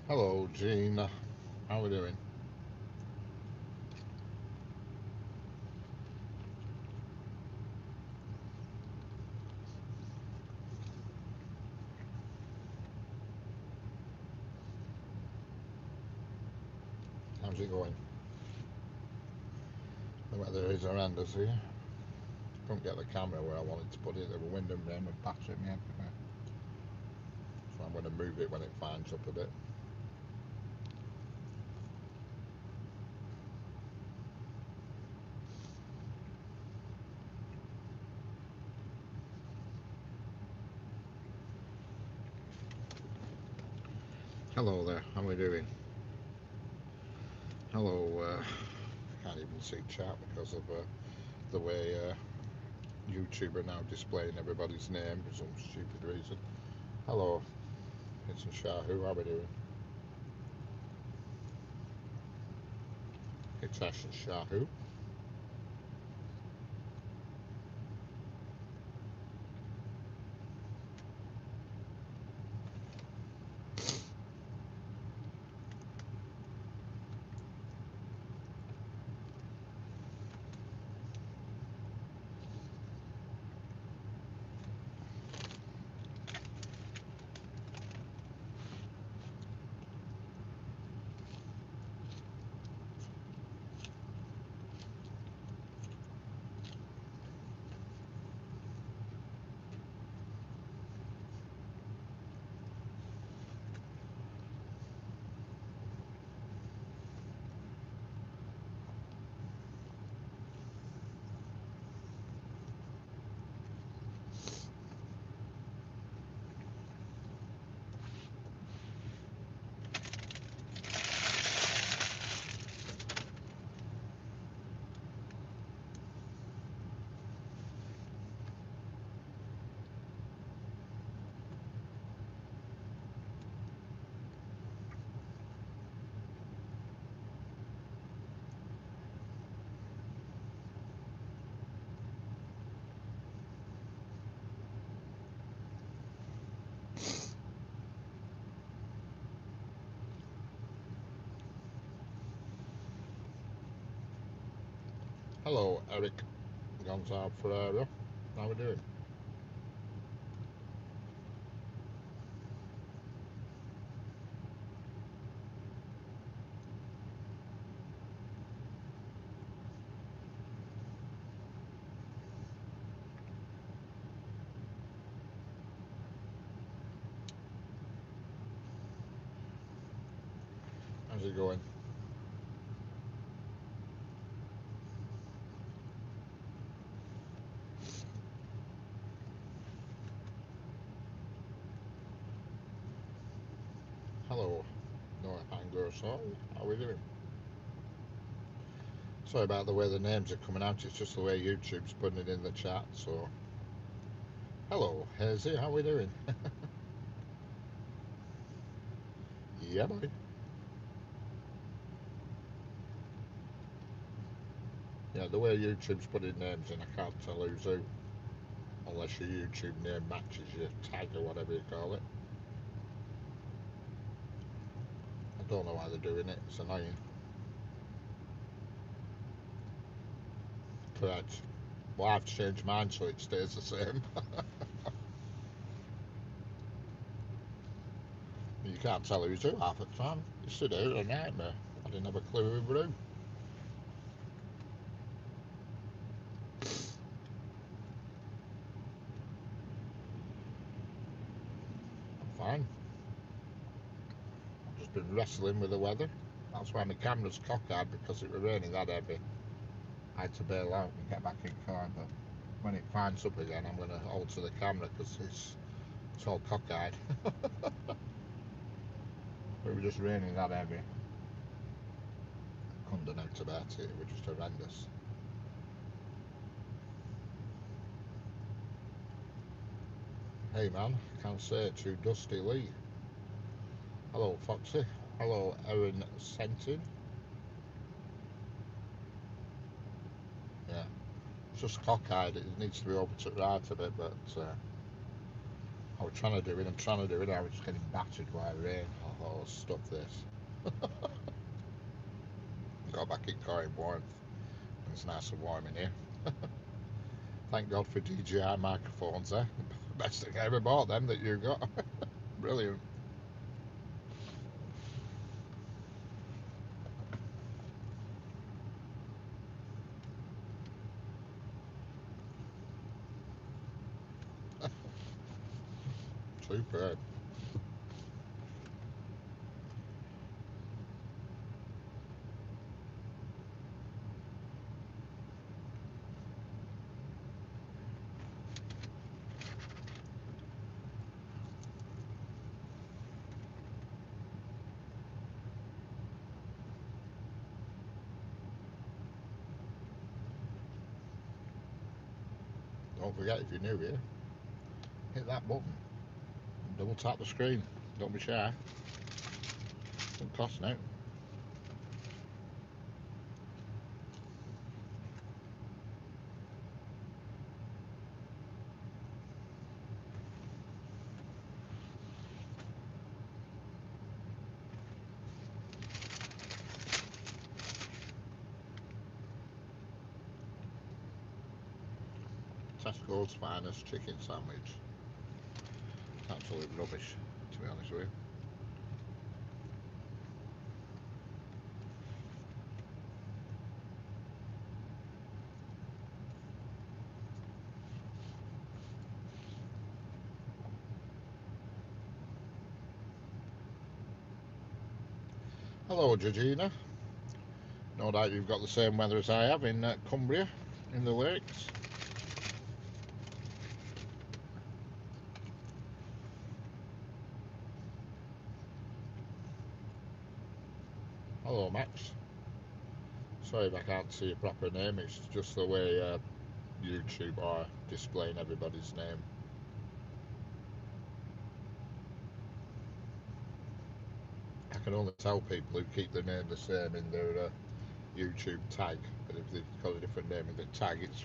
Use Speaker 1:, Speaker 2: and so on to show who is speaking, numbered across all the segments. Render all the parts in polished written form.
Speaker 1: Hello, Gene. How are we doing? How's it going? The weather is horrendous here. Couldn't get the camera where I wanted to put it. There were wind and rain and battering me everywhere. So I'm going to move it when it finds up a bit. Hello there. How are we doing? Hello. Can't even see chat because of the way YouTube are now displaying everybody's name for some stupid reason. Hello, it's Shahu. How are we doing? It's Ash and Shahu. Hello, Eric Gonzalez Ferreira. How we doing? How's it going? Hello, North Anglo-Saxon. How are we doing? Sorry about the way the names are coming out. It's just the way YouTube's putting it in the chat. So, hello, Hazy. How are we doing? Yeah, boy. Yeah, the way YouTube's putting names in, I can't tell who's who unless your YouTube name matches your tag or whatever you call it. I don't know why they're doing it. It's annoying. Correct. Well, I've changed mine so it stays the same. You can't tell who's who half the time. It's a nightmare. I didn't have a clue who were who. I'm fine. I've just been wrestling with the weather. That's why my camera's cockeyed because it was raining that heavy. I had to bail out and get back in car, but when it finds up again, I'm going to alter the camera because it's all cockeyed. It was just raining that heavy. I couldn't do nothing about it. It was just horrendous. Hey man, can't say it too dusty, Lee. Hello, Foxy. Hello, Erin Sentin. Yeah, it's just cockeyed. It needs to be over to the right a bit, but I was trying to do it and trying to do it. I was just getting battered by rain. Oh, stuff this. Got back in car warmth. It's nice and warm in here. Thank God for DJI microphones, eh? Best thing I ever bought, them that you got. Brilliant. Superb. Don't forget, if you're new here, hit that button. Double tap the screen. Don't be shy. Doesn't cost now. Tesco's finest chicken sandwich. Absolute rubbish, to be honest with you. Hello, Georgina. No doubt you've got the same weather as I have in Cumbria, in the lakes. Hello, Max. Sorry if I can't see your proper name, it's just the way YouTube are displaying everybody's name. I can only tell people who keep their name the same in their YouTube tag, but if they've got a different name in the tag, it's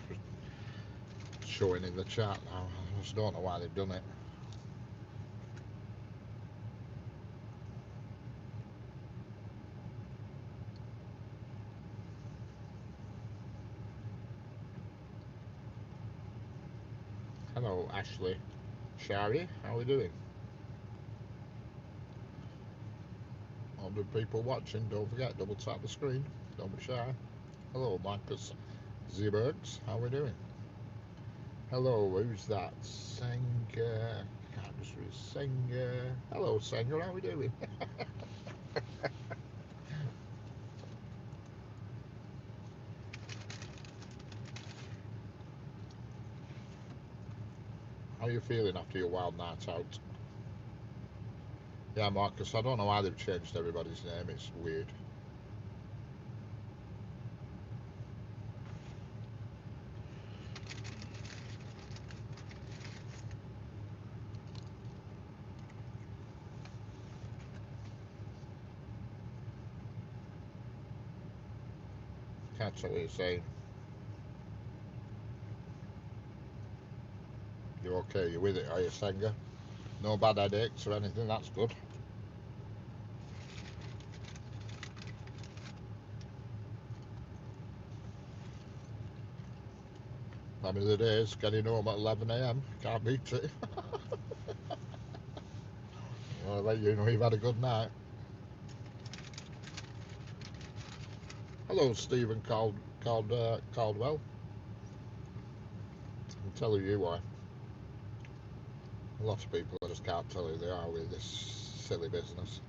Speaker 1: showing in the chat now. I just don't know why they've done it. Hello, Ashley. Shari, how are we doing? 100 people watching, don't forget, double tap the screen, don't be shy. Hello, Marcus Zebergs, how are we doing? Hello, who's that? Sanger. Can't just read Sanger. Hello, Sanger, how are we doing? How are you feeling after your wild night out? Yeah, Marcus, I don't know why they've changed everybody's name, it's weird. Can't tell what you're saying. You're okay, you're with it, are you, Sanger? No bad headaches or anything, that's good. Time of the day is getting home at 11 a.m. Can't beat it. I'll let you know you've had a good night. Hello, Stephen Caldwell. I can tell who you are. A lot of people I just can't tell who they are with this silly business.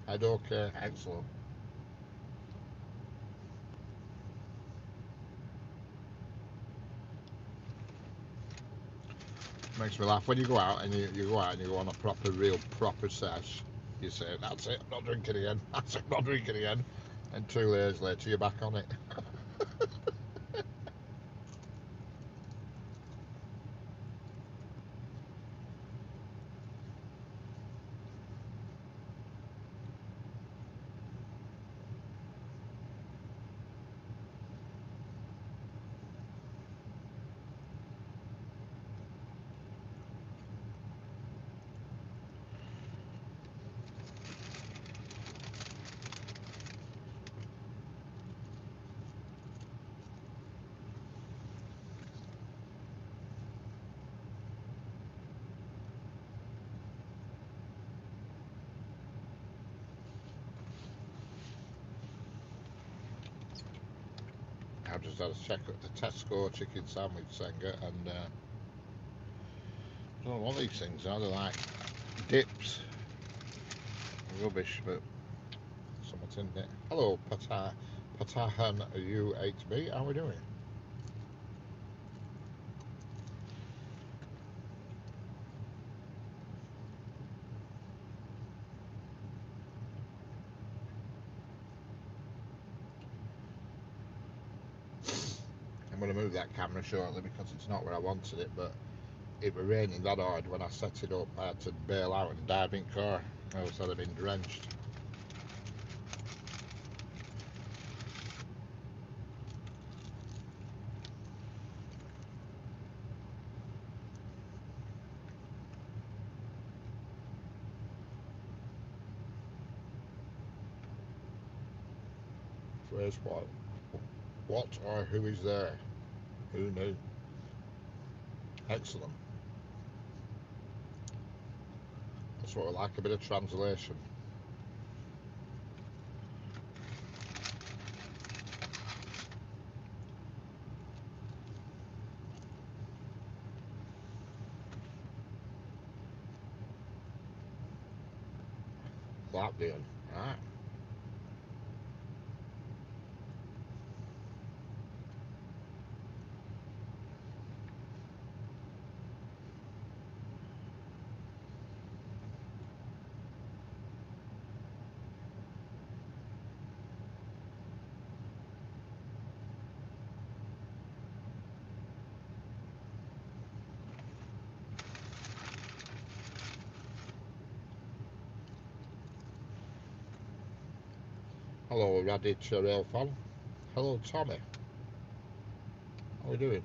Speaker 1: Head okay, excellent. Makes me laugh when you go out and you go out and you go on a proper sesh. You say, that's it, I'm not drinking again. That's it, I'm not drinking again. And 2 years later, you're back on it. just had a Tesco chicken sandwich Senga, and I don't know what these things are. They're like dips. Rubbish, but something's in it. Hello, Patahan U8B. How are we doing? I'm going to move that camera shortly because it's not where I wanted it, but it was raining that hard when I set it up. I had to bail out and dive in car. Else I'd have been drenched. Where's what? What or who is there? Who knew? Excellent. That's what I like, a bit of translation. Latvian. Right. Hello, Radich Rail fan. Hello, Tommy. How are we doing?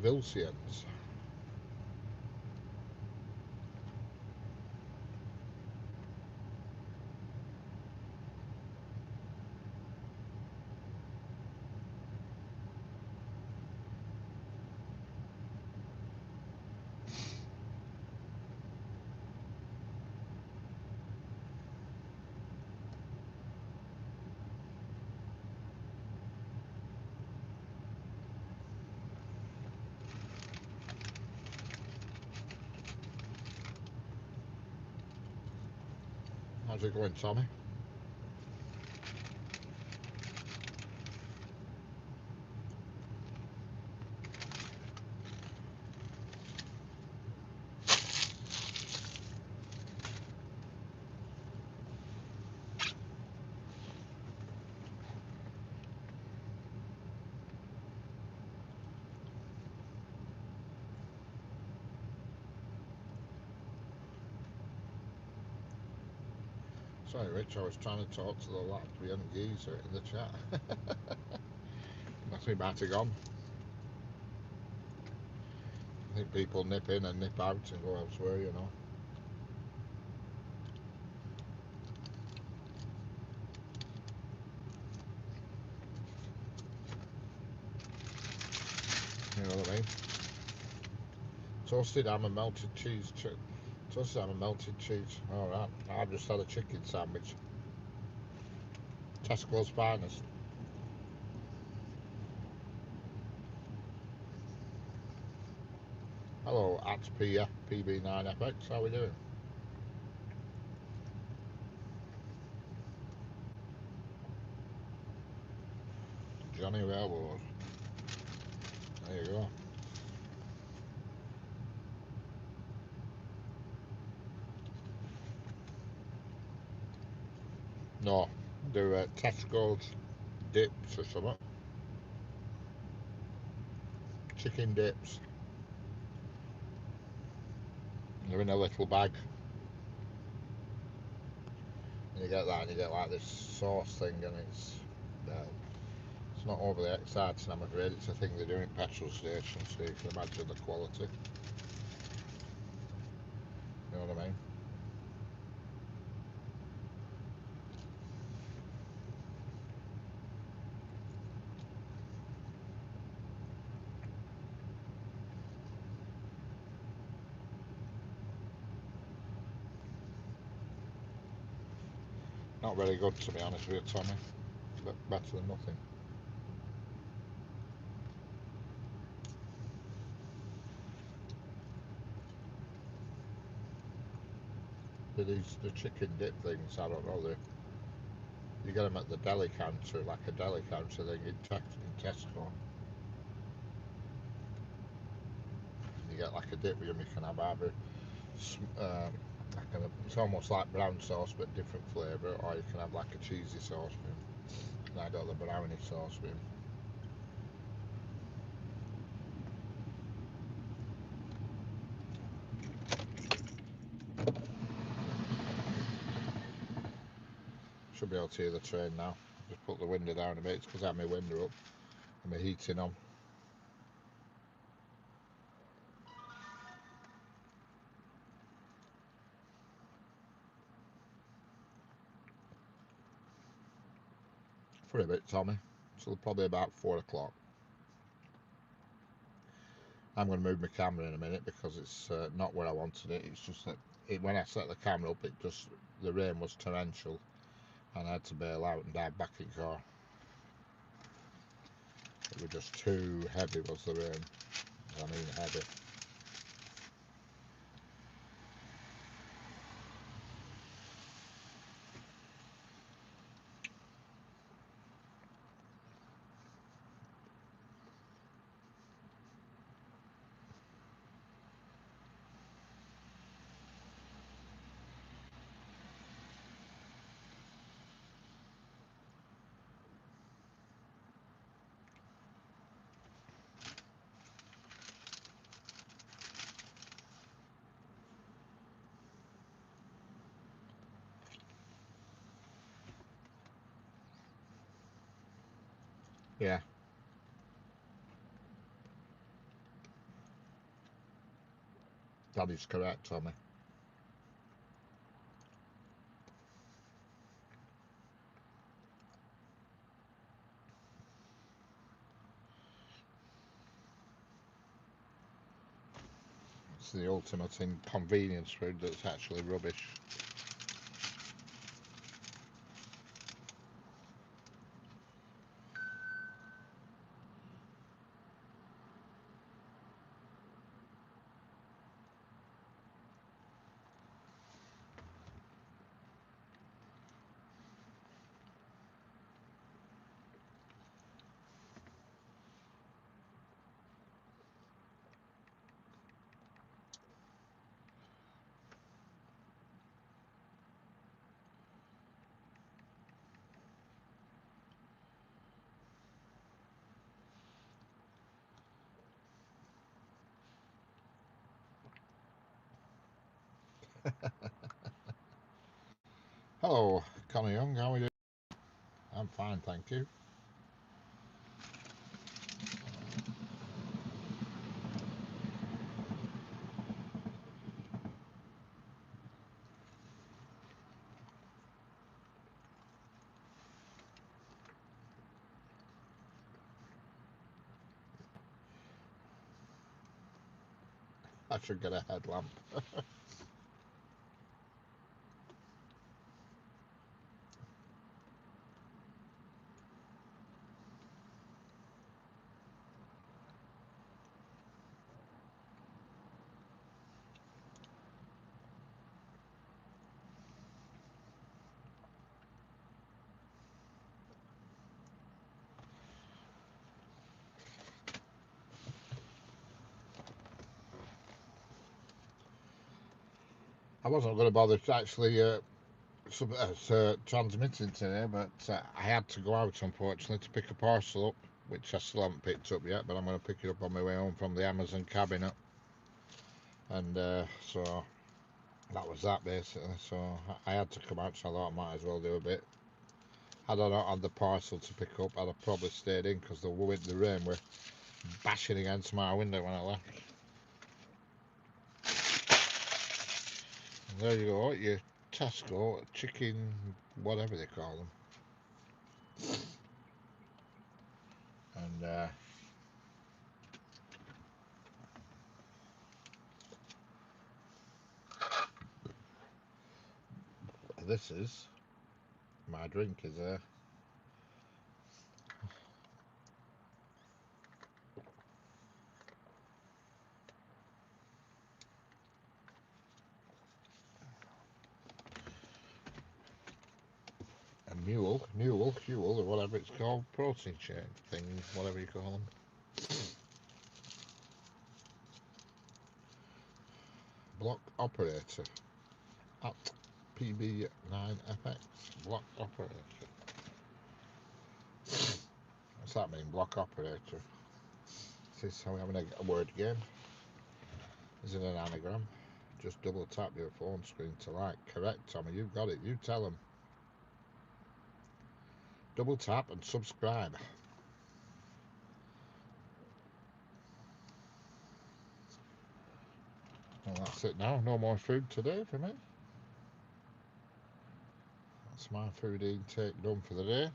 Speaker 1: Vilsians. How's it going, Tommy? Sorry, Rich, I was trying to talk to the Latvian geezer in the chat. That's me might have gone. I think people nip in and nip out and go elsewhere, you know. You know what I mean? Toasted ham and melted cheese. Toasted ham and melted cheese. Alright, I've just had a chicken sandwich. Tesco's finest. Hello, at PB9FX. How are we doing? Johnny Railroad. There you go. No, they're Tesco's dips or something. Chicken dips. They're in a little bag. And you get that, and you get like this sauce thing, and it's not overly exciting. I'm afraid it's a thing they do in petrol stations, so you can imagine the quality. You know what I mean? Not very good, to be honest with you, Tommy, but better than nothing. The chicken dip things, I don't know, you get them at the deli counter, like a deli counter thing in Tesco. You get like a dip with them, you can have either it's almost like brown sauce but different flavour, or you can have like a cheesy sauce with them. And I got the brownie sauce with them. Should be able to hear the train now. Just put the window down a bit, it's because I have my window up and my heating on. For a bit, Tommy. So probably about 4 o'clock. I'm going to move my camera in a minute because it's not where I wanted it. It's just that when I set the camera up, the rain was torrential and I had to bail out and dive back in car. It was just too heavy, was the rain. I mean heavy. Yeah, that is correct, Tommy. It's the ultimate inconvenience food that's actually rubbish. Hello, Connie Young, how are you? I'm fine, thank you. I should get a headlamp. I wasn't going to bother to actually transmitting today, but I had to go out unfortunately to pick a parcel up, which I still haven't picked up yet, but I'm going to pick it up on my way home from the Amazon cabinet. And so that was that basically. So I had to come out, so I thought I might as well do a bit. Had I not had the parcel to pick up, I'd have probably stayed in because the rain were bashing against my window when I left. And there you go, your Tesco chicken, whatever they call them. And this is My drink is there. A mule, or whatever it's called, protein shake thing, whatever you call them. Block operator at PB9FX. Block operator. What's that mean, block operator? Is this how we have a word game? Is it an anagram? Just double tap your phone screen to like. Correct, Tommy, you got it. You tell them. Double tap and subscribe. Well, that's it now. No more food today for me. That's my food intake done for the day.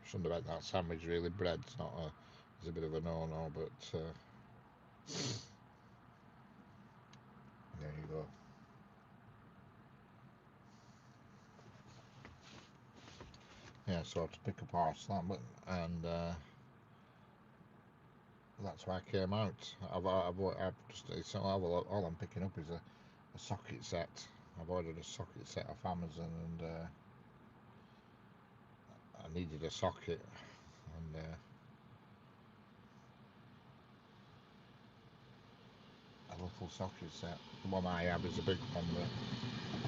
Speaker 1: Shouldn't have had that sandwich really. Bread's not a, it's a bit of a no-no, but there you go. Yeah, so I have to pick apart that, but and that's why I came out. I've just it's all I'm picking up is a socket set. I've ordered a socket set off Amazon, and I needed a socket, and a little socket set. The one I have is a big one, but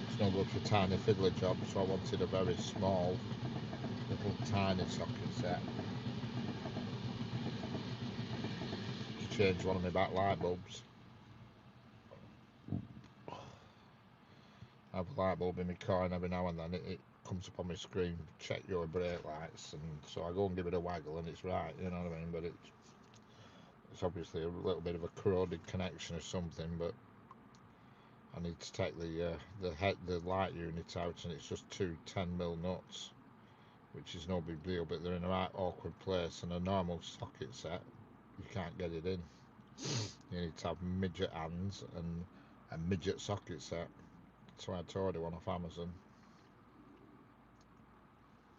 Speaker 1: it's no good for tiny fiddler jobs, so I wanted a very small, little tiny socket set to change one of my back light bulbs. I have a light bulb in my car, and every now and then it comes up on my screen, check your brake lights, and so I go and give it a waggle, and it's right, you know what I mean, but it's obviously a little bit of a corroded connection or something, but I need to take the light unit out, and it's just two 10mm nuts, which is no big deal, but they're in a right awkward place, and a normal socket set, you can't get it in. You need to have midget hands and a midget socket set, so I had to order one off Amazon,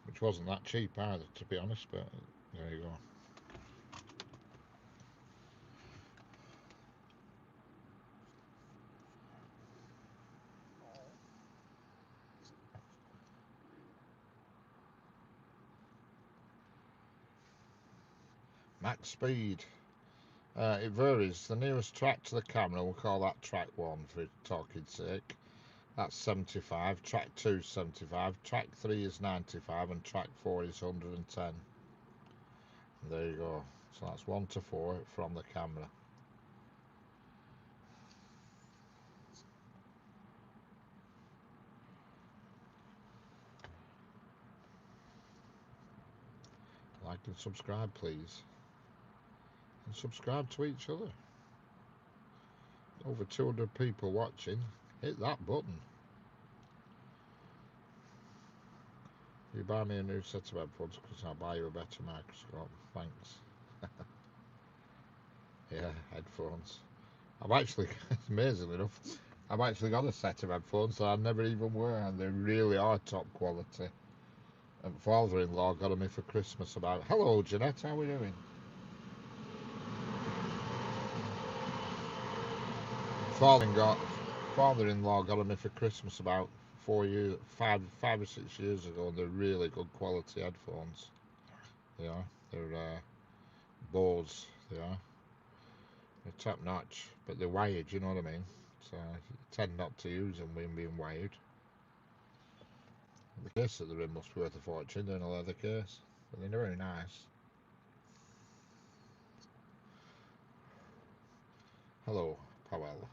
Speaker 1: which wasn't that cheap either, to be honest, but there you go. Max speed. It varies. The nearest track to the camera, we'll call that track 1 for talking's sake. That's 75. Track 2 is 75. Track 3 is 95, and track 4 is 110. And there you go. So that's 1 to 4 from the camera. Like and subscribe, please. And subscribe to each other. Over 200 people watching. Hit that button. You buy me a new set of headphones because I'll buy you a better microscope. Thanks. Yeah, headphones. I've actually, amazingly enough, I've actually got a set of headphones that I never even wear, and they really are top quality. And father-in-law got them me for Christmas about. Hello, Jeanette, how are we doing? Father-in-law got them me for Christmas about 5 or 6 years ago, and they're really good quality headphones. They are. They're Bose. They are. They're top notch, but they're wired. You know what I mean? So you tend not to use them when being wired. The case that they're in must be worth a fortune. They're in a leather case, but they're very nice. Hello, Powell.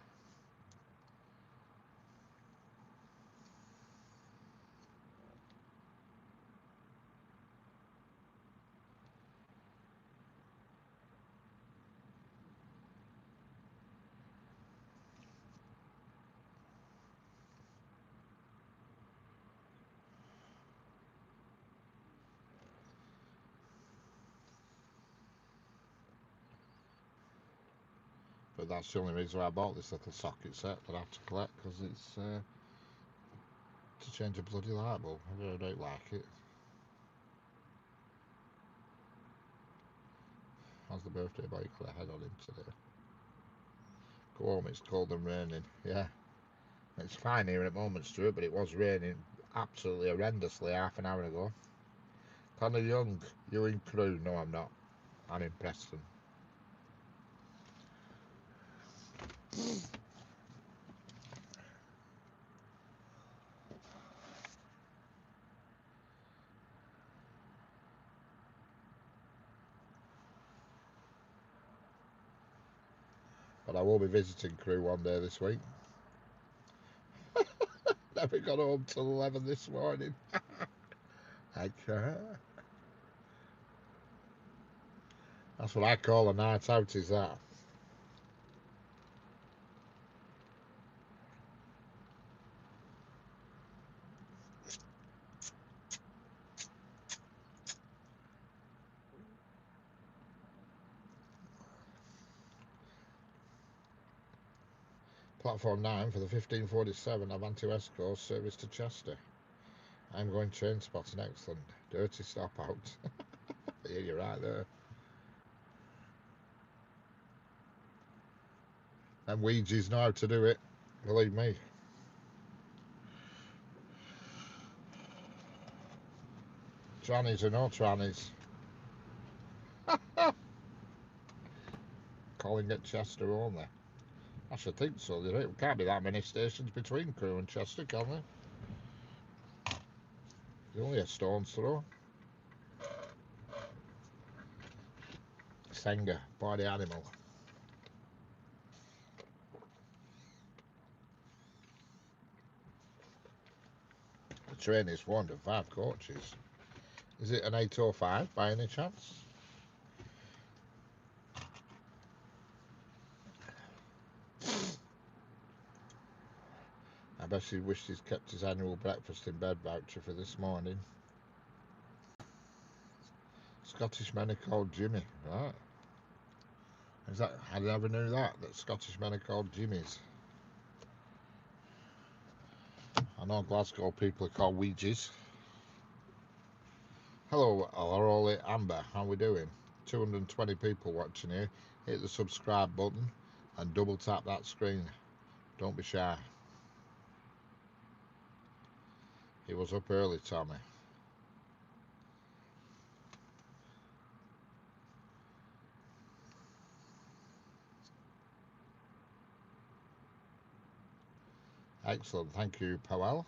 Speaker 1: that's the only reason why I bought this little socket set that I have to collect, because it's to change a bloody light bulb. I really don't like it. How's the birthday boy got a head on him today? Go home, it's cold and raining. Yeah, it's fine here at the moment, Stuart, but it was raining absolutely horrendously half an hour ago. Connor Young, you in Crewe? No, I'm not. I'm in Preston. But I will be visiting Crewe one day this week. Never got home till 11 this morning. That's what I call a night out, is that? Platform 9 for the 1547 Avanti West Coast service to Chester. I'm going train spotting, excellent. Dirty stop out. Yeah, you're right there. Them Ouija's know how to do it, believe me. Trannies or no trannies. Calling at Chester only. I should think so. There can't be that many stations between Crewe and Chester, can there? There's only a stone's throw. Senga, body animal. The train is 405 coaches. Is it an 805 by any chance? I bet he wished he'd kept his annual breakfast in bed voucher for this morning. Scottish men are called Jimmy, right? Is that? I never knew that Scottish men are called Jimmies. I know Glasgow people are called Ouija's. Hello, Rolly Amber, how we doing? 220 people watching here. Hit the subscribe button and double tap that screen. Don't be shy. He was up early, Tommy. Excellent, thank you, Powell.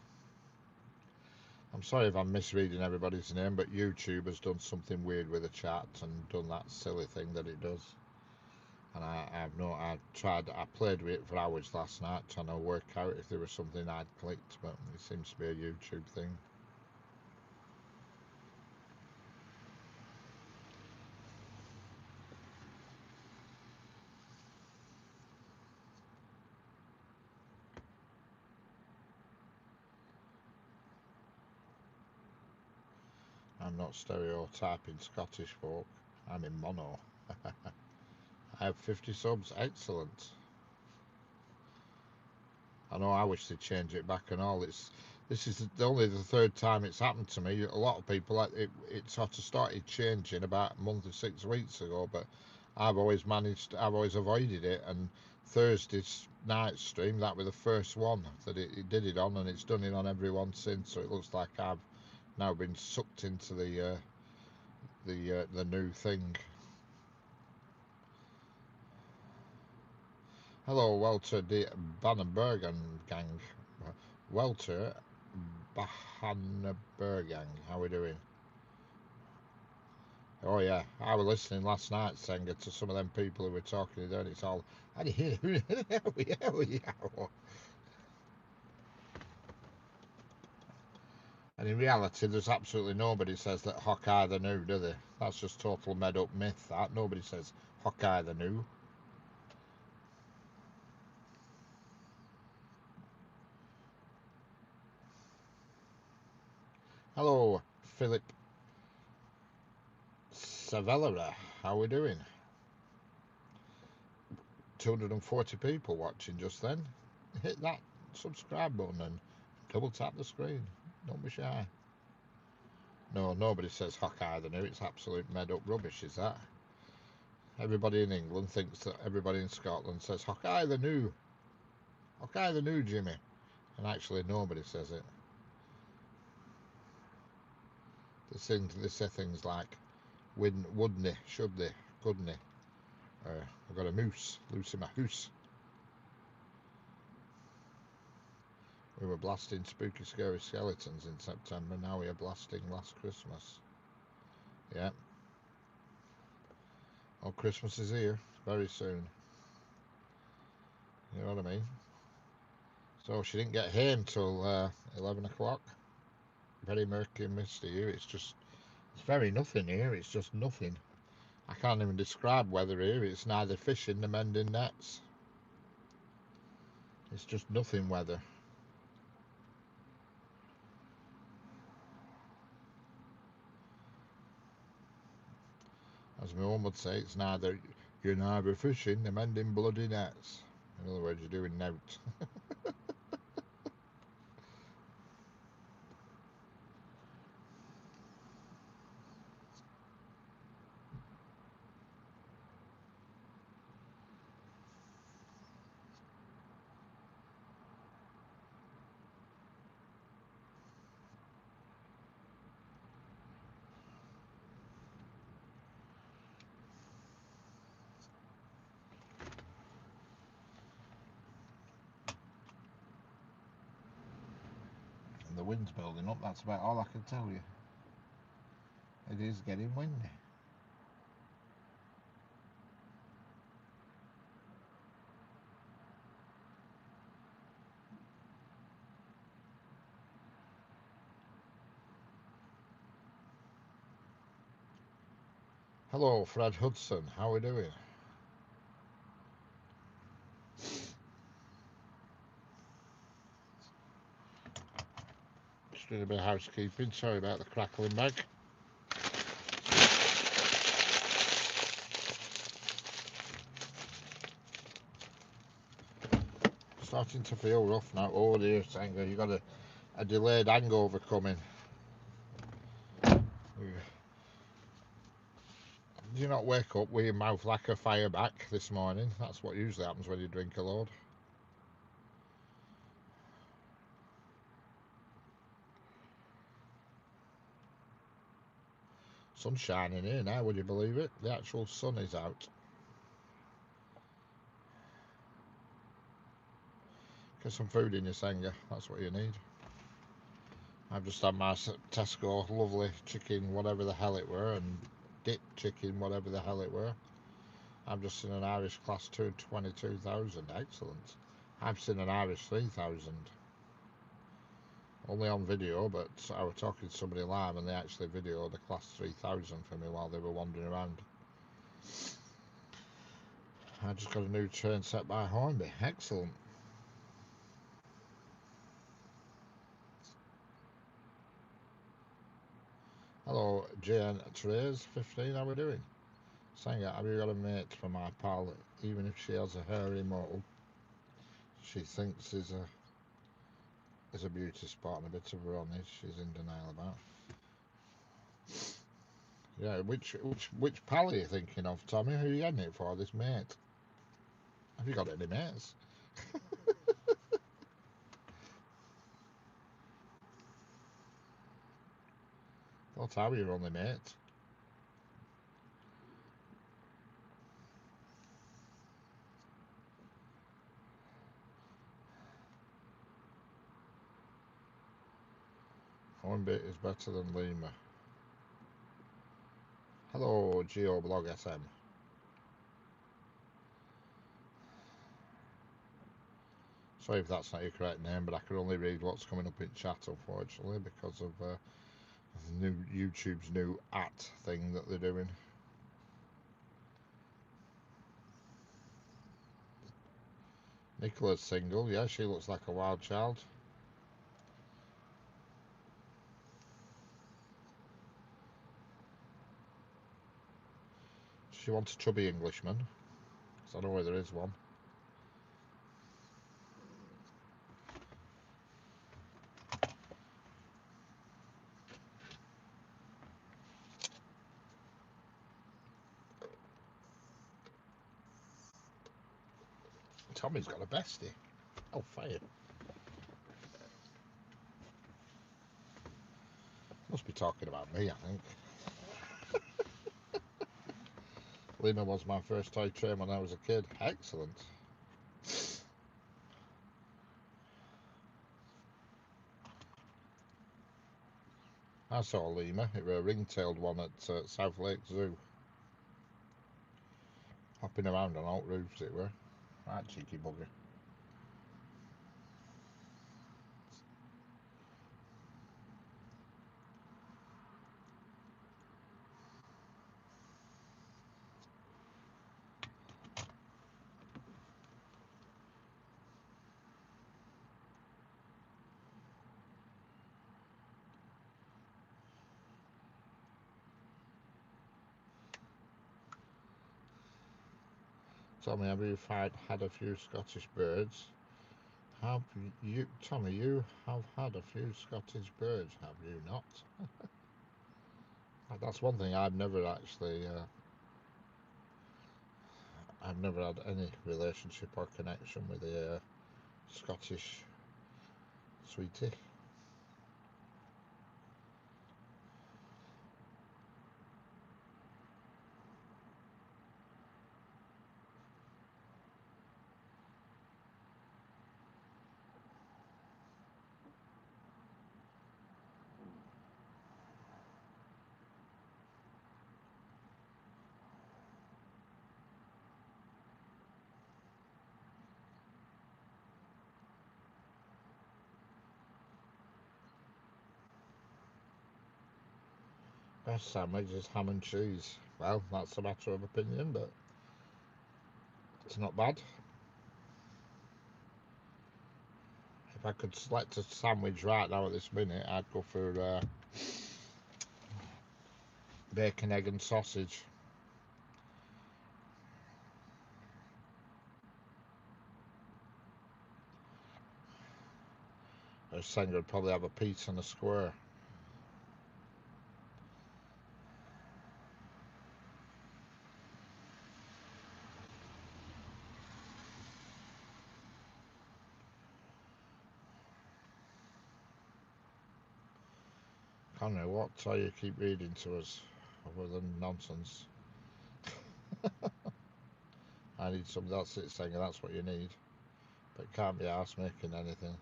Speaker 1: I'm sorry if I'm misreading everybody's name, but YouTube has done something weird with the chat and done that silly thing that it does. And I played with it for hours last night trying to work out if there was something I'd clicked, but it seems to be a YouTube thing. I'm not stereotyping Scottish folk. I'm in mono. I have 50 subs. Excellent. I know I wish they'd change it back and all. This is only the third time it's happened to me. A lot of people, it sort of started changing about a month or 6 weeks ago, but I've always avoided it. And Thursday's night stream, that was the first one that it did it on, and it's done it on every one since. So it looks like I've now been sucked into the new thing. Hello, Walter Bannenbergen gang. Walter Bannenbergen, how we doing? Oh yeah, I was listening last night, Senga, to some of them people who were talking there, and it's all. And in reality, there's absolutely nobody says that Hawkeye the New, do they? That's just total made-up myth. That nobody says Hawkeye the New. Hello, Philip Savellera. How we doing? 240 people watching just then. Hit that subscribe button and double tap the screen. Don't be shy. No, nobody says Hawkeye the New. It's absolute made up rubbish, is that? Everybody in England thinks that everybody in Scotland says Hawkeye the New. Hawkeye the New, Jimmy. And actually nobody says it. They say things like wouldn't they, should they, couldn't they. I've got a moose loose in my house. We were blasting spooky scary skeletons in September. Now we are blasting Last Christmas. Yeah. Oh, Christmas is here very soon. You know what I mean? So she didn't get home till 11 o'clock. Very murky and misty here. It's very nothing here. It's just nothing. I can't even describe weather here. It's neither fishing nor mending nets. It's just nothing weather. As my mum would say, you're neither fishing nor mending bloody nets. In other words, you're doing nout. And the wind's building up, that's about all I can tell you. It is getting windy. Hello, Fred Hudson. How are we doing? Just doing a bit of housekeeping. Sorry about the crackling bag. Starting to feel rough now. Oh dear, Sanger, you got a delayed hangover coming. Did you not wake up with your mouth like a fire back this morning? That's what usually happens when you drink a load. Sun's shining here now, would you believe it? The actual sun is out. Get some food in your Sanger, that's what you need. I've just had my Tesco lovely chicken, whatever the hell it were, and dip chicken, whatever the hell it were. I've just seen an Irish class 2 22,000. Excellent. I've seen an Irish 3,000. Only on video, but I was talking to somebody live and they actually videoed the class 3,000 for me while they were wandering around. I just got a new train set by Hornby. Excellent. Hello, Jane Therese, 15. How are we doing? Saying it, have you got a mate for my pal? Even if she has a hairy mole, she thinks is a beauty spot and a bit of a ronnie. She's in denial about. Yeah, which pal are you thinking of, Tommy? Who are you getting it for? This mate? Have you got any mates? Thought I were your only mate. Hornby is better than Lima. Hello, GeoBlog SM. Sorry if that's not your correct name, but I can only read what's coming up in chat, unfortunately, because of YouTube's new @ thing that they're doing. Nicola's single. Yeah, she looks like a wild child. She wants a chubby Englishman, because I know where there is one. Tommy's got a bestie. Oh, fire. Must be talking about me, I think. Lima was my first toy train when I was a kid. Excellent. I saw a lemur. It was a ring-tailed one at South Lake Zoo. Hopping around on old roofs, it were. Right cheeky bugger. Tommy, have you had a few Scottish birds? Have you, Tommy, you have had a few Scottish birds, have you not? That's one thing I've never actually, I've never had any relationship or connection with a Scottish sweetie. Best sandwich is ham and cheese. Well, that's a matter of opinion, but it's not bad. If I could select a sandwich right now at this minute, I'd go for bacon, egg and sausage. I was saying I'd probably have a pizza and a square. Connie, what do you keep reading to us other than nonsense? I need somebody else that's saying that's what you need, but can't be arsed making anything.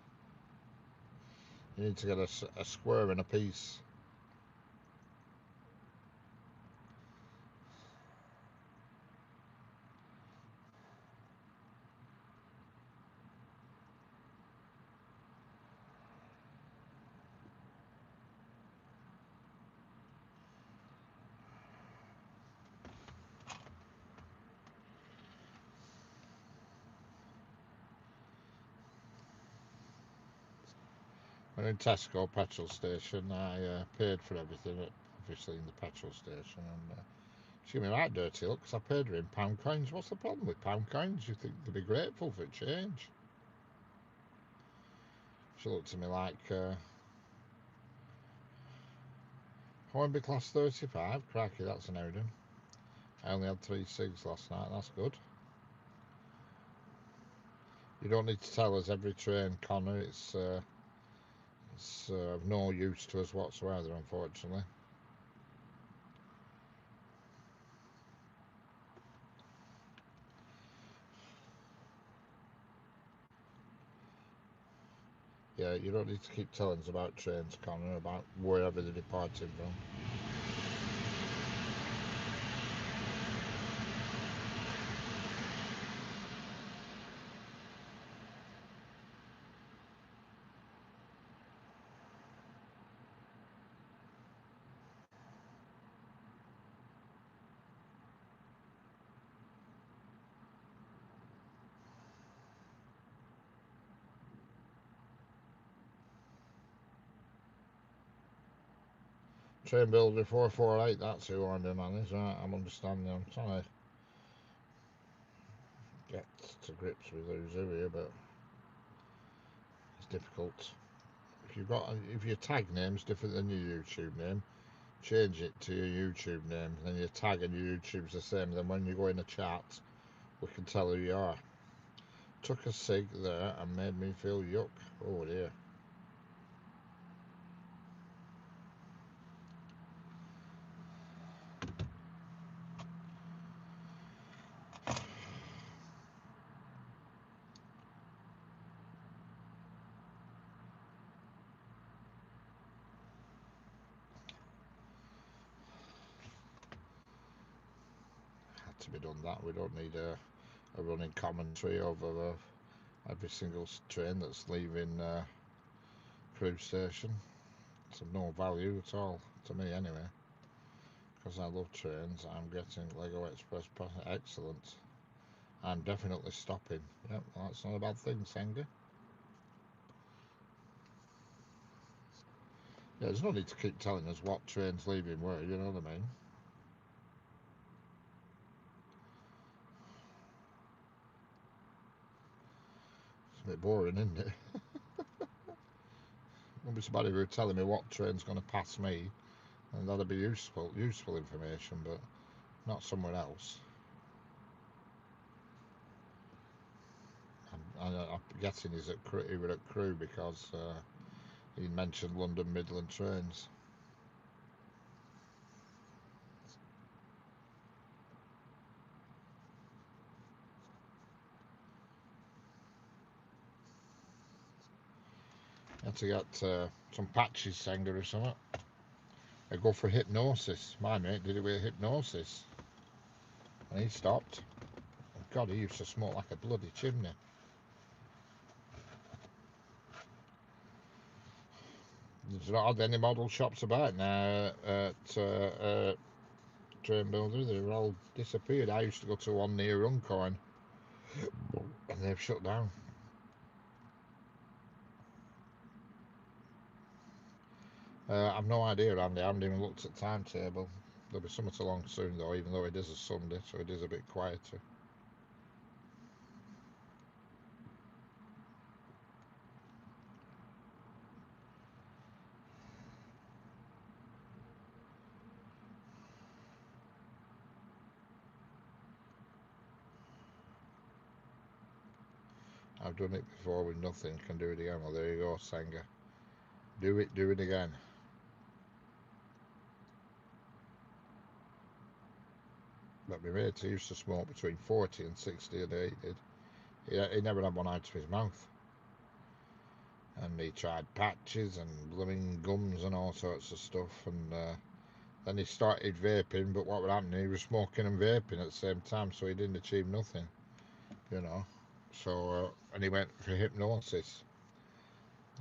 Speaker 1: You need to get a square and a piece. When in Tesco petrol station, I paid for everything, obviously in the petrol station, and she gave me right dirty look because I paid her in pound coins. What's the problem with pound coins? You think they'd be grateful for change? She looked at me like, I want to be class 35. Crikey, that's an Odin. I only had 3 cigs last night. That's good. You don't need to tell us every train, Connor. It's of no use to us whatsoever, unfortunately. Yeah, you don't need to keep telling us about trains, Connor, about wherever they're departing from. Train builder 448, that's who I'm doing on this, right? I'm understanding. I'm trying to get to grips with who's who here, but it's difficult. If your tag name's different than your YouTube name, change it to your YouTube name. Then your tag and your YouTube's the same. Then when you go in a chat, we can tell who you are. took a cig there and made me feel yuck. Oh dear. Had to be done that. We don't need a running commentary over every single train that's leaving Crew Station. It's of no value at all, to me anyway. Because I love trains, I'm getting Lego Express excellent. I'm definitely stopping. Yep, well, that's not a bad thing, Senga. Yeah, there's no need to keep telling us what train's leaving where, you know what I mean? It's a bit boring, isn't it? Wouldn't be so bad if you were telling me what train's going to pass me, and that'd be useful information, but not somewhere else. I'm guessing he were at Crewe because he mentioned London Midland trains. Had to get some patches, Senga or something. I go for hypnosis. My mate did it with hypnosis, and he stopped. God, he used to smoke like a bloody chimney. There's not any model shops about now at train builders. They've all disappeared. I used to go to one near Runcorn, and they've shut down. I've no idea, Andy. I haven't even looked at the timetable. There'll be something along soon, though, even though it is a Sunday, so it is a bit quieter. I've done it before with nothing. Can do it again. Well, there you go, Senga. Do it again. But my mate, he used to smoke between 40 and 60 a day. He never had one out of his mouth. And he tried patches and blooming gums and all sorts of stuff. And then he started vaping, but what would happen? He was smoking and vaping at the same time, so he didn't achieve nothing, you know. So, and he went for hypnosis.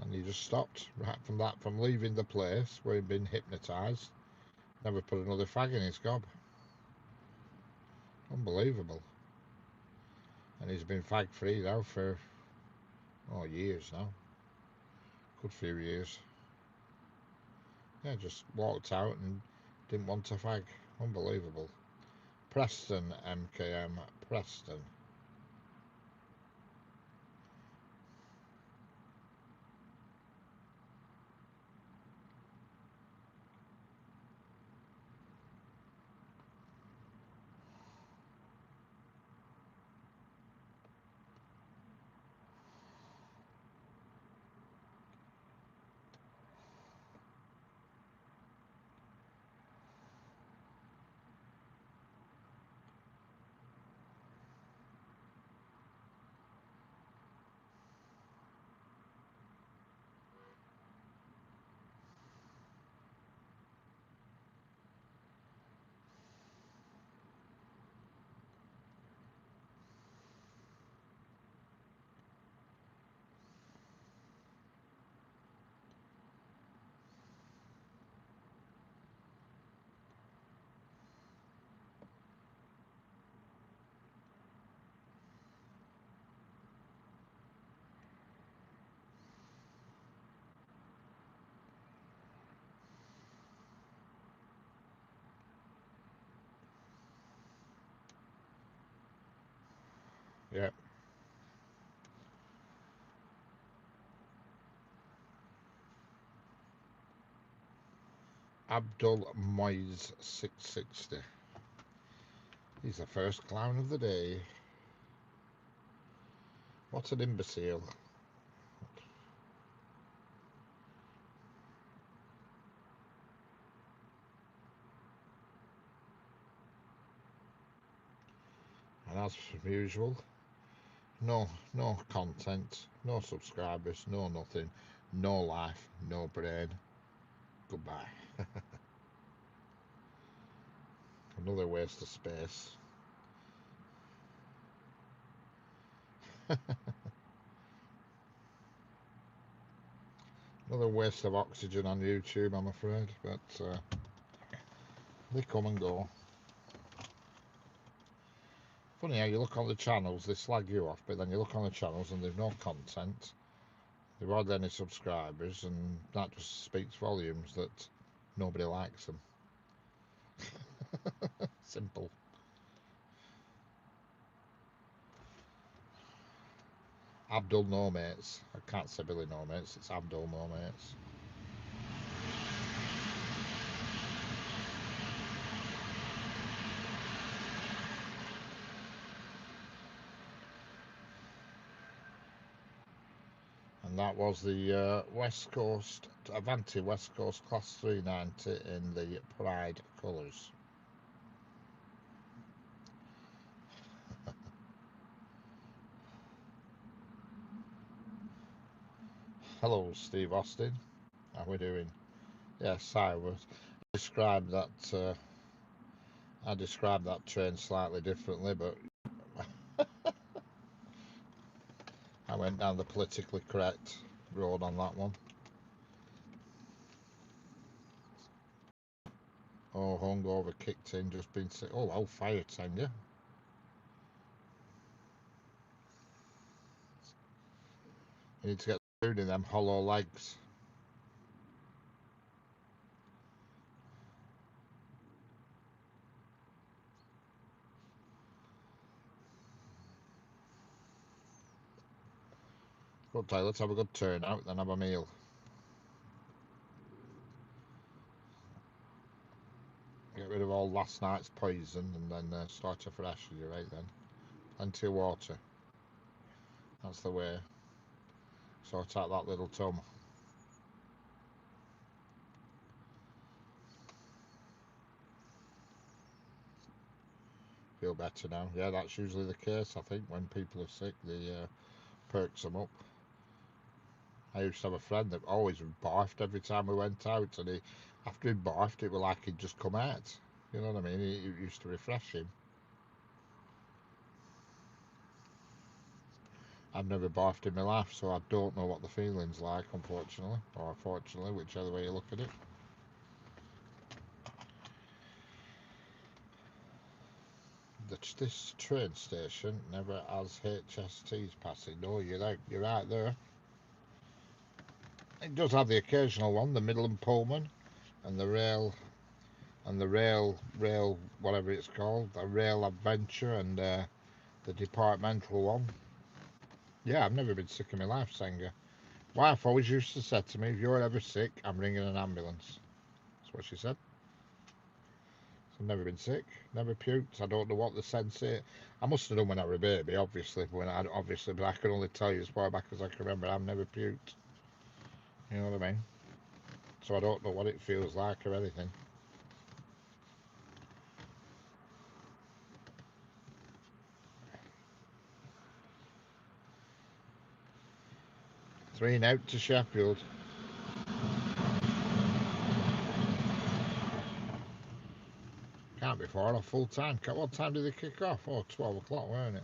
Speaker 1: And he just stopped right from that, from leaving the place where he'd been hypnotised. Never put another fag in his gob. Unbelievable. And he's been fag free now for years now. Good few years. Yeah, just walked out and didn't want a fag. Unbelievable. Preston, MKM, Preston. Yeah. Abdul Moyes 660. He's the first clown of the day. What an imbecile. And as usual, no content, no subscribers, no nothing, no life, no brain. Goodbye. Another waste of space. Another waste of oxygen on YouTube, I'm afraid, but they come and go. Funny how you look on the channels, they slag you off, but then you look on the channels and there's no content. There aren't any subscribers, and that just speaks volumes that nobody likes them. Simple. Abdul no mates. I can't say Billy no mates, it's Abdul no mates. And that was the West Coast Avanti West Coast Class 390 in the Pride colours. Hello, Steve Austin. How we doing? Yes, I described that. I described that train slightly differently, but I went down the politically correct road on that one. Oh, hungover kicked in, just been sick. Oh, well, fire Tenga. You need to get food in them hollow legs. Good day, let's have a good turnout, then have a meal. Get rid of all last night's poison and then start afresh, you're right then. Plenty of water. That's the way. Sort out that little tum. Feel better now. Yeah, that's usually the case, I think, when people are sick, they perks them up. I used to have a friend that always barfed every time we went out, and after he barfed, it was like he'd just come out. You know what I mean? It used to refresh him. I've never barfed in my life, so I don't know what the feeling's like, unfortunately, or fortunately, whichever way you look at it. This train station never has HSTs passing. No, you're right there. It does have the occasional one, the Midland Pullman, and the rail, whatever it's called, the rail adventure, and the departmental one. Yeah, I've never been sick in my life, Senga. Wife always used to say to me, if you're ever sick, I'm ringing an ambulance. That's what she said. So I've never been sick, never puked. I don't know what the sense is. I must have done when I was a baby, obviously, but I can only tell you as far back as I can remember, I've never puked. You know what I mean? So I don't know what it feels like or anything. Three out to Sheffield. Can't be far off full time. What time did they kick off? Oh, 12 o'clock, weren't it?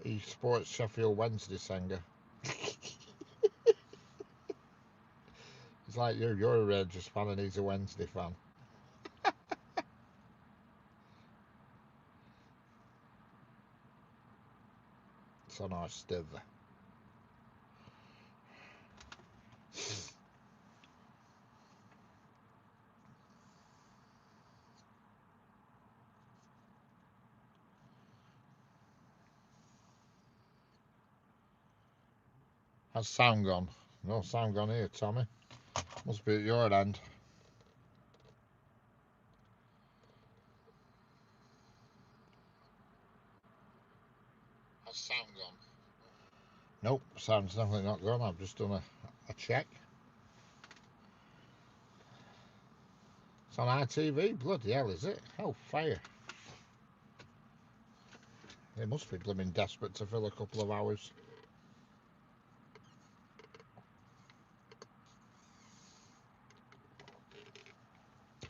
Speaker 1: Esports Sheffield Wednesday, Senga. It's like you're a Rangers fan and he's a Wednesday fan. It's on our stiv. Has sound gone? No sound gone here, Tommy. Must be at your end. sound gone? Nope, sound's definitely not gone. I've just done a check. It's on ITV. Bloody hell, is it? Hellfire. They must be blooming desperate to fill a couple of hours.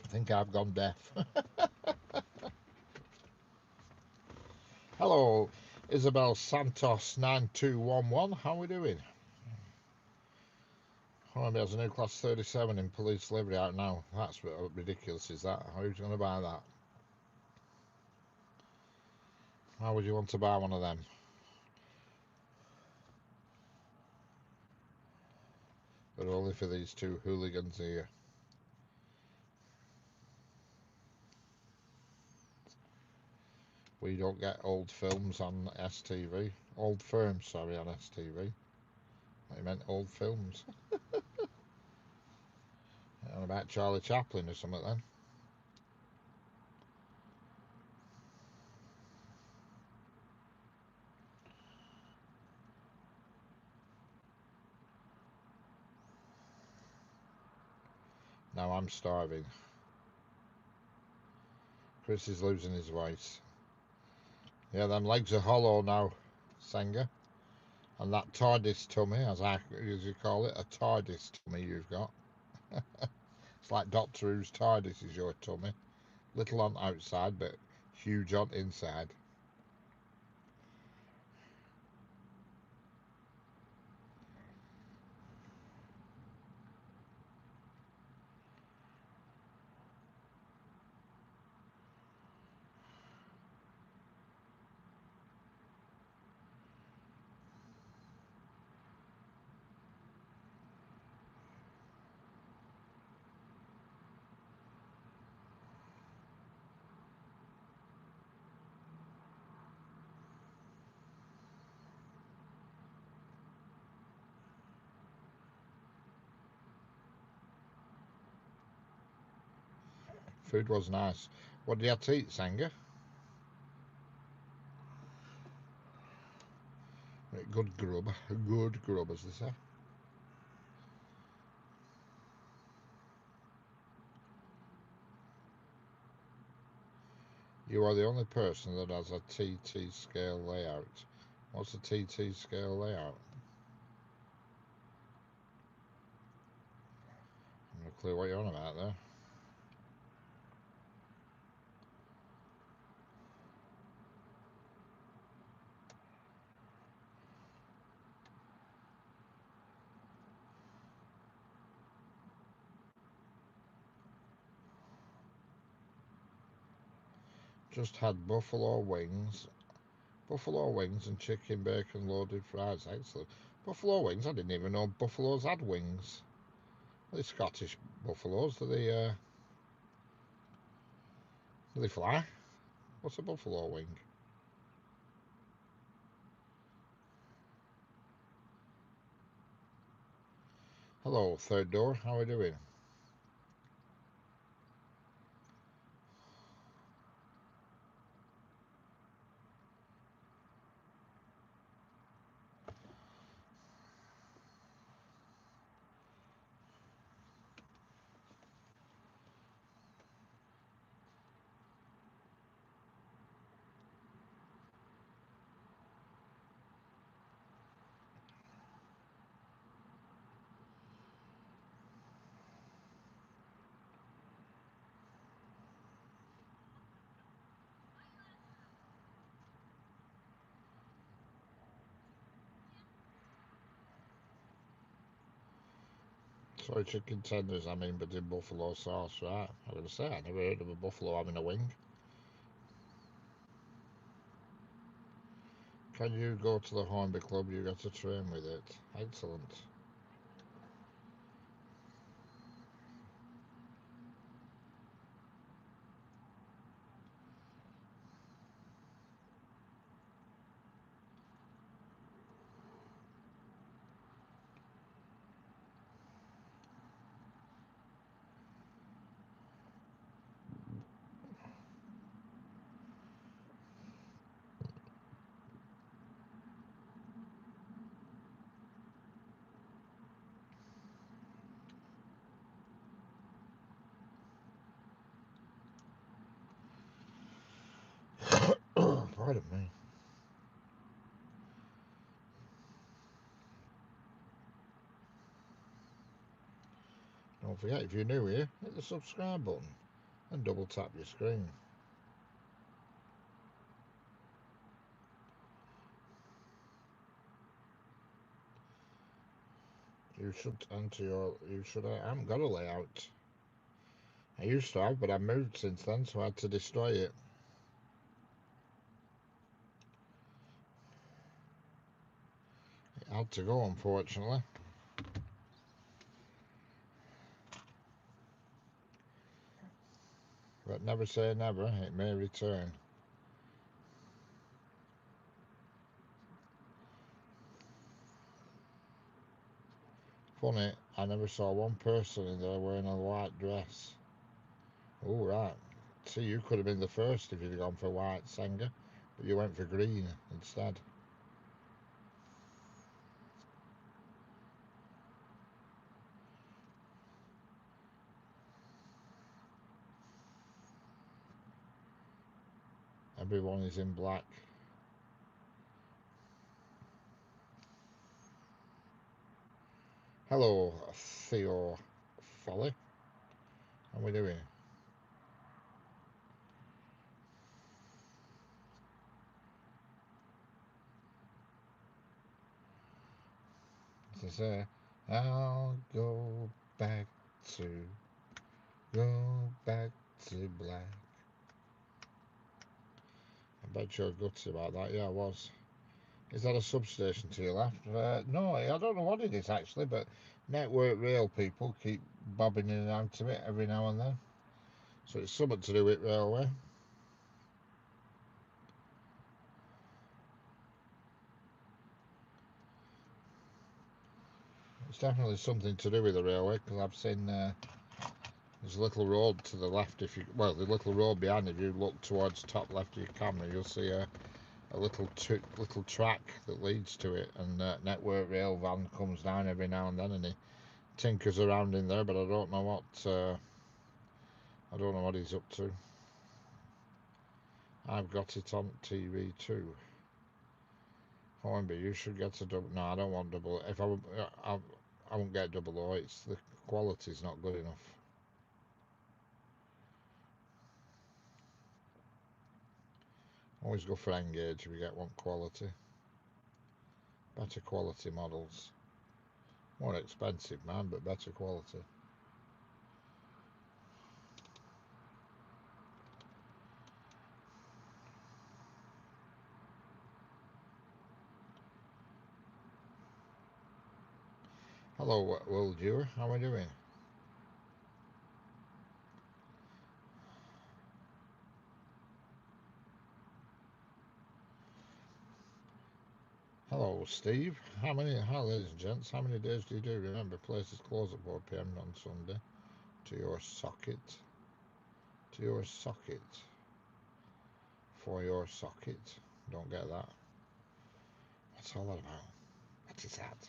Speaker 1: I think I've gone deaf. Hello, Isabel Santos 9211. How are we doing? Hornby has a new class 37 in police livery out now. That's ridiculous, is that? Who's going to buy that? How would you want to buy one of them? But only for these two hooligans here. We don't get old films on STV. Old firms, sorry, on STV. I meant old films. And about Charlie Chaplin or something then. Now I'm starving. Chris is losing his voice. Yeah, them legs are hollow now, Sanger. And that TARDIS tummy, as you call it, a TARDIS tummy you've got. It's like Doctor Who's TARDIS is your tummy. Little on outside, but huge on inside. Food was nice. What did you have to eat, Sanger? Good grub. Good grub, as they say. You are the only person that has a TT scale layout. What's a TT scale layout? No clue what you're on about there. Just had buffalo wings and chicken bacon loaded fries. Excellent. Buffalo wings? I didn't even know buffaloes had wings. Are they Scottish buffaloes? Do they fly? What's a buffalo wing? Hello, third door. How are we doing? Sorry, chicken tenders, I mean, but in buffalo sauce, right? I'm going to say, I never heard of a buffalo having a wing. Can you go to the Hornby Club? You got to train with it. Excellent. Pardon me. Don't forget, if you're new here, hit the subscribe button and double tap your screen. You should enter your. You should. I haven't got a layout. I used to have, but I moved since then, so I had to destroy it. It had to go, unfortunately. But never say never, it may return. Funny, I never saw one person in there wearing a white dress. Oh, right. See, you could have been the first if you'd gone for white, Senga, but you went for green instead. Everyone is in black. Hello, Theo Folly. How are we doing? As I say, I'll to go back to black. I bet you're gutsy about that. Yeah, I was. Is that a substation to your left? No, I don't know what it is actually, but Network Rail people keep bobbing in and out of it every now and then. So it's something to do with railway. It's definitely something to do with the railway because I've seen there's a little road to the left. If you the little road behind. If you look towards the top left of your camera, you'll see a little track that leads to it, and Network Rail van comes down every now and then, and he tinkers around in there, but I don't know what he's up to. I've got it on TV too. Hornby, you should get a double. No, I don't want double. If I won't get double O. It's the quality's not good enough. Always go for Engage if you get one quality. Better quality models. More expensive, man, but better quality. Hello, World Viewer. How are we doing? Hello, Steve. Hi, ladies and gents. How many days do you do? Remember, places close at 4 p.m. on Sunday. To your socket. To your socket. For your socket. Don't get that. What's all that about? What is that?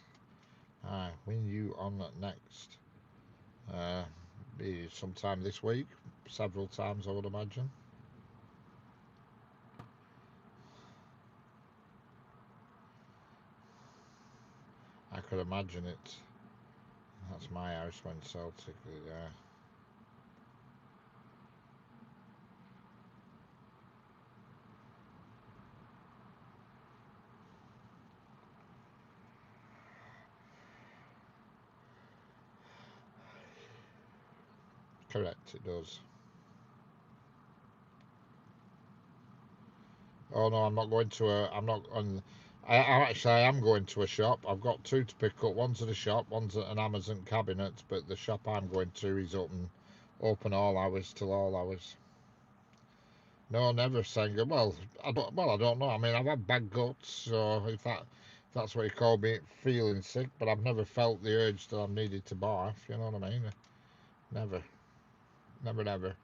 Speaker 1: When you on next? Be sometime this week. Several times, I would imagine. I could imagine it. That's my house when Celtic. Yeah. Correct, it does. Oh no, I'm not going to a. I'm not on. I am going to a shop. I've got two to pick up. One's at a shop. One's at an Amazon cabinet. But the shop I'm going to is open all hours till all hours. No, never saying. Well, I don't know. I mean, I've had bad guts, so if that's what you call me, feeling sick. But I've never felt the urge that I've needed to barf. You know what I mean? Never, never, never.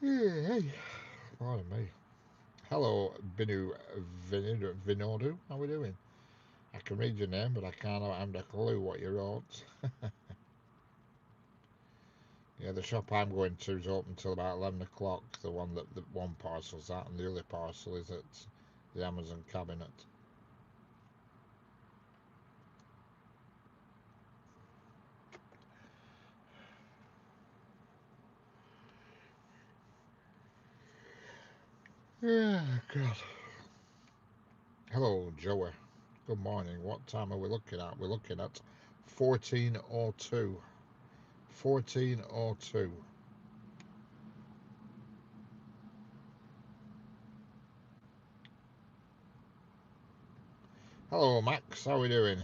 Speaker 1: Hey, pardon me. Hello, Vinodu. How we doing? I can read your name, but I can't have a clue what you wrote. Yeah, the shop I'm going to is open till about 11 o'clock. The one that the one parcel's at, and the other parcel is at the Amazon cabinet. Yeah, God. Hello, Joey. Good morning. What time are we looking at? We're looking at 14:02. 14:02. Hello, Max. How are we doing?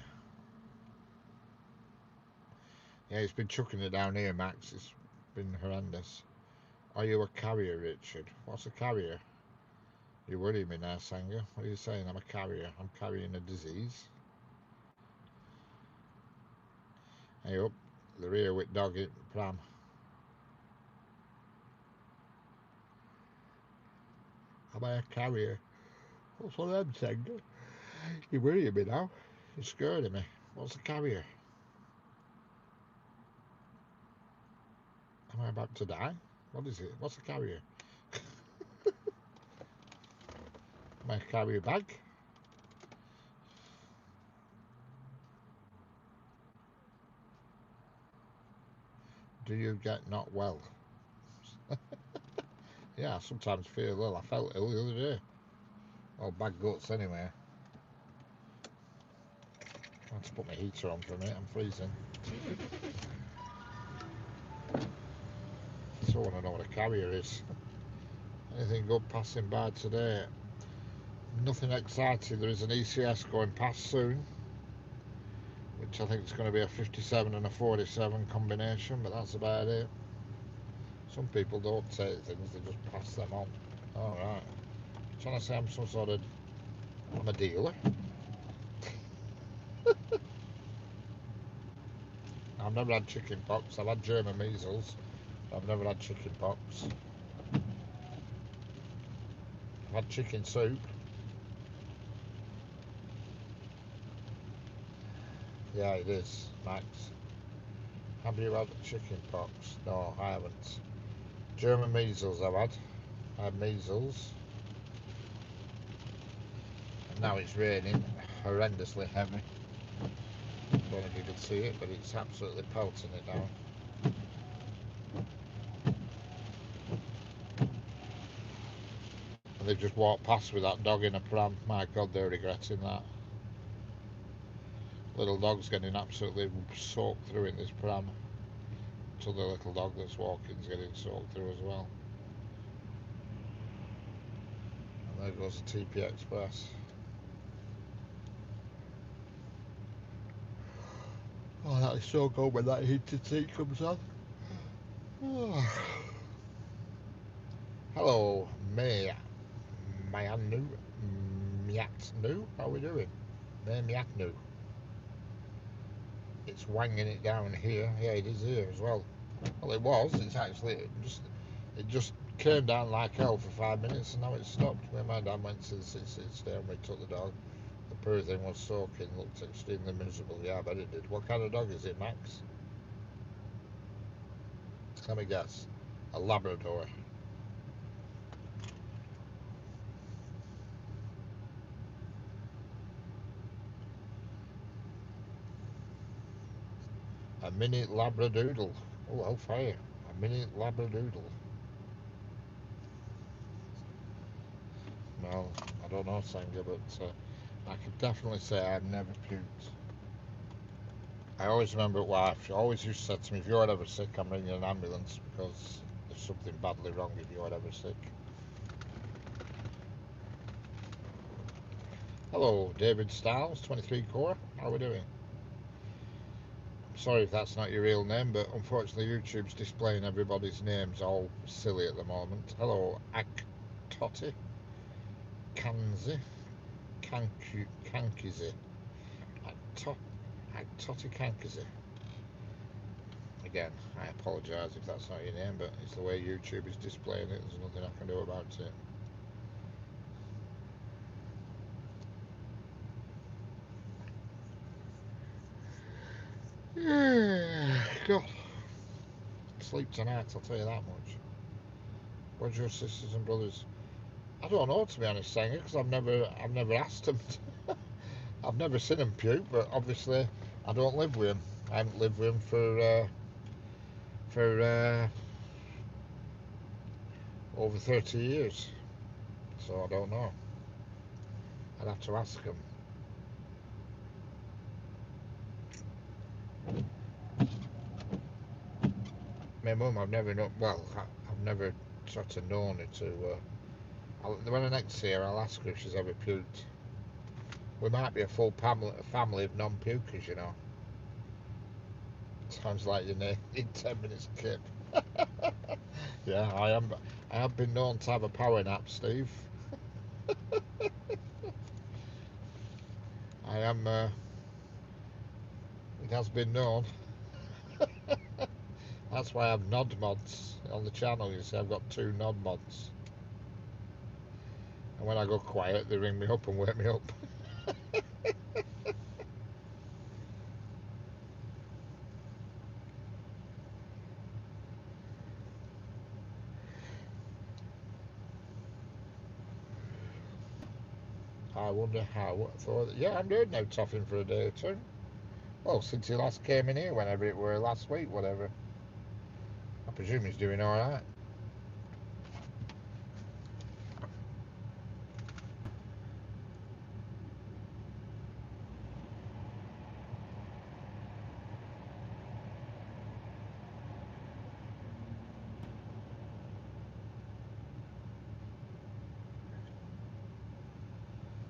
Speaker 1: Yeah, it's been chucking it down here, Max. It's been horrendous. Are you a carrier, Richard? What's a carrier? You worry me now, Sanger. What are you saying? I'm a carrier. I'm carrying a disease. Hey up. The rear with dog in pram. Am I a carrier? What's one of them, Sanger? You're worrying me now. You're scaring me. What's a carrier? Am I about to die? What is it? What's a carrier? Am I a carrier bag? Do you get not well? Yeah, I sometimes feel ill. I felt ill the other day. Oh, bad guts anyway. I have to put my heater on for a minute. I'm freezing. So I want to know what a carrier is. Anything good passing by today? Nothing exciting. There is an ECS going past soon, which I think is going to be a 57 and a 47 combination, but that's about it. Some people don't take things, they just pass them on. Alright. Trying to say I'm a dealer. I've never had chicken pox. I've had German measles. I've never had chicken pox. I've had chicken soup. Yeah, it is, Max. Have you had chicken pox? No, I haven't. German measles I've had. I had measles. And now it's raining horrendously heavy. I don't know if you can see it, but it's absolutely pelting it down. And they've just walked past with that dog in a pram. My God, they're regretting that. Little dog's getting absolutely soaked through in this pram. So the little dog that's walking is getting soaked through as well. And there goes the TP Express. Oh, that is so good when that heated seat comes on. Oh. Hello, Mayanu, Miatnu. How are we doing? Miatnu. It's wanging it down here. Yeah, it is here as well. Well, it was. It's actually it just came down like hell for 5 minutes, and now it's stopped. Me and my dad went to the sit and we took the dog. The poor thing was soaking, looked extremely miserable. Yeah, I bet it did. What kind of dog is it, Max? Let me guess. A Labrador. A mini Labradoodle. Oh, how fire. A mini Labradoodle. Well, I don't know, Sanger, but I could definitely say I've never puked. I always remember wife, she always used to say to me, if you're ever sick, I'm ringing an ambulance because there's something badly wrong if you're ever sick. Hello, David Styles, 23 Core. How are we doing? Sorry if that's not your real name, but unfortunately YouTube's displaying everybody's names all silly at the moment. Hello, Aktoti Kanzi Kankizi. Aktoti Kankizi. Again, I apologise if that's not your name, but it's the way YouTube is displaying it. There's nothing I can do about it. God. sleep tonight, I'll tell you that much. Where's your sisters and brothers? I don't know, to be honest, Sanger, because I've never asked them. I've never seen them puke, but obviously I don't live with them. I haven't lived with them for over 30 years, so I don't know. I'd have to ask them. My mum, I've never known. Well, I've never sort of known her to. When I next see her, I'll ask her if she's ever puked. We might be a full family of non-pukers, you know. Sounds like you need 10 minutes kip. Yeah, I am. I have been known to have a power nap, Steve. I am. It has been known. That's why I have nod mods on the channel. You see, I've got 2 nod mods. And when I go quiet, they ring me up and wake me up. I wonder how. Yeah, I'm doing no toffing for a day or 2. Well, since he last came in here, whenever it were, last week, whatever. I presume he's doing alright.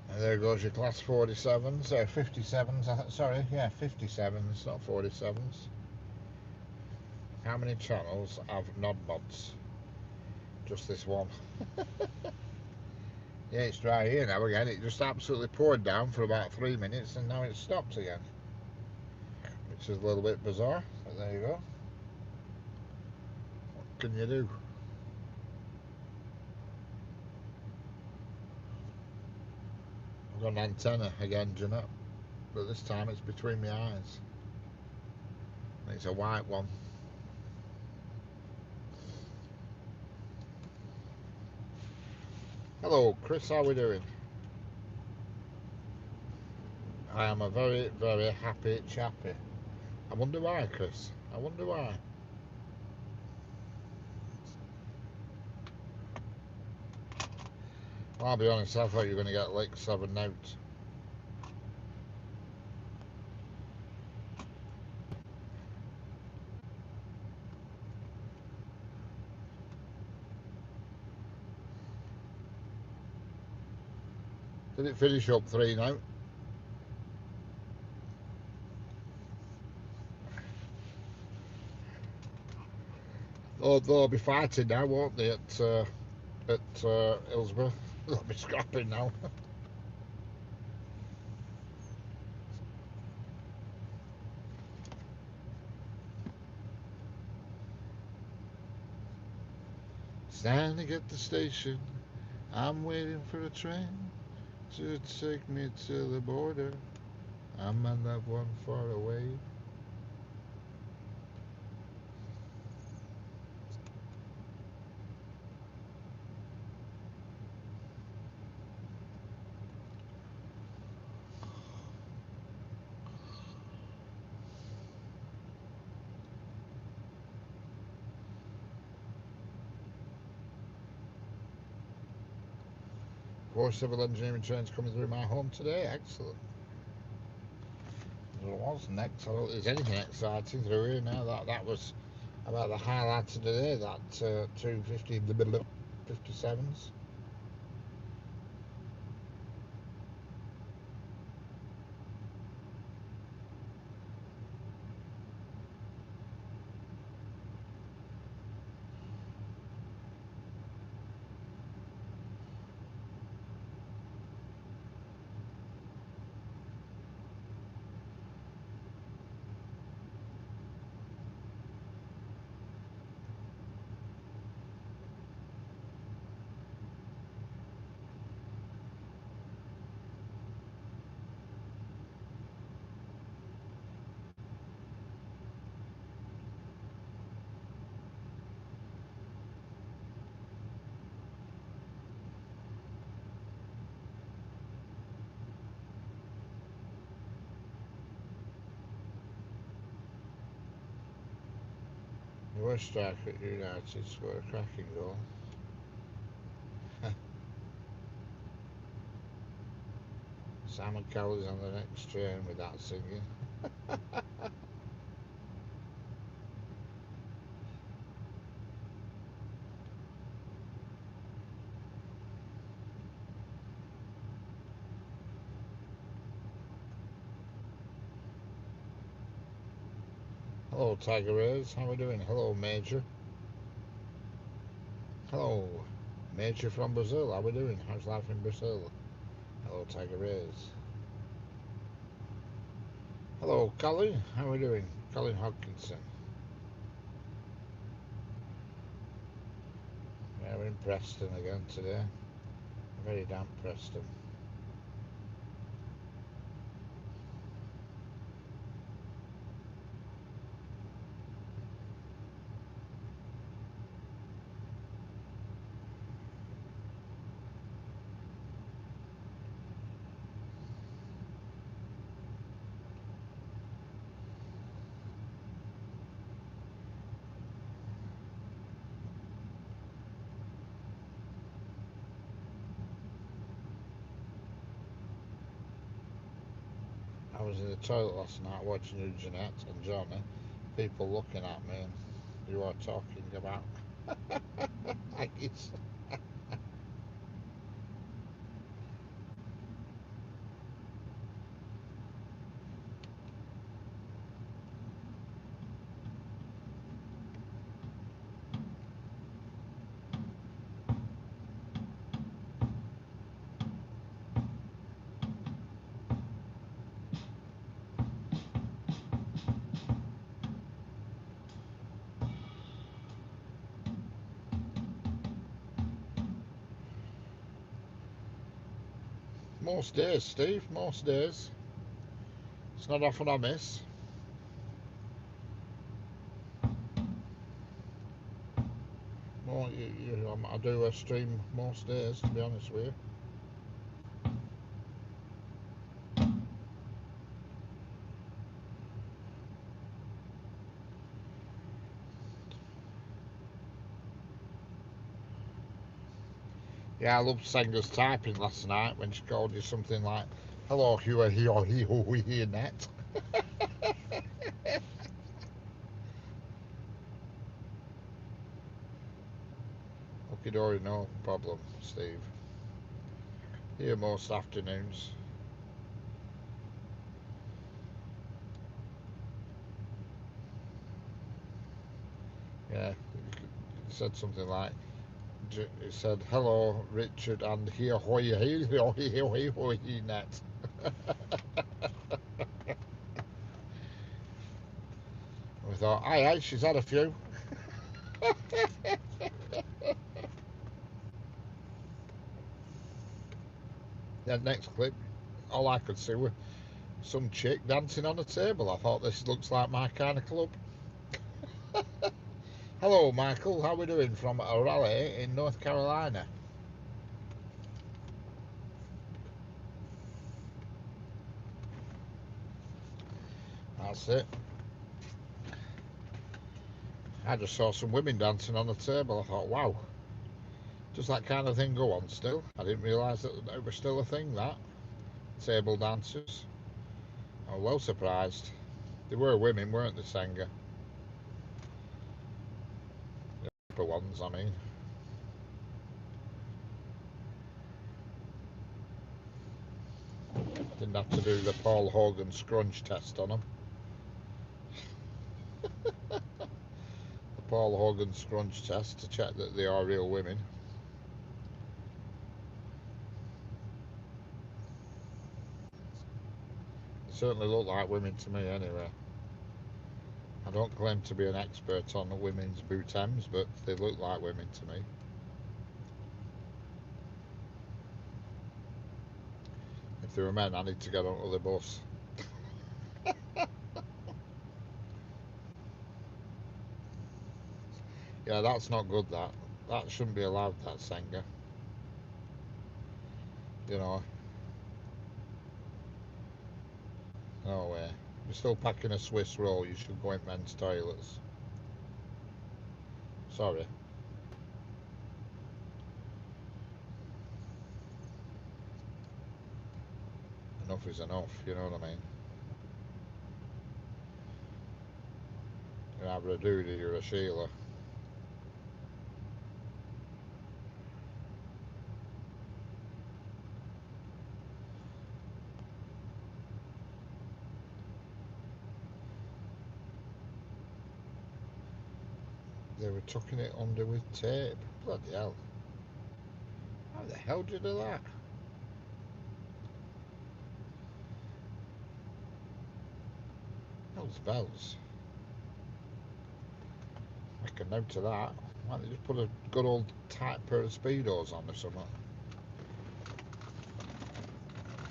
Speaker 1: And there goes your class 47s, 57s, sorry, yeah, 57s, not 47s. How many channels have nod mods? Just this one. Yeah, it's dry here now again. It just absolutely poured down for about 3 minutes and now it's stopped again. Which is a little bit bizarre, but there you go. What can you do? I've got an antenna again, Jeanette, but this time it's between my eyes. And it's a white one. Hello, Chris, how are we doing? I am a very, very happy chappy. I wonder why, Chris. I wonder why. Well, I'll be honest, I thought you were going to get Lake 7 out. Did it finish up 3 now? Oh, they'll be fighting now, won't they, at Hillsborough? They'll be scrapping now. Standing at the station, I'm waiting for a train to take me to the border. I'm on that one far away. Four civil engineering trains coming through my home today. Excellent. There was next. I don't think there's anything exciting through here now. That was about the highlight of the day. That 250 57s. First strike at United scored a cracking goal. Simon Cowell's on the next train with that singing. Hello, Tiger Rays. How are we doing? Hello, Major. Hello, Major from Brazil. How are we doing? How's life in Brazil? Hello, Tiger Rays. Hello, Colin. How are we doing? Colin Hodkinson. Yeah, we're in Preston again today. Very damp Preston. I was in the toilet last night watching you, Jeanette and Johnny. People looking at me, and you are talking about Aggies. Most days, Steve. Most days. It's not often I miss. Well, I do a stream most days, to be honest with you. Yeah, I loved Senga's typing last night when she called you something like, "Hello, Hugh, he, net." Okay, dory, no problem, Steve. Here most afternoons. Yeah, it said something like, it said, "Hello, Richard, and here, he, net." We thought, aye, she's had a few. Then next clip, all I could see was some chick dancing on a table. I thought, this looks like my kind of club. Hello, Michael. How are we doing from a rally in North Carolina? That's it. I just saw some women dancing on the table. I thought, wow, does that kind of thing go on still? I didn't realise that it was still a thing, that. Table dancers. I'm well surprised. They were women, weren't they, Senga? The upper ones, I mean. Didn't have to do the Paul Hogan scrunch test on them. The Paul Hogan scrunch test to check that they are real women. They certainly look like women to me, anyway. I don't claim to be an expert on the women's bootems, but they look like women to me. If they were men, I need to get onto the bus. Yeah, that's not good, that. That shouldn't be allowed, that, Senga. You know, no way. You're still packing a Swiss roll, you should go in men's toilets. Sorry. Enough is enough, you know what I mean? You're either a Doody or a Sheila. They were tucking it under with tape. Bloody hell. How the hell did you do that? Hell's bells. Make a note of that. Why don't they just put a good old tight pair of Speedos on or something?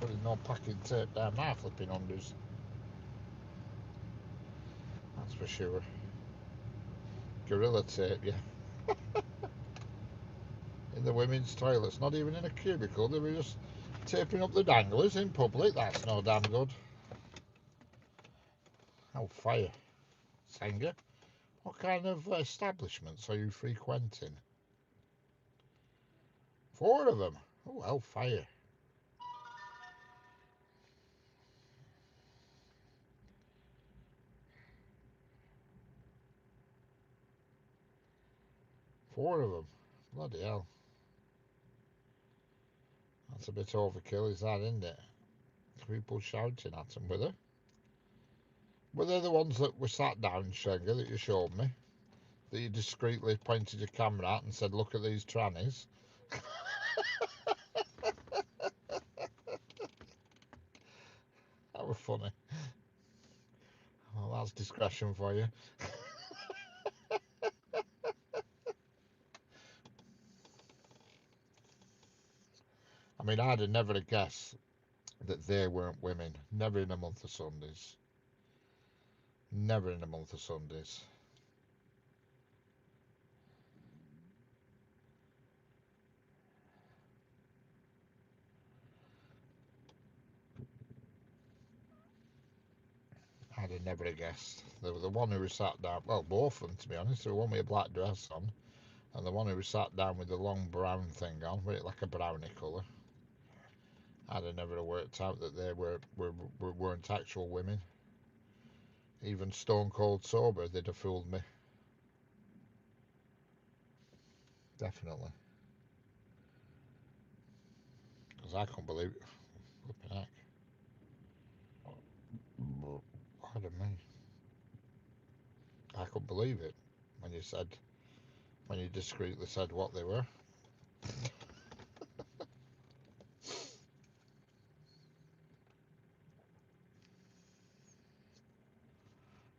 Speaker 1: Putting no packing tape down my flipping unders. That's for sure. Gorilla tape, yeah. In the women's toilets, not even in a cubicle, they were just taping up the danglers in public. That's no damn good. Oh, fire. Sanger, what kind of establishments are you frequenting? 4 of them. Oh, hellfire. Four of them. Bloody hell. That's a bit overkill, is that, isn't it? People shouting at them, were they? Were they the ones that were sat down, Schenker, that you showed me? That you discreetly pointed your camera at and said, look at these trannies? That was funny. Well, that's discretion for you. I mean, I'd have never guessed that they weren't women. Never in a month of Sundays. Never in a month of Sundays. I'd have never guessed. There was the one who was sat down, well, both of them, to be honest. The one with a black dress on, and the one who was sat down with the long brown thing on, with it like a brownie colour. I'd have never worked out that they weren't actual women. Even stone cold sober, they'd have fooled me. Definitely. Because I couldn't believe it. Flipping heck. Pardon me. I couldn't believe it when you discreetly said what they were.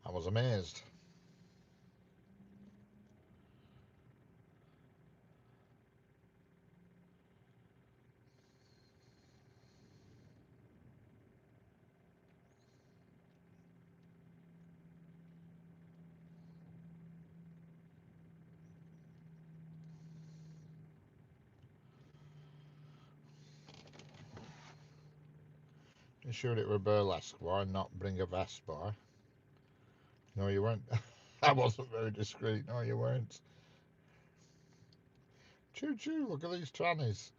Speaker 1: I was amazed. You sure it were burlesque bar and not bring a vest bar? No, you weren't. I wasn't very discreet. No, you weren't. Choo choo, look at these trannies.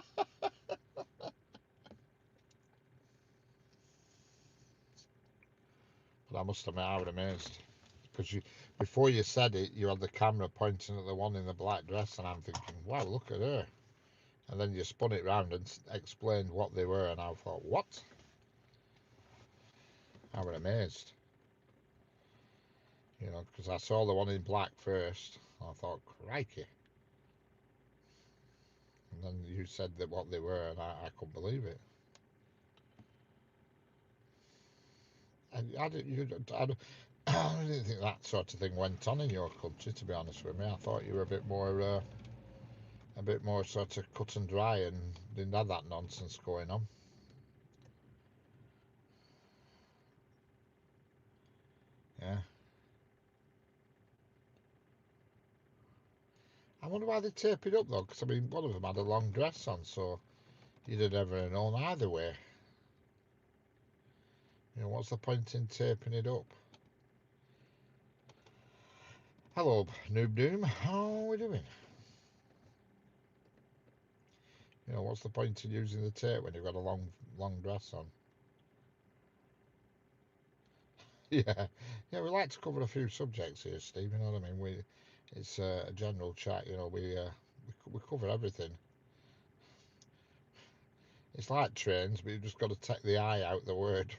Speaker 1: But I must admit, I was amazed. Because before you said it, you had the camera pointing at the one in the black dress, and I'm thinking, wow, look at her. And then you spun it round and explained what they were, and I thought, what? I was amazed. You know, because I saw the one in black first, and I thought, crikey. And then you said that what they were, and I couldn't believe it. And I didn't think that sort of thing went on in your country, to be honest with me. I thought you were a bit more sort of cut and dry and didn't have that nonsense going on. Yeah. I wonder why they tape it up though, because I mean, one of them had a long dress on, so you'd have never known either way. You know, what's the point in taping it up? Hello, Noob Doom. How are we doing? You know, what's the point in using the tape when you've got a long dress on? Yeah, yeah. We like to cover a few subjects here, Steve. You know what I mean? It's a general chat. You know, we cover everything. It's like trains, but you've just got to take the I out the word.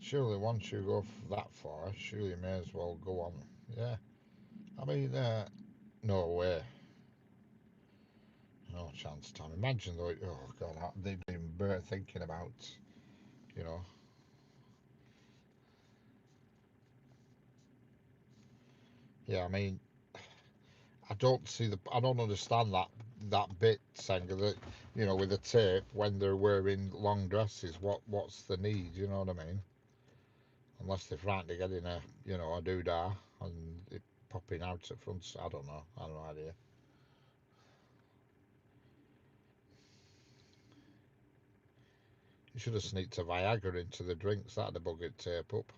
Speaker 1: Surely, once you go that far, surely you may as well go on. Yeah, I mean, no way. No chance, Tom. Imagine though. Oh God, they've been thinking about. You know. Yeah, I mean, I don't understand that bit, Senga. That you know, with the tape when they're wearing long dresses. What's the need? You know what I mean? Unless they're frightened of getting a doodah and it popping out at front. I don't know. I have no idea. You should have sneaked a Viagra into the drinks. That'd have buggered tape up.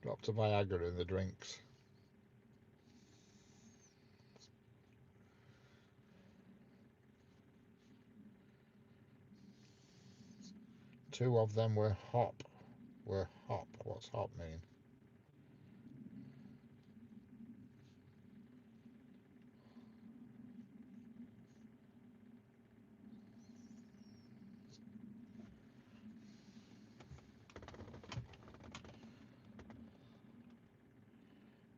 Speaker 1: Dropped a Viagra in the drinks. Two of them were hop. Were hop. What's hop mean?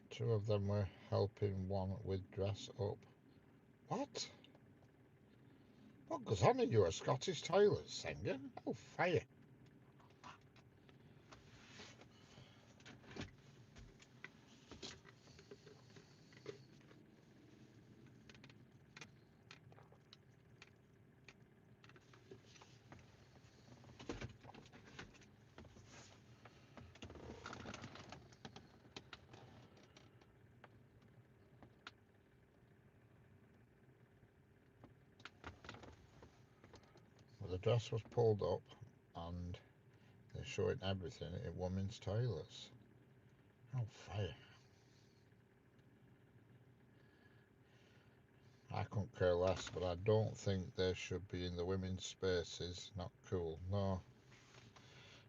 Speaker 1: Two of them were helping one with dress up. What? What goes on in your Scottish toilets, Senga? Oh, fire. Well, the dress was pulled up and they're showing everything in women's toilets. Oh, fire. I couldn't care less, but I don't think they should be in the women's spaces. Not cool. No.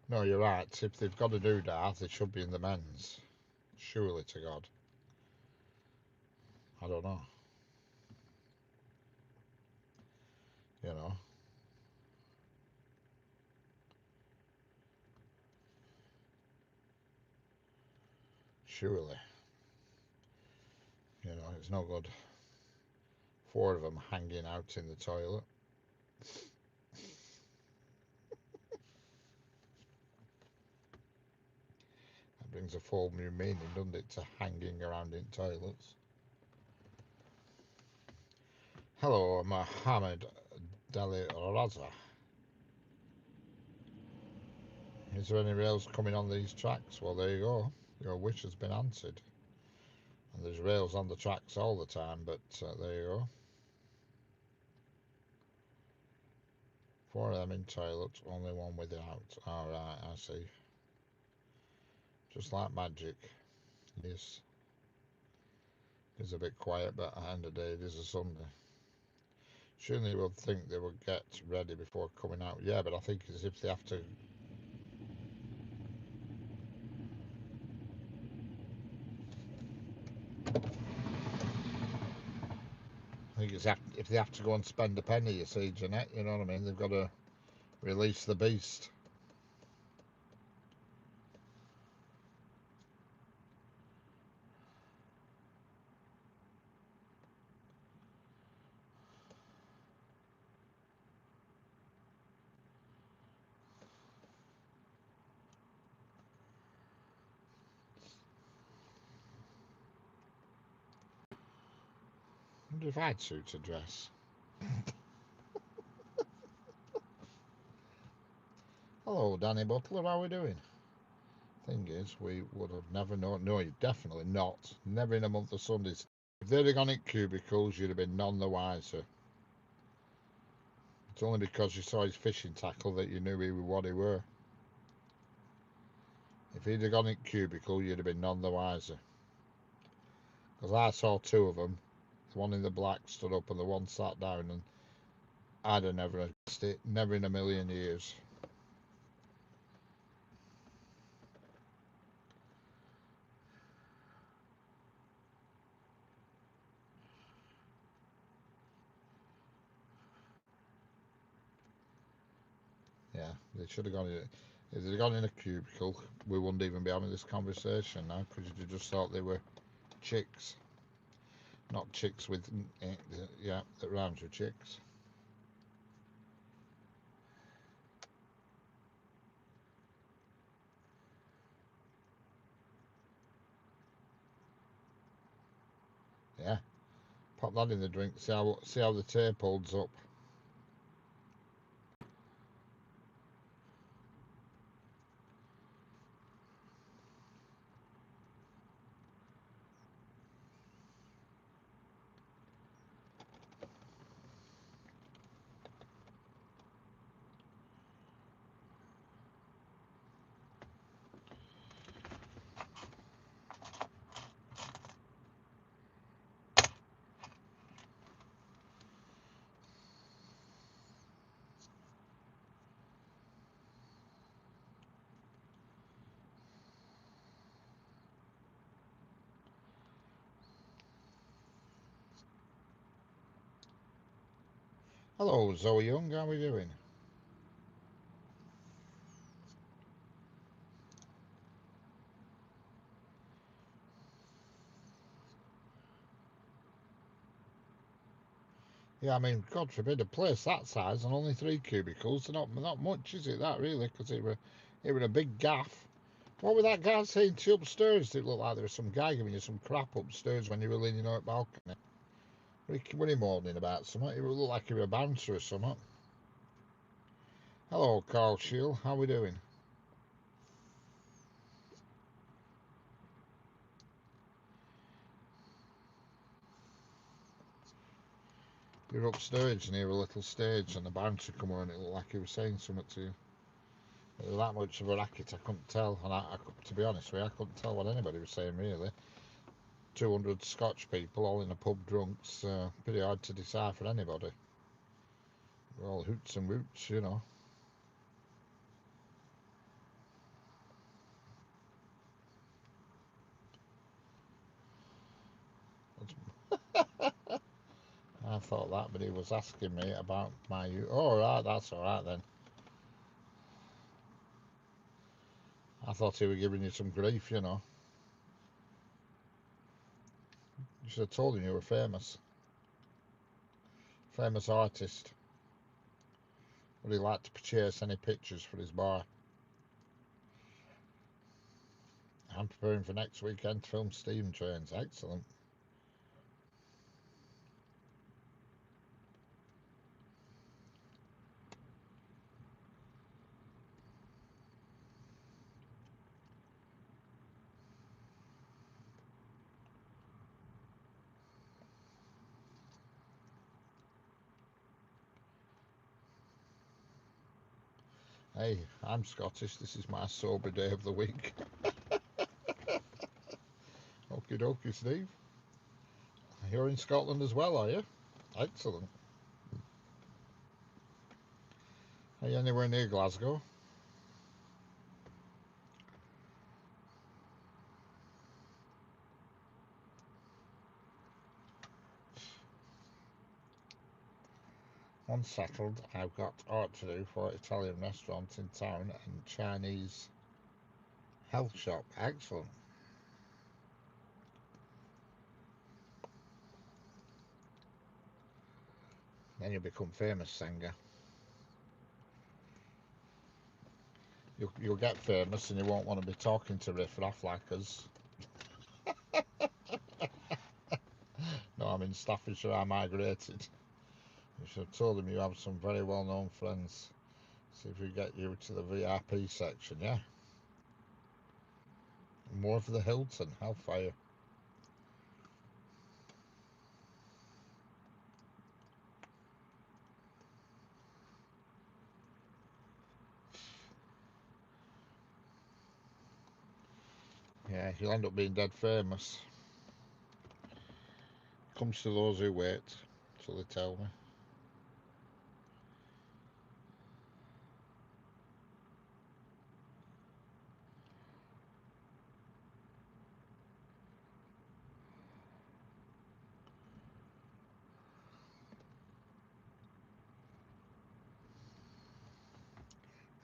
Speaker 1: No, you're right. If they've got to do that, they should be in the men's. Surely to God. I don't know. You know. Surely. You know, it's no good. Four of them hanging out in the toilet. That brings a full new meaning, doesn't it, to hanging around in toilets. Hello, Mohammed Dali Raza. Is there any rails coming on these tracks? Well, there you go. Your wish has been answered. And there's rails on the tracks all the time, but there you go. Four of them in toilets, only one without. Alright, I see. Just like magic. Yes. It's a bit quiet, but at the end of the day, it is a Sunday. Surely you would think they would get ready before coming out. Yeah, but I think it's if they have to. I think it's if they have to go and spend a penny, you see, Jeanette, you know what I mean? They've got to release the beast. I wonder if I'd suit a dress. Hello, Danny Butler, how are we doing? Thing is, we would have never known. No, you definitely not. Never in a month of Sundays. If they'd have gone in cubicles, you'd have been none the wiser. It's only because you saw his fishing tackle that you knew he was what he were. If he'd have gone in cubicle, you'd have been none the wiser. Because I saw two of them. The one in the black stood up and the one sat down, and I'd have never guessed it. Never in a million years. Yeah, they should have gone in. If they'd gone in a cubicle, we wouldn't even be having this conversation now, because you'd just thought they were chicks. Not chicks with, yeah, that rhymes with chicks. Yeah, pop that in the drink. See how the tape holds up. Hello, Zoe Young. How are we doing? Yeah, I mean, God forbid a place that size and only 3 cubicles. They're not much, is it? That really, because it were a big gaff. What was that guy saying to you upstairs? Did it look like there was some guy giving you some crap upstairs when you were leaning out the balcony? Were he moaning about something? It looked like he was a bouncer or something. Hello, Carl Shield. How we doing? You're upstairs near a little stage, and the bouncer come on. It looked like he was saying something to you. It was that much of a racket, I couldn't tell. And to be honest with you, I couldn't tell what anybody was saying really. 200 Scotch people all in a pub drunks. Pretty hard to decipher anybody. We're all hoots and woots, you know. I thought that, but he was asking me about my. Oh, right, that's all right then. I thought he was giving you some grief, you know. You should have told him you were famous. Famous artist. Would he like to purchase any pictures for his bar? I'm preparing for next weekend to film steam trains. Excellent. Hey, I'm Scottish. This is my sober day of the week. Okie dokie, Steve. You're in Scotland as well, are you? Excellent. Are you anywhere near Glasgow? Once settled, I've got art to do for Italian restaurants in town and Chinese health shop. Excellent. Then you'll become famous, Senga. You'll get famous and you won't want to be talking to riff raff like us. No, I'm in Staffordshire, I migrated. You should have told him you have some very well-known friends. See if we get you to the VIP section, yeah? More for the Hilton, Hellfire. Yeah, you'll end up being dead famous. Comes to those who wait, so they tell me.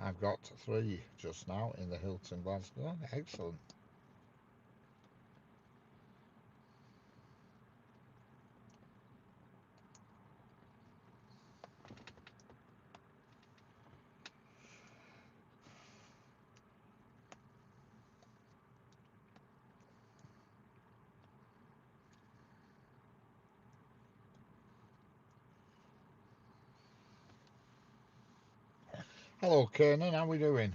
Speaker 1: I've got 3 just now in the Hilton Glasgow. Excellent. Hello, Kernan. How we doing?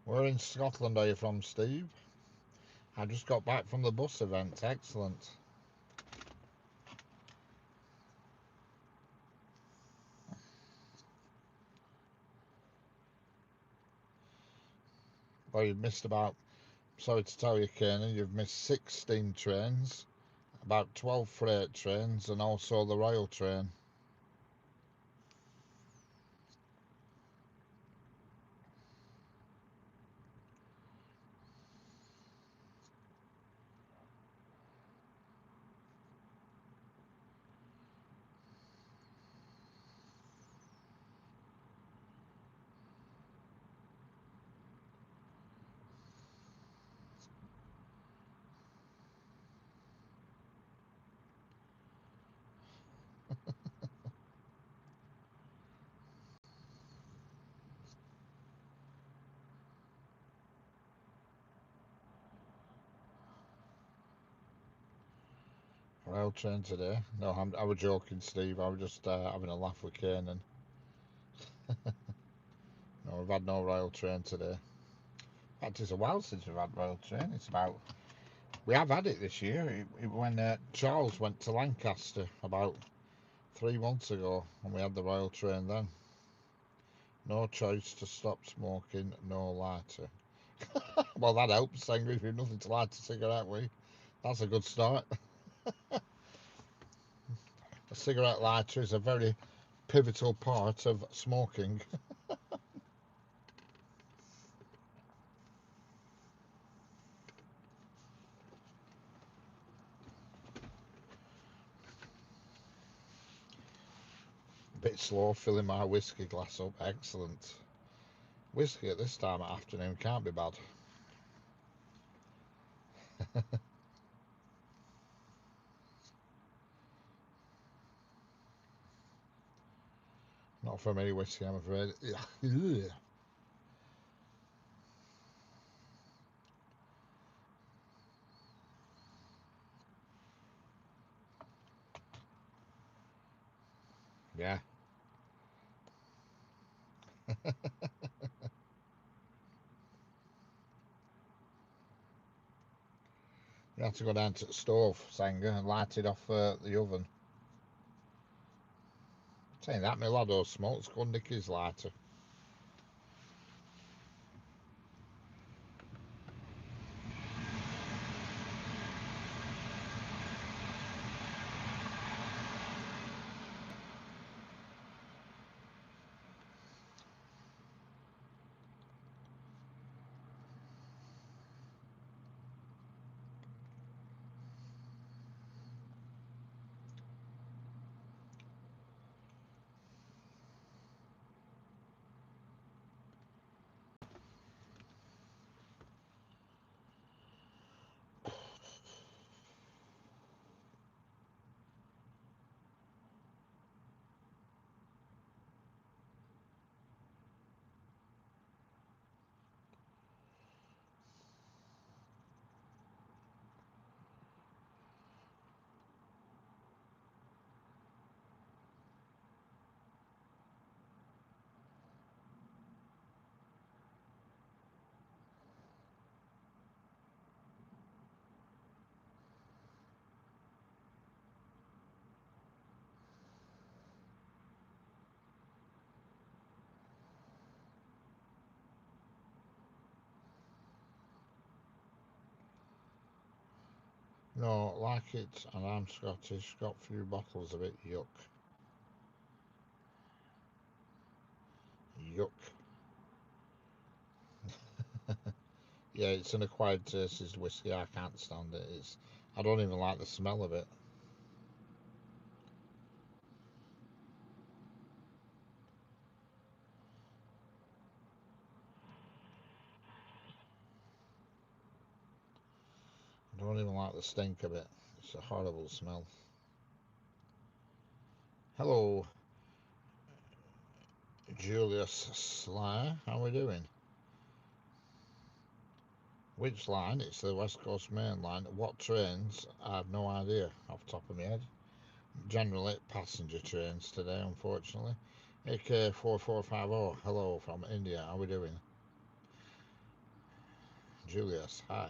Speaker 1: Where in Scotland are you from, Steve? I just got back from the bus event. Excellent. Well, you've missed about, sorry to tell you, Kernan, you've missed 6 steam trains, about 12 freight trains, and also the rail train. Rail train today. No, I was joking, Steve. I was just having a laugh with Kernan. No, we've had no rail train today. In fact, it's a while since we've had rail train. It's about, we have had it this year. When Charles went to Lancaster about 3 months ago, and we had the rail train then. No choice to stop smoking, no lighter. Well, that helps, saying if you've nothing to light a cigarette with. That's a good start. A cigarette lighter is a very pivotal part of smoking. A bit slow, filling my whiskey glass up. Excellent. Whiskey at this time of afternoon can't be bad. Not for me, whiskey, I'm afraid. Yeah. You have to go down to the stove, Sanger, and light it off the oven. Saying that, my lad smokes, go nick his lighter. No, like it, and I'm Scottish. Got a few bottles of it. Yuck. Yuck. Yeah, it's an acquired taste. It's whiskey. I can't stand it. I don't even like the smell of it. I don't even like the stink of it. It's a horrible smell. Hello, Julius Sly. How are we doing? Which line? It's the West Coast Main Line. What trains? I have no idea off the top of my head. Generally, passenger trains today, unfortunately. AK4450, hello from India. How are we doing? Julius, hi.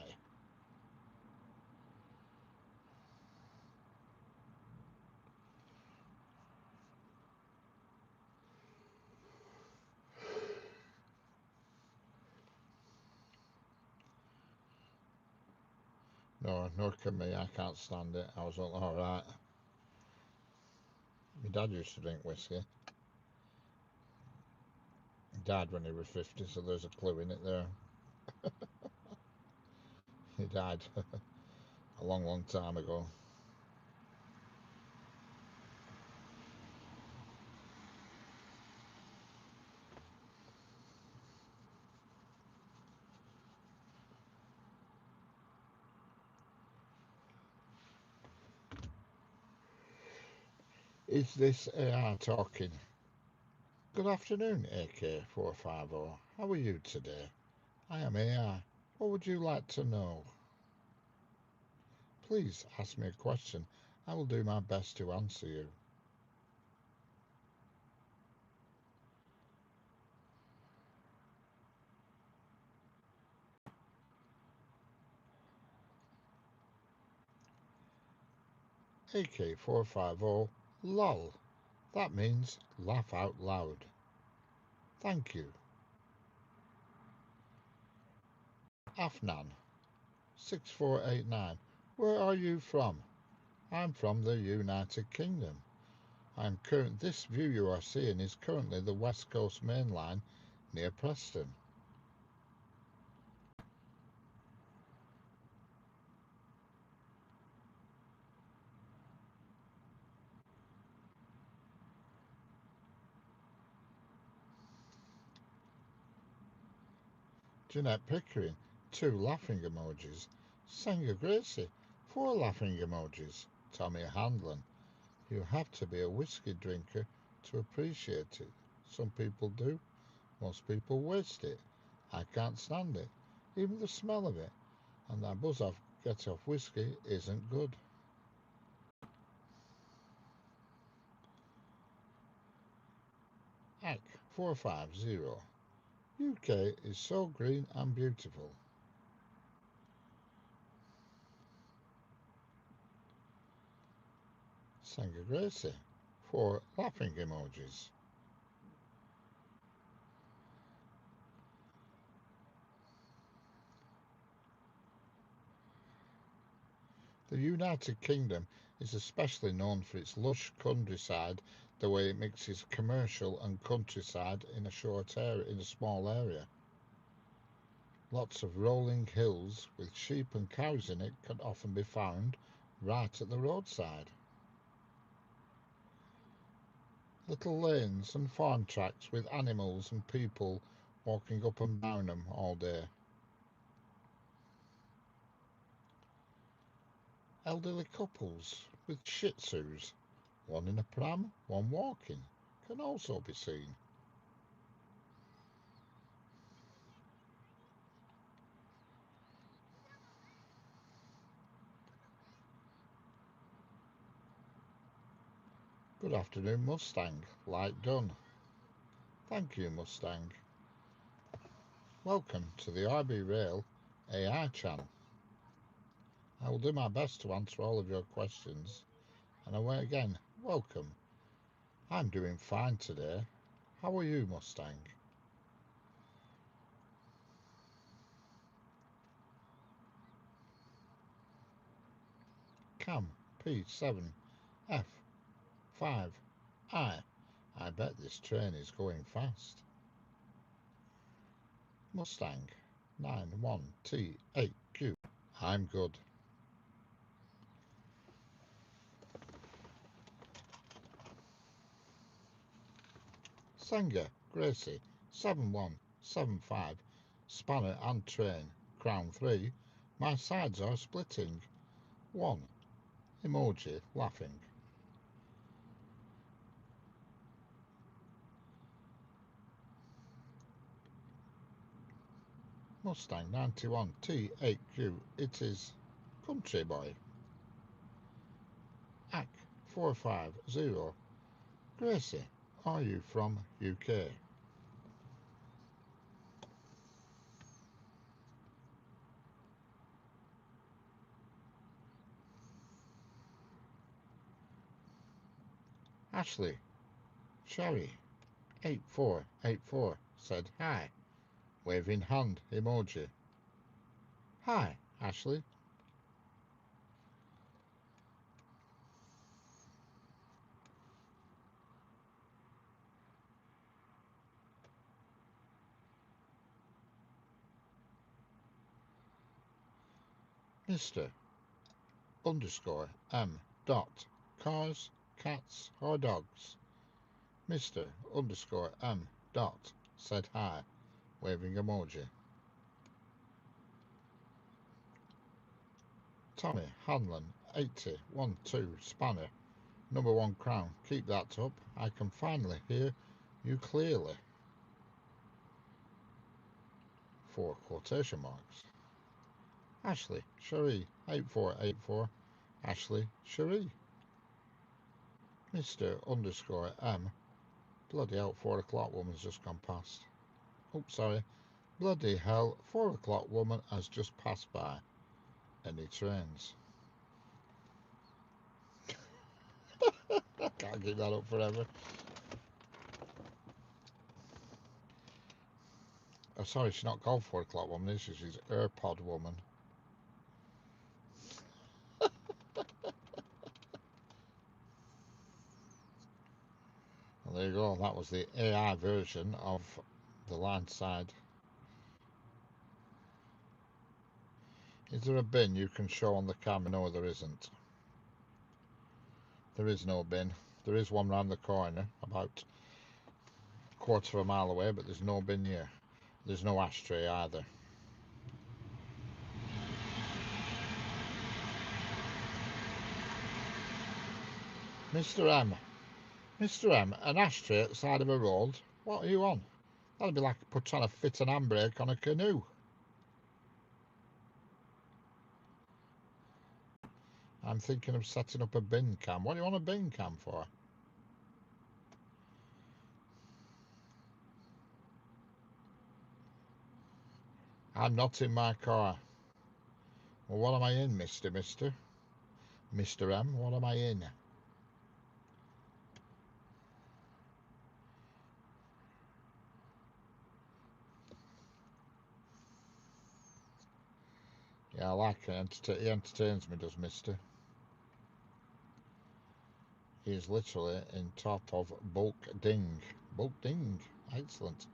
Speaker 1: No, look at me. I can't stand it. I was all right. My dad used to drink whiskey. He died when he was 50, so there's a clue in it there. He died a long, long time ago. Is this AI talking? Good afternoon, AK450. How are you today? I am AI. What would you like to know? Please ask me a question. I will do my best to answer you. AK450, LOL. That means laugh out loud. Thank you. Afnan, 6489. Where are you from? I'm from the United Kingdom. This view you are seeing is currently the West Coast Main Line near Preston. Jeanette Pickering, 2 laughing emojis. Sanger Gracie, 4 laughing emojis. Tommy Handlin, you have to be a whiskey drinker to appreciate it. Some people do. Most people waste it. I can't stand it. Even the smell of it. And that buzz off get off whiskey isn't good. Hack 450. UK is so green and beautiful. Sanger Gracie, 4 laughing emojis. The United Kingdom is especially known for its lush countryside, the way it mixes commercial and countryside in a small area. Lots of rolling hills with sheep and cows in it can often be found right at the roadside. Little lanes and farm tracks with animals and people walking up and down them all day. Elderly couples with shih tzus, one in a pram, one walking, can also be seen. Good afternoon, Mustang. Light done. Thank you, Mustang. Welcome to the RB Rail AI channel. I will do my best to answer all of your questions. And again, welcome. I'm doing fine today. How are you, Mustang? Cam P7 F5 I. I bet this train is going fast. Mustang 91T8Q. I'm good. Senga Gracie 7175. Spanner and train. Crown 3. My sides are splitting. 1. Emoji laughing. Mustang 91T8Q. It is Country Boy. AC 450. Gracie, are you from UK? Ashley Sherry 8484 said hi, waving hand emoji. Hi, Ashley. Mr. underscore M dot cars, cats or dogs. Mr. underscore M dot said hi, waving emoji. Tommy Hanlon 8012 Spanner. Number 1 crown. Keep that up. I can finally hear you clearly. 4 quotation marks. Ashley Cherie 8484. Ashley Cherie. Mr. underscore M. Bloody hell, 4 o'clock woman's just gone past. Oops, sorry. Bloody hell, 4 o'clock woman has just passed by. Any trains? I can't keep that up forever. Oh, sorry, she's not called 4 o'clock woman, is she? She's AirPod woman. Well, there you go. That was the AI version of the line side. Is there a bin you can show on the camera? No, there isn't. There is no bin. There is one round the corner, about a quarter of a mile away, but there's no bin here. There's no ashtray either. Mr. M. Mr. M, an ashtray at the side of a road? What are you on? That'd be like trying to fit an handbrake on a canoe. I'm thinking of setting up a bin cam. What do you want a bin cam for? I'm not in my car. Well, what am I in, Mr. Mr. M, what am I in? Yeah, I like it. He entertains me, does Mister. He is literally in top of bulk ding. Bulk ding. Excellent.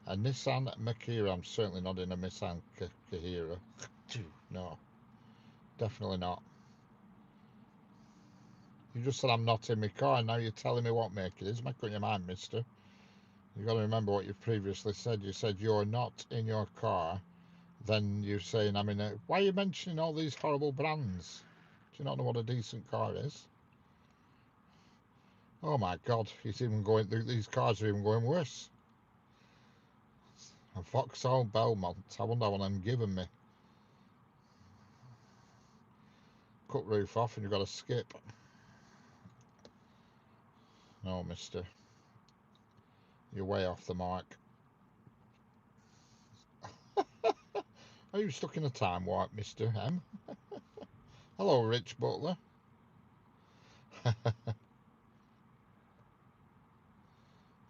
Speaker 1: A Nissan Makira. I'm certainly not in a Nissan Kahira. No, definitely not. You just said I'm not in my car, and now you're telling me what make it is. Make up your mind, mister. You've got to remember what you've previously said. You said you're not in your car. Then you're saying I'm in a... Why are you mentioning all these horrible brands? Do you not know what a decent car is? Oh my God, he's even going... These cars are even going worse. A Vauxhall Belmont. I wonder what I'm giving me. Cut roof off and you've got to skip. No, mister. You're way off the mark. Are you stuck in a time warp, Mr. M? Hello, Rich Butler.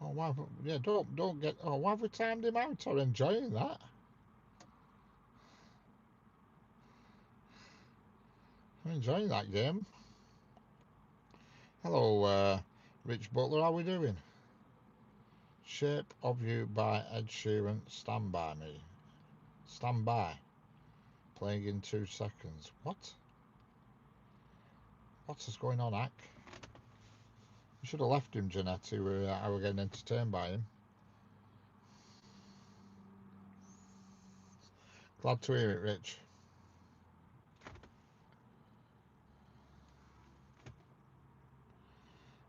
Speaker 1: Oh, why? Yeah, don't get. Oh, why have we timed him out? Or enjoying that? I'm enjoying that game. Hello, Rich Butler, how we doing? Shape of You by Ed Sheeran, Stand By Me. Stand By. Playing in 2 seconds. What? What is going on, Ack? You should have left him, Janetti. I were getting entertained by him. Glad to hear it, Rich.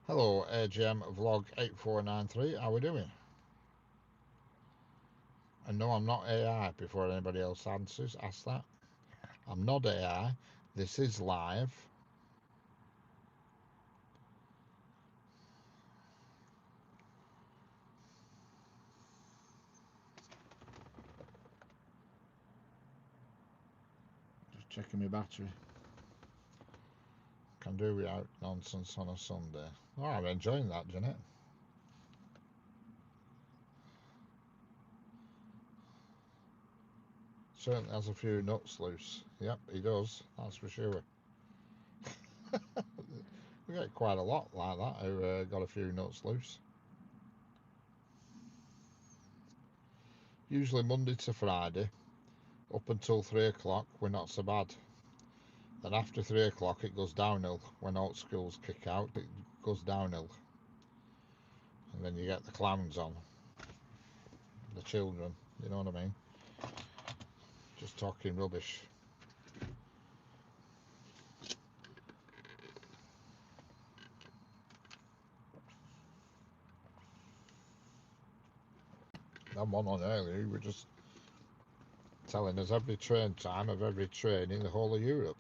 Speaker 1: Hello, AGM Vlog 8493. How we doing? And no, I'm not AI before anybody else asks that. I'm not AI. This is live. Just checking my battery. Can do without nonsense on a Sunday. Oh, I'm enjoying that, Janet. Certainly has a few nuts loose. Yep, he does. That's for sure. We get quite a lot like that who got a few nuts loose. Usually Monday to Friday, up until 3 o'clock, we're not so bad. Then after 3 o'clock, it goes downhill. When all schools kick out, it goes downhill. And then you get the clowns on. The children, you know what I mean? Just talking rubbish. That one on earlier, he was just telling us every train time of every train in the whole of Europe.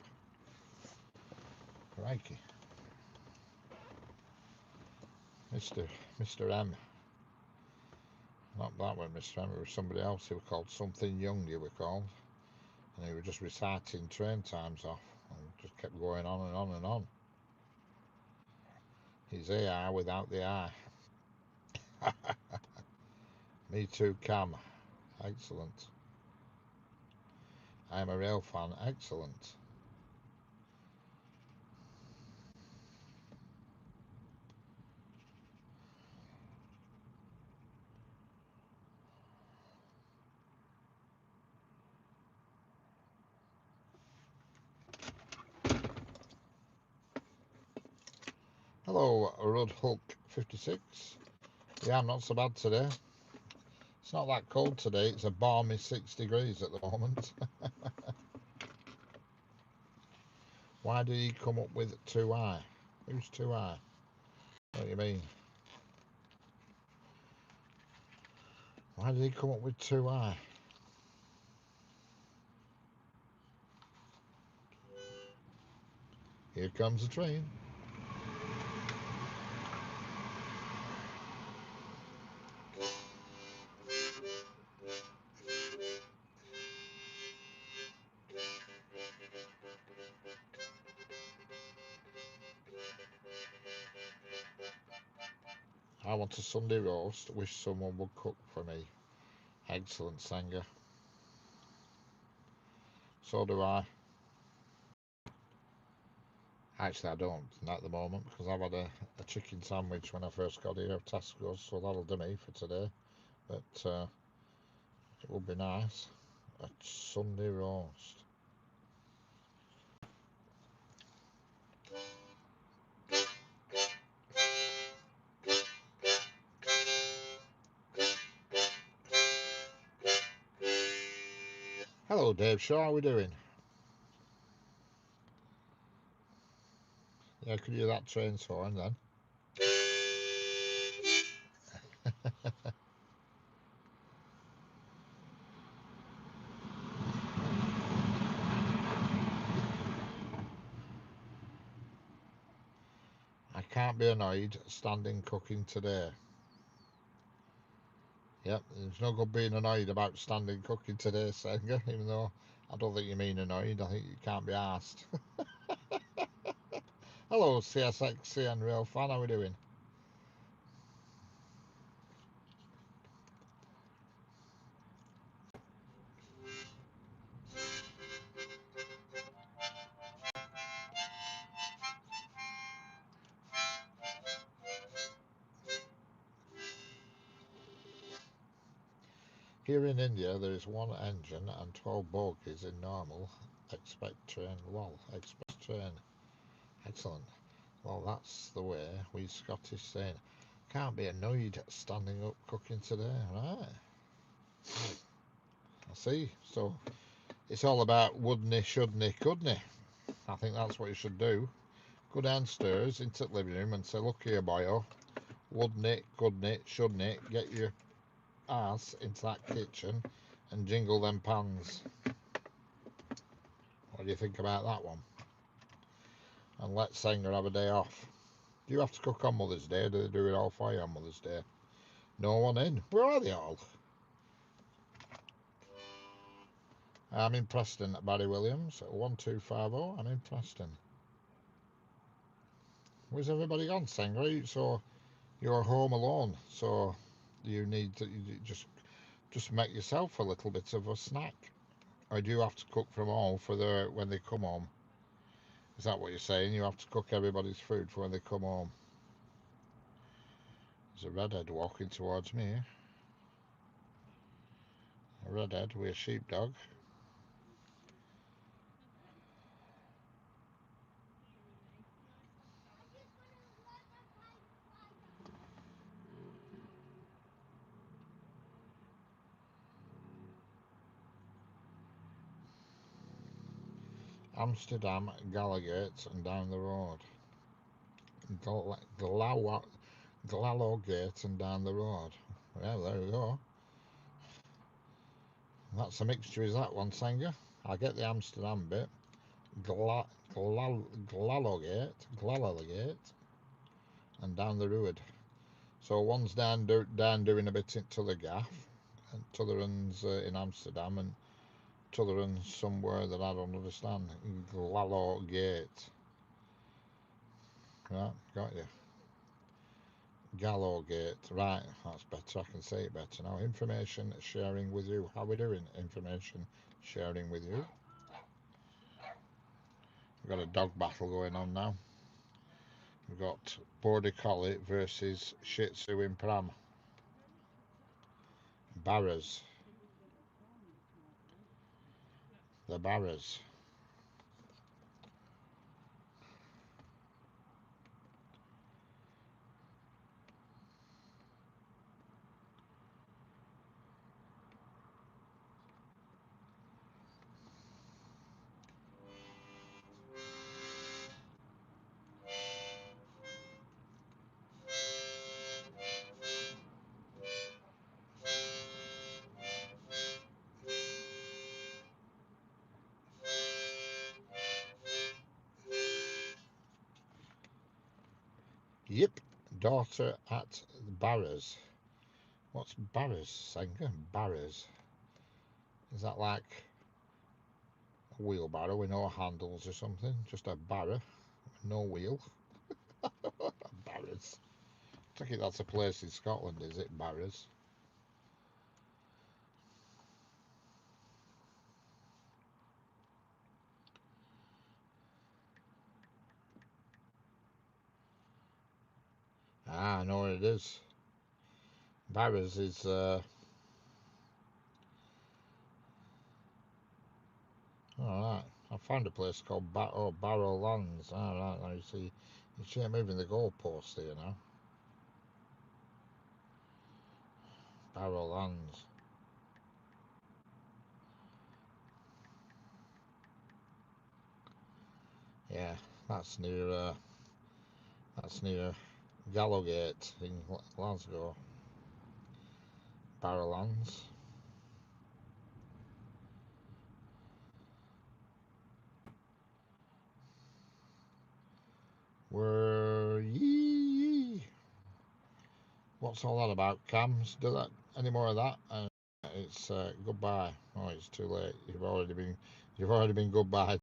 Speaker 1: Crikey. Mr. M. Not that one, Mr. M. It was somebody else. He was called something young, he was called. And he was just reciting train times off. And just kept going on and on and on. He's AI without the I. Me too, Cam. Excellent. I am a rail fan. Excellent. Hello, Rudd Hulk 56. Yeah, I'm not so bad today. It's not that cold today. It's a balmy 6 degrees at the moment. Why did he come up with 2i? Who's 2i? What do you mean? Why did he come up with 2i? Here comes the train. I want a Sunday roast. Wish someone would cook for me. Excellent, Sanger. So do I. Actually, I don't at the moment because I've had a chicken sandwich when I first got here of Tesco's, so that'll do me for today. But it would be nice. A Sunday roast. Hello, Dave Shaw. How are we doing? Yeah, could you hear that train's horn then? I can't be annoyed standing cooking today. Yep, there's no good being annoyed about standing cooking today, Sanger, even though I don't think you mean annoyed. I think you can't be asked. Hello, CSXC and Real Fan. How are we doing? Here in India, there is one engine and 12 bogies in normal. Expect train. Lol. Express train. Excellent. Well, that's the way we Scottish say. Can't be annoyed standing up cooking today, right? I see. So it's all about wouldn't, shouldn't, couldn't. I think that's what you should do. Go downstairs into the living room and say, look here, boyo, wouldn't, couldn't, shouldn't, get your ass into that kitchen and jingle them pans. What do you think about that one? And let Sanger have a day off. Do you have to cook on Mother's Day? Do they do it all for you on Mother's Day? No one in. Where are they all? I'm in Preston at Barry Williams at 1250. I'm in Preston. Where's everybody gone, Sanger? So you're home alone. So you need to just make yourself a little bit of a snack. Or do you have to cook from home for when they come home? Is that what you're saying? You have to cook everybody's food for when they come home. There's a redhead walking towards me. A redhead with a sheepdog. Amsterdam, Gallowgate and down the road. Gallowgate and down the road. Well, there we go. That's a mixture, is that one, Sanger? I get the Amsterdam bit. Gallowgate, and down the road. So one's down doing a bit into the gaff, and t'other one's in Amsterdam, and t'other one's somewhere that I don't understand. Gallowgate. Right, got you. Gallowgate. Right, that's better. I can say it better now. Information sharing with you. How are we doing? Information sharing with you. We've got a dog battle going on now. We've got Border Collie versus Shih Tzu in Pram. Barras. The Barras. Yep. Daughter at Barras. What's Barras, Sanger? Barras. Is that like a wheelbarrow with no handles or something? Just a barrow, no wheel. Barras. I think that's a place in Scotland, is it? Barras. Ah, I know where it is. Barras is. Alright. I found a place called Barrow Lands. Alright, now you see. You see, I'm moving the goalpost here now. Barrow Lands. Yeah, that's near. That's near Gallowgate in Glasgow. Barrowlands. Were ye? What's all that about, Cams? Do that any more of that? And it's goodbye. Oh, it's too late. You've already been goodbye.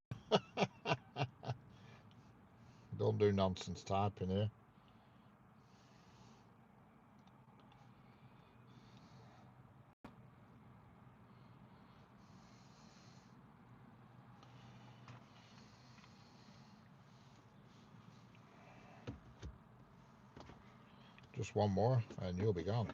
Speaker 1: Don't do nonsense typing here. Just one more, and you'll be gone.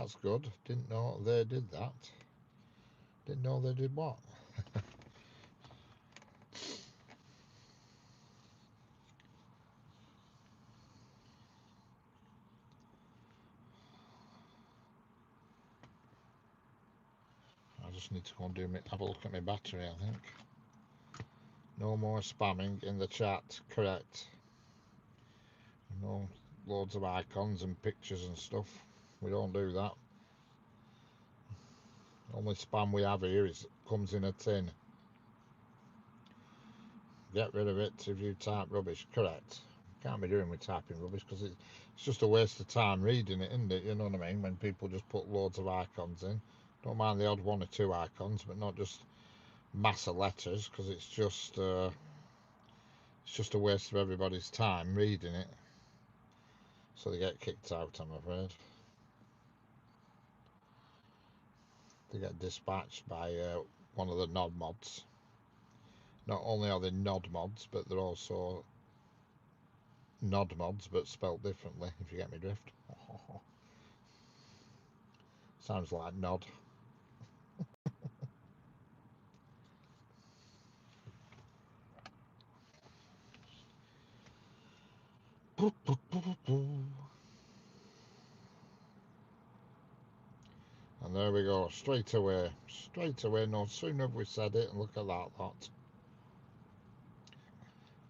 Speaker 1: That's good. Didn't know they did that. Didn't know they did what? I just need to go and have a look at my battery, I think. No more spamming in the chat, correct. No loads of icons and pictures and stuff. We don't do that. Only spam we have here comes in a tin. Get rid of it if you type rubbish, correct. Can't be doing with typing rubbish because it's just a waste of time reading it, isn't it? You know what I mean? When people just put loads of icons in. Don't mind the odd one or two icons, but not just mass of letters, because it's just a waste of everybody's time reading it. So they get kicked out, I'm afraid. They get dispatched by one of the nod mods. Not only are they nod mods, but they're also nod mods, but spelt differently, if you get me drift. Sounds like nod. And there we go, straight away. Straight away, no sooner have we said it, and look at that lot.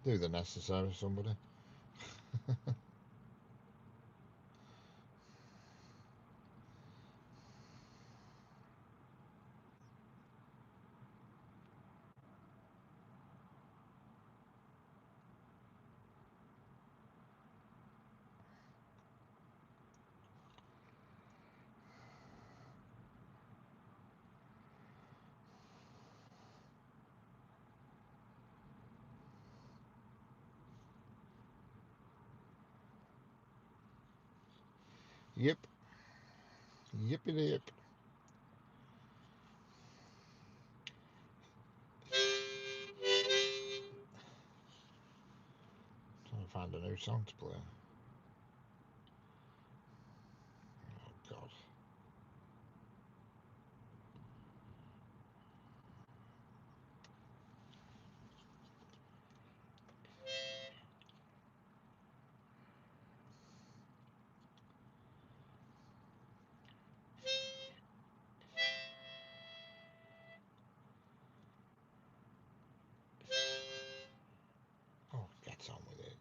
Speaker 1: Do the necessary, somebody. Yep. Yippity yip. Trying to find a new song to play. Oh, God. Oh, get on with it.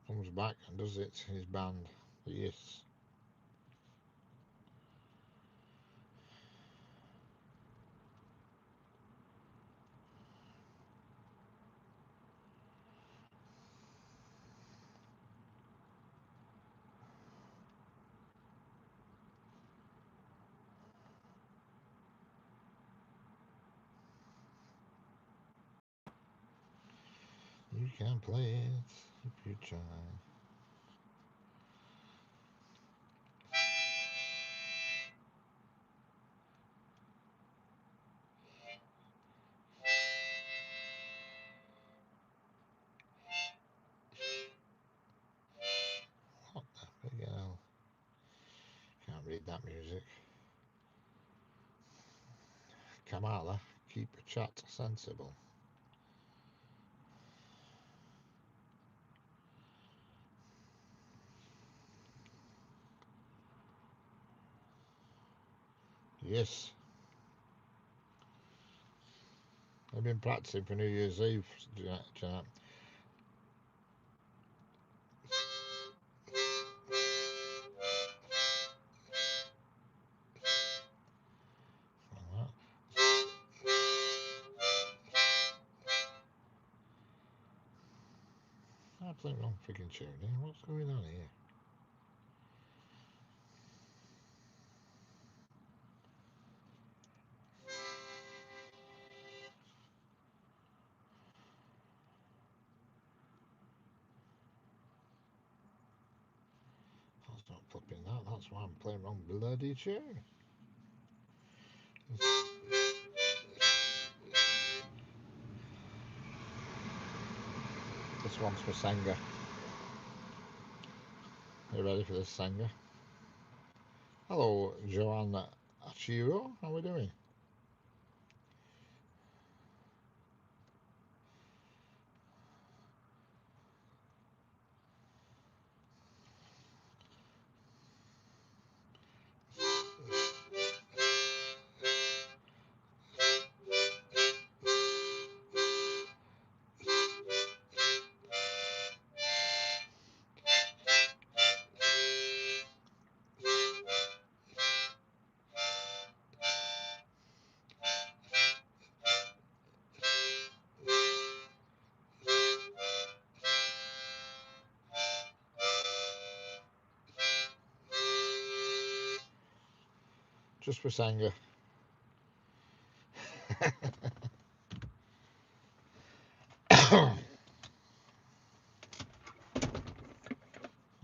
Speaker 1: Comes back and does it. His band. Yes. You can play it if you try. What the big hell? Can't read that music. Kamala, keep a chat sensible. Yes. I've been practicing for New Year's Eve, Janet. I played wrong freaking tune here. What's going on here? not clipping that. That's why I'm playing wrong bloody tune. This one's for Senga. Are you ready for this, Senga? Hello, Joanne Achiro. How are we doing? Just for Senga. I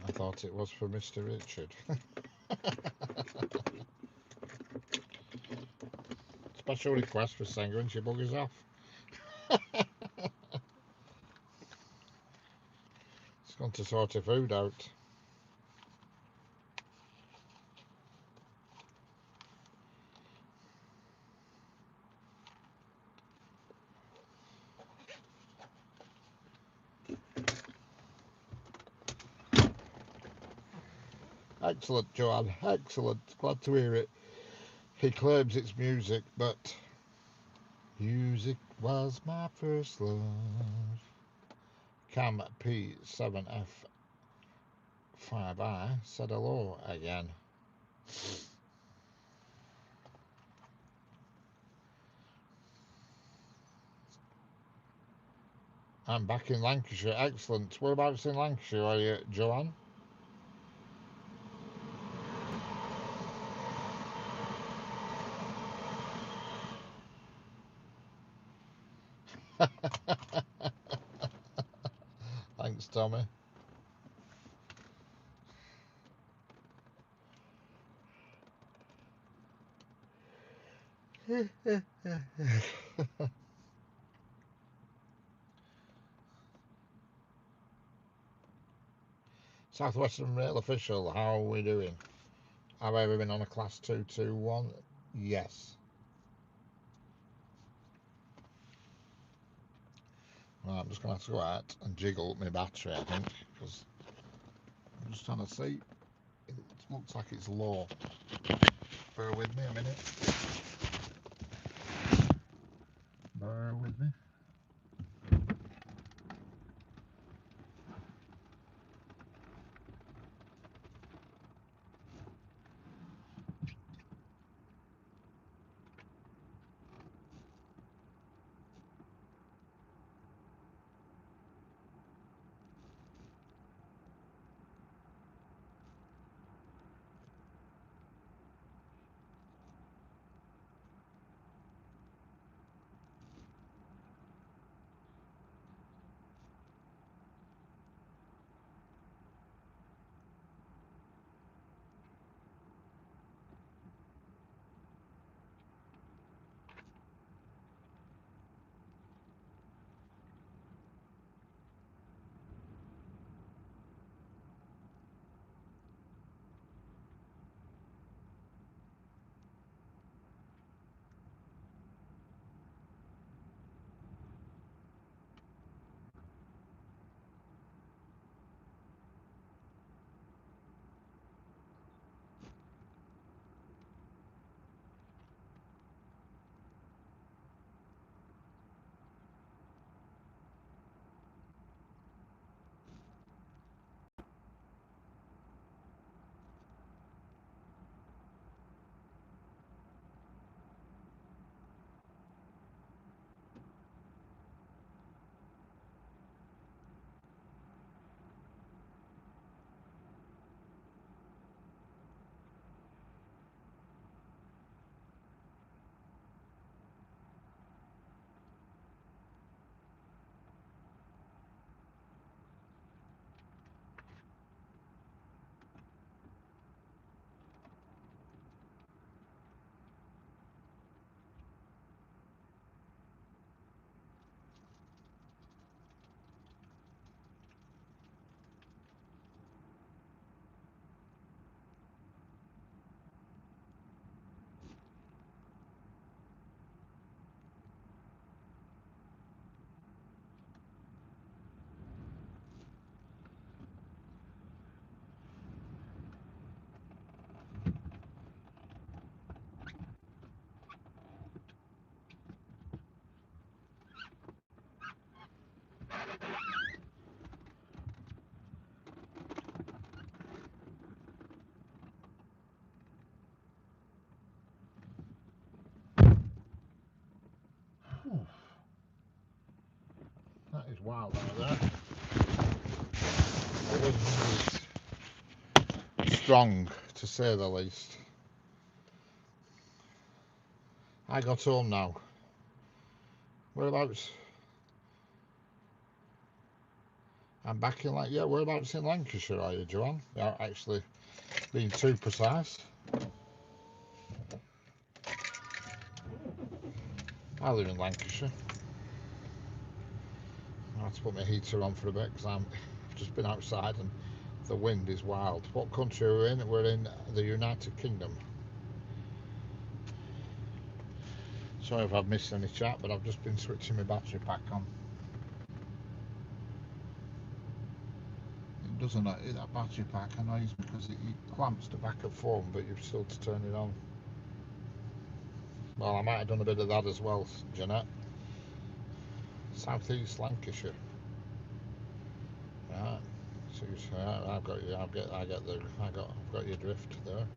Speaker 1: thought it was for Mr. Richard. Special request for Senga and she buggers off. It's gone to sort her food out. Excellent, Joanne. Excellent. Glad to hear it. He claims it's music, but music was my first love. Cam P7F5I said hello again. I'm back in Lancashire. Excellent. Whereabouts in Lancashire are you, Joanne? Thanks, Tommy. Southwestern Rail official, how are we doing? Have I ever been on a class 221? Yes. Right, I'm just going to have to go out and jiggle my battery, I think, because I'm just trying to see. It looks like it's low. Bear with me a minute. Bear with me. wild out there. The wind is strong, to say the least. I got home now. Whereabouts? I'm back in whereabouts in Lancashire are you, Joanne? Yeah, actually, being too precise. I live in Lancashire. I have to put my heater on for a bit because I've just been outside and the wind is wild. What country are we in? We're in the United Kingdom. Sorry if I've missed any chat, but I've just been switching my battery pack on. It doesn't, that battery pack annoys me because it clamps to backup phone, but you've still to turn it on. Well, I might have done a bit of that as well, Jeanette. South East Lancashire. Right. So I've got you. I've got your drift there.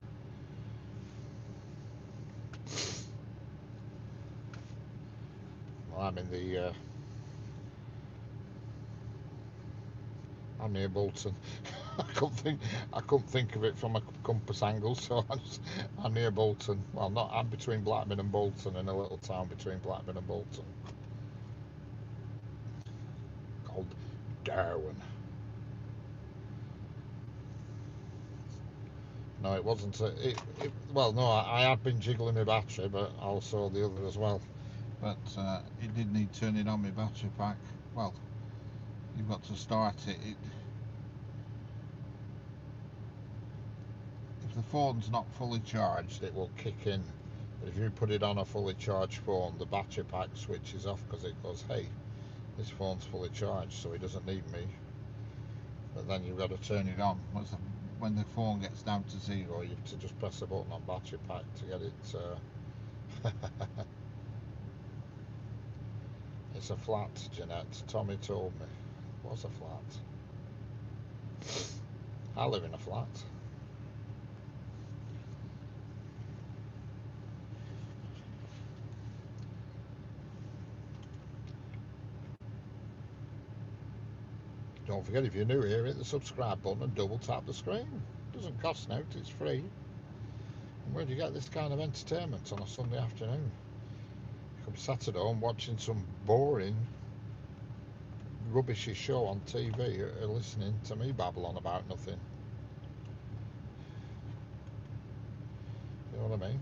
Speaker 1: Well, I'm in the. I'm near Bolton. I couldn't think of it from a compass angle, so I'm near Bolton. Well, I'm between Blackburn and Bolton, in a little town between Blackburn and Bolton called Darwin. No, it wasn't. Well, no, I have been jiggling my battery, but also the other as well. But it did need turning on my battery pack. Well, you've got to start it. If the phone's not fully charged, it will kick in. But if you put it on a fully charged phone, the battery pack switches off because it goes, hey, this phone's fully charged, so it doesn't need me. But then you've got to turn it on. When the phone gets down to zero, you have to just press a button on battery pack to get it. It's a flat, Jeanette. Tommy told me. What's a flat? I live in a flat. Don't forget, if you're new here, hit the subscribe button and double tap the screen. It doesn't cost now, it's free. And where do you get this kind of entertainment on a Sunday afternoon? You could be sat at home watching some boring, rubbishy show on TV or listening to me babble on about nothing. You know what I mean?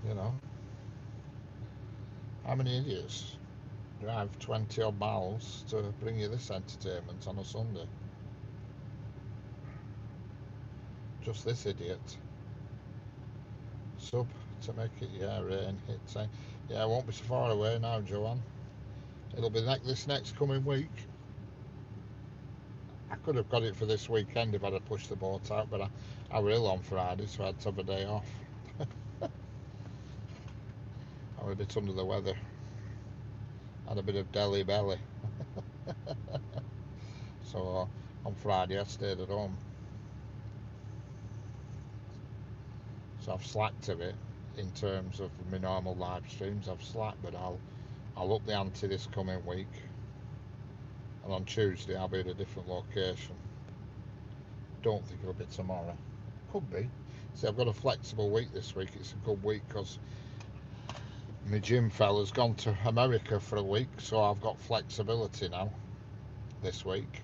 Speaker 1: You know, how many idiots drive 20 odd miles to bring you this entertainment on a Sunday? Just this idiot. Sub to make it, rain, hit 10. Yeah, it won't be so far away now, Joanne. It'll be this next coming week. I could have got it for this weekend if I'd have pushed the boat out, but I were ill on Friday, so I had to have a day off. I was a bit under the weather. Had a bit of deli belly. So on Friday I stayed at home. So I've slacked a bit in terms of my normal live streams. I've slacked, but I'll up the ante this coming week. And on Tuesday I'll be at a different location. Don't think it'll be tomorrow. Could be. See, I've got a flexible week this week. It's a good week because my gym fella's gone to America for a week, so I've got flexibility now this week.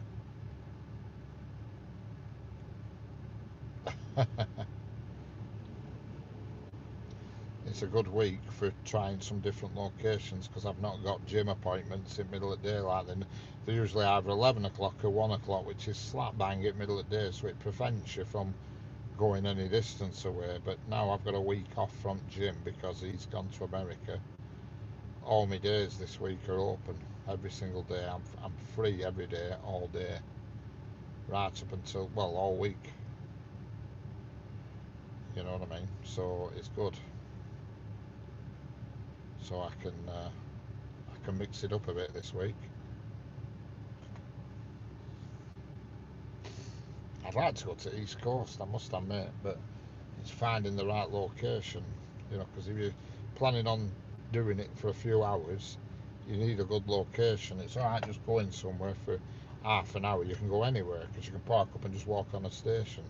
Speaker 1: It's a good week for trying some different locations because I've not got gym appointments in middle of the day like them. They're usually either 11 o'clock or 1 o'clock, which is slap bang at middle of the day, so it prevents you from going any distance away. But now I've got a week off from gym because he's gone to America. All my days this week are open every single day. I'm free every day, all day, right up until, well, all week. You know what I mean? So it's good. So I can mix it up a bit this week. I'd like to go to East Coast, I must admit, but it's finding the right location. you know, because if you're planning on doing it for a few hours, you need a good location. It's all right just going somewhere for half an hour. You can go anywhere because you can park up and just walk on a station.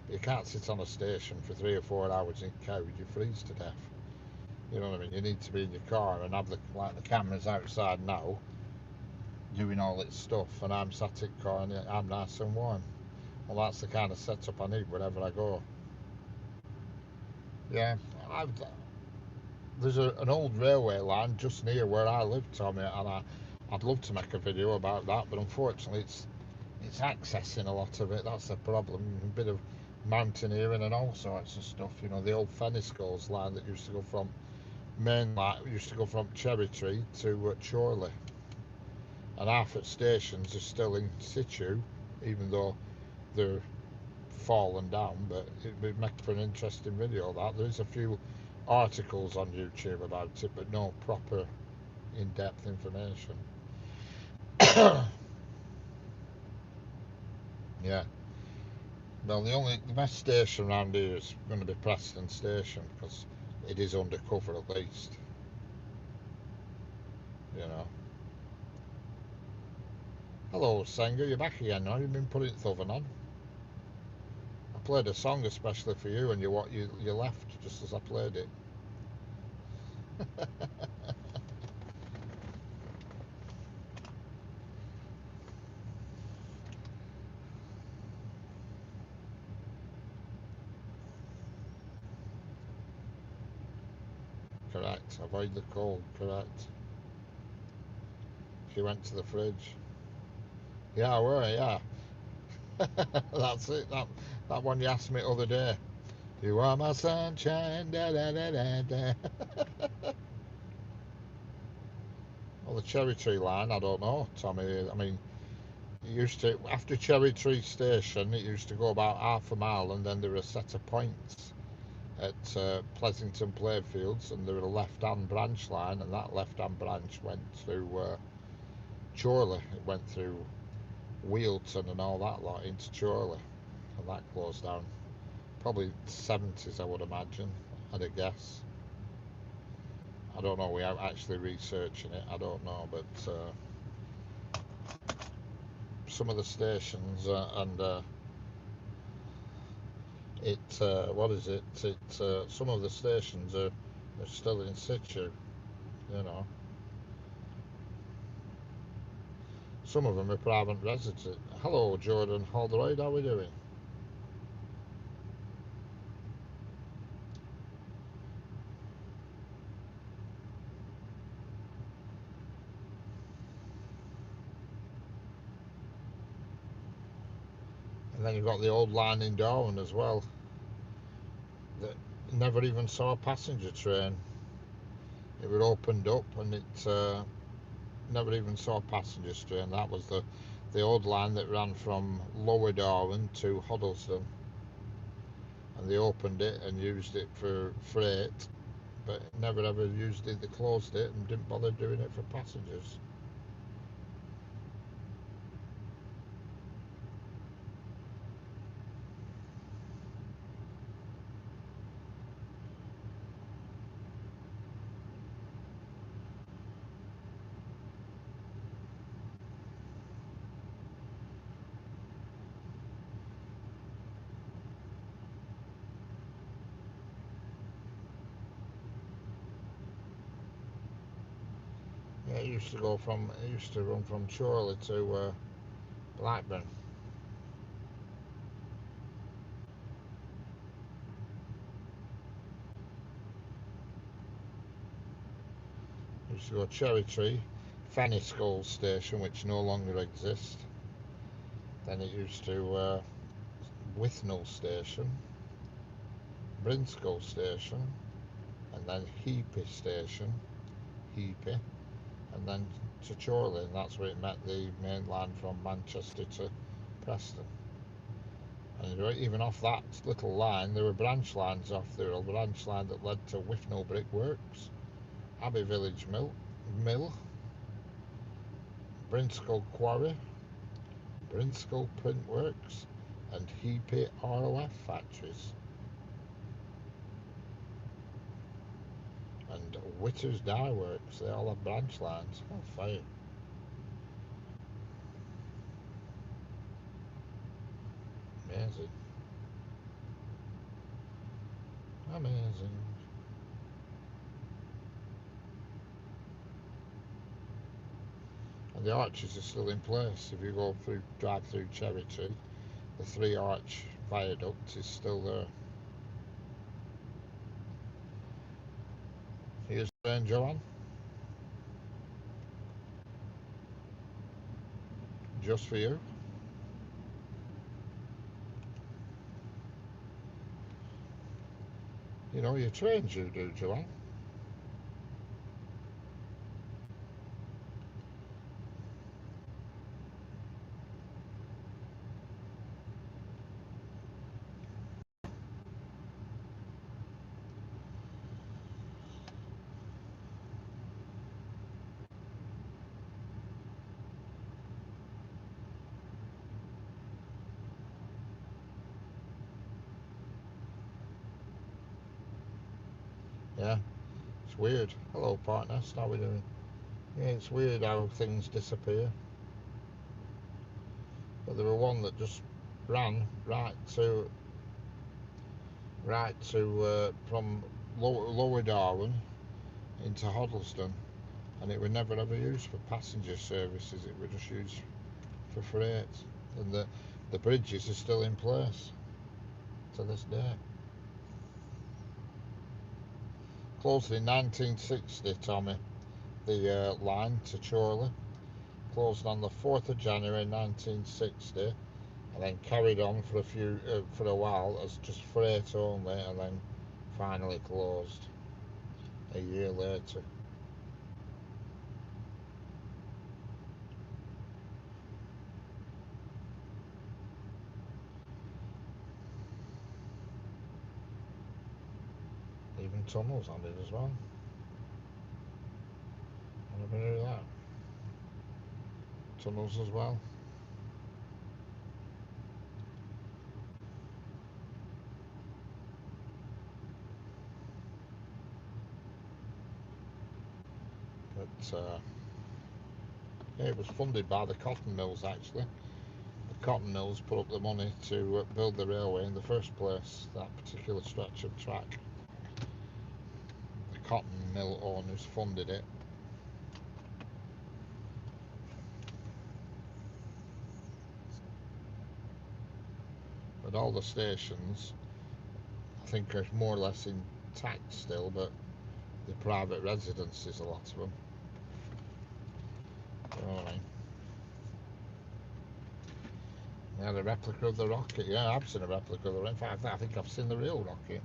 Speaker 1: But you can't sit on a station for 3 or 4 hours in carriage. You freeze to death. You know what I mean? You need to be in your car and have the cameras outside now, doing all its stuff, and I'm sat in the car and I'm nice and warm. Well, that's the kind of setup I need wherever I go. Yeah, I've, there's an old railway line just near where I live, Tommy, and I'd love to make a video about that, but unfortunately, it's accessing a lot of it. That's the problem. A bit of mountaineering and all sorts of stuff. You know, the old Fenniscoes line that used to go from used to go from Cherry Tree to Chorley, and half at stations are still in situ, even though they're fallen down. But it would make for an interesting video. That there is a few articles on YouTube about it, but no proper in-depth information. Yeah. Well, the best station around here is going to be Preston Station because it is undercover at least. You know. Hello, Senga. You're back again now. You've been putting Thoven on. I played a song especially for you, and you left just as I played it. Correct. Avoid the cold. Correct. She went to the fridge. Yeah, I were. Yeah. That's it. That one you asked me the other day. You are my sunshine. Da da da da da. Well, the Cherry Tree line, I don't know, Tommy. I mean, it used to after Cherry Tree Station, it used to go about half a mile, and then there were a set of points at Pleasington Playfields, and there was a left-hand branch line, and that left-hand branch went through Chorley. It went through Wheelton and all that lot into Chorley, and that closed down. Probably 70s, I would imagine. I'd a guess. I don't know. We are actually researching it. I don't know, but some of the stations and what is it? Some of the stations are still in situ. You know, some of them are private residents. Hello, Jordan Holderoyd. How are we doing? And then you've got the old line in Darwin as well that never even saw a passenger train. It was opened up and it never even saw a passenger train. That was the old line that ran from Lower Darwin to Hoddleston, and they opened it and used it for freight, but never ever used it. They closed it and didn't bother doing it for passengers. Yeah, it used to run from Chorley to Blackburn. It used to go Cherry Tree, Fenniscoe Station, which no longer exists. Then it used to Withnell Station, Brinscoe Station, and then Heapy Station, Heapy, and then to Chorley, and that's where it met the main line from Manchester to Preston. And even off that little line, there were branch lines off there. A branch line that led to Withnell Brickworks, Abbey Village Mill, Brinscoe Quarry, Brinscoe Printworks, and Heapy ROF factories. And Whitters Dye Works, they all have branch lines. Oh, fine. Amazing. Amazing. And the arches are still in place. If you go through, drive through Cherry Tree, the 3 arch viaduct is still there. Here's Jane Joanne. Just for you. You know your trains you do, Joanne. Yeah, it's weird. Hello, partner. How are we doing? Yeah, it's weird how things disappear. But there were one that just ran from Lower Darwin into Hoddleston, and it were never ever used for passenger services. It were just used for freight, and the bridges are still in place to this day. Closed in 1960, Tommy. The line to Chorley closed on the 4th of January 1960, and then carried on for a while as just freight only, and then finally closed a year later. Even tunnels on it as well. I never knew that. Tunnels as well. But yeah, it was funded by the cotton mills actually. The cotton mills put up the money to build the railway in the first place, that particular stretch of track. The cotton mill owners funded it. But all the stations, I think, are more or less intact still, but the private residences, a lot of them. You know what I mean? Yeah, the replica of the rocket. Yeah, I've seen a replica of the rocket. In fact, I think I've seen the real rocket.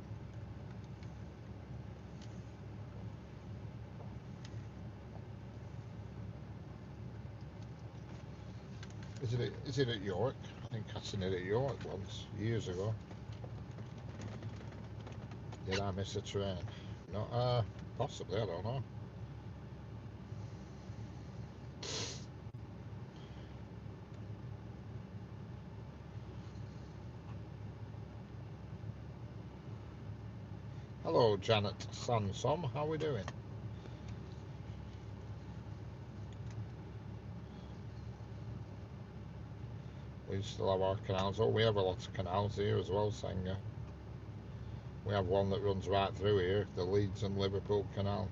Speaker 1: Is it at York? I think I've seen it at York once, years ago. Did I miss a train? No, possibly, I don't know. Hello, Janet Sansom, how are we doing? We still have our canals. Oh, we have a lot of canals here as well, Sanger. We have one that runs right through here, the Leeds and Liverpool Canal.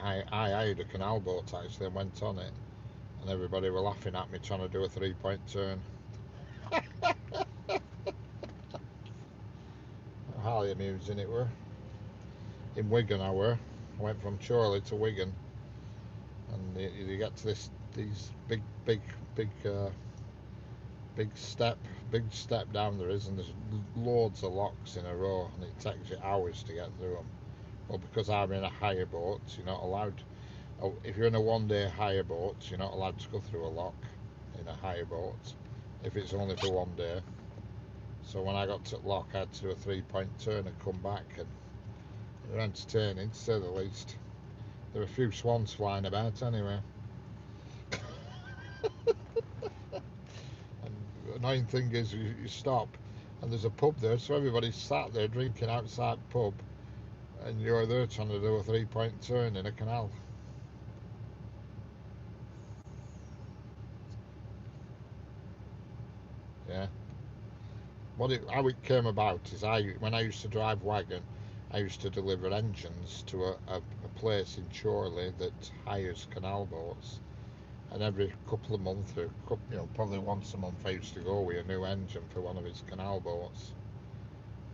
Speaker 1: I hired a canal boat actually and went on it, and everybody were laughing at me trying to do a 3-point turn. Highly amusing it were. In Wigan I were. I went from Chorley to Wigan, and you get to these big step big step down there is, and there's loads of locks in a row, and it takes you hours to get through them. Well, because I'm in a hire boat, you're not allowed. Oh, if you're in a one-day hire boat, you're not allowed to go through a lock in a hire boat if it's only for one day. So when I got to lock, I had to do a 3-point turn and come back, and it was entertaining to say the least. There were a few swans flying about anyway. And the annoying thing is, you stop, and there's a pub there, so everybody's sat there drinking outside the pub, and you're there trying to do a 3-point turn in a canal. Yeah. How it came about is when I used to drive wagon, I used to deliver engines to a place in Chorley that hires canal boats. And every couple of months, or probably once a month, I used to go with a new engine for one of his canal boats.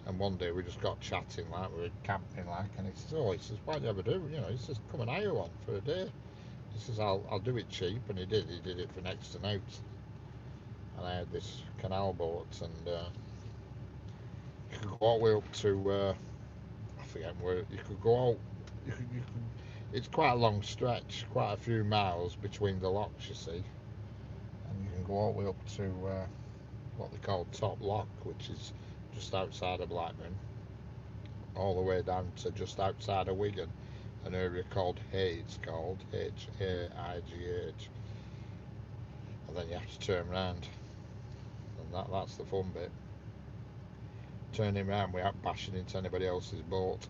Speaker 1: And one day we just got chatting like we were camping like, and he says, "Oh, he says, what do you ever do? He says, come and hire one for a day." He says, "I'll do it cheap," and he did. He did it for next to note. And I had this canal boat, and you could go all the way up to I forget where you could go out. You could. It's quite a long stretch, quite a few miles between the locks, you see, and you can go all the way up to what they call Top Lock, which is just outside of Blackburn, all the way down to just outside of Wigan, an area called Hay. It's called Haigh, and then you have to turn round, and that's the fun bit. Turning round without bashing into anybody else's boat.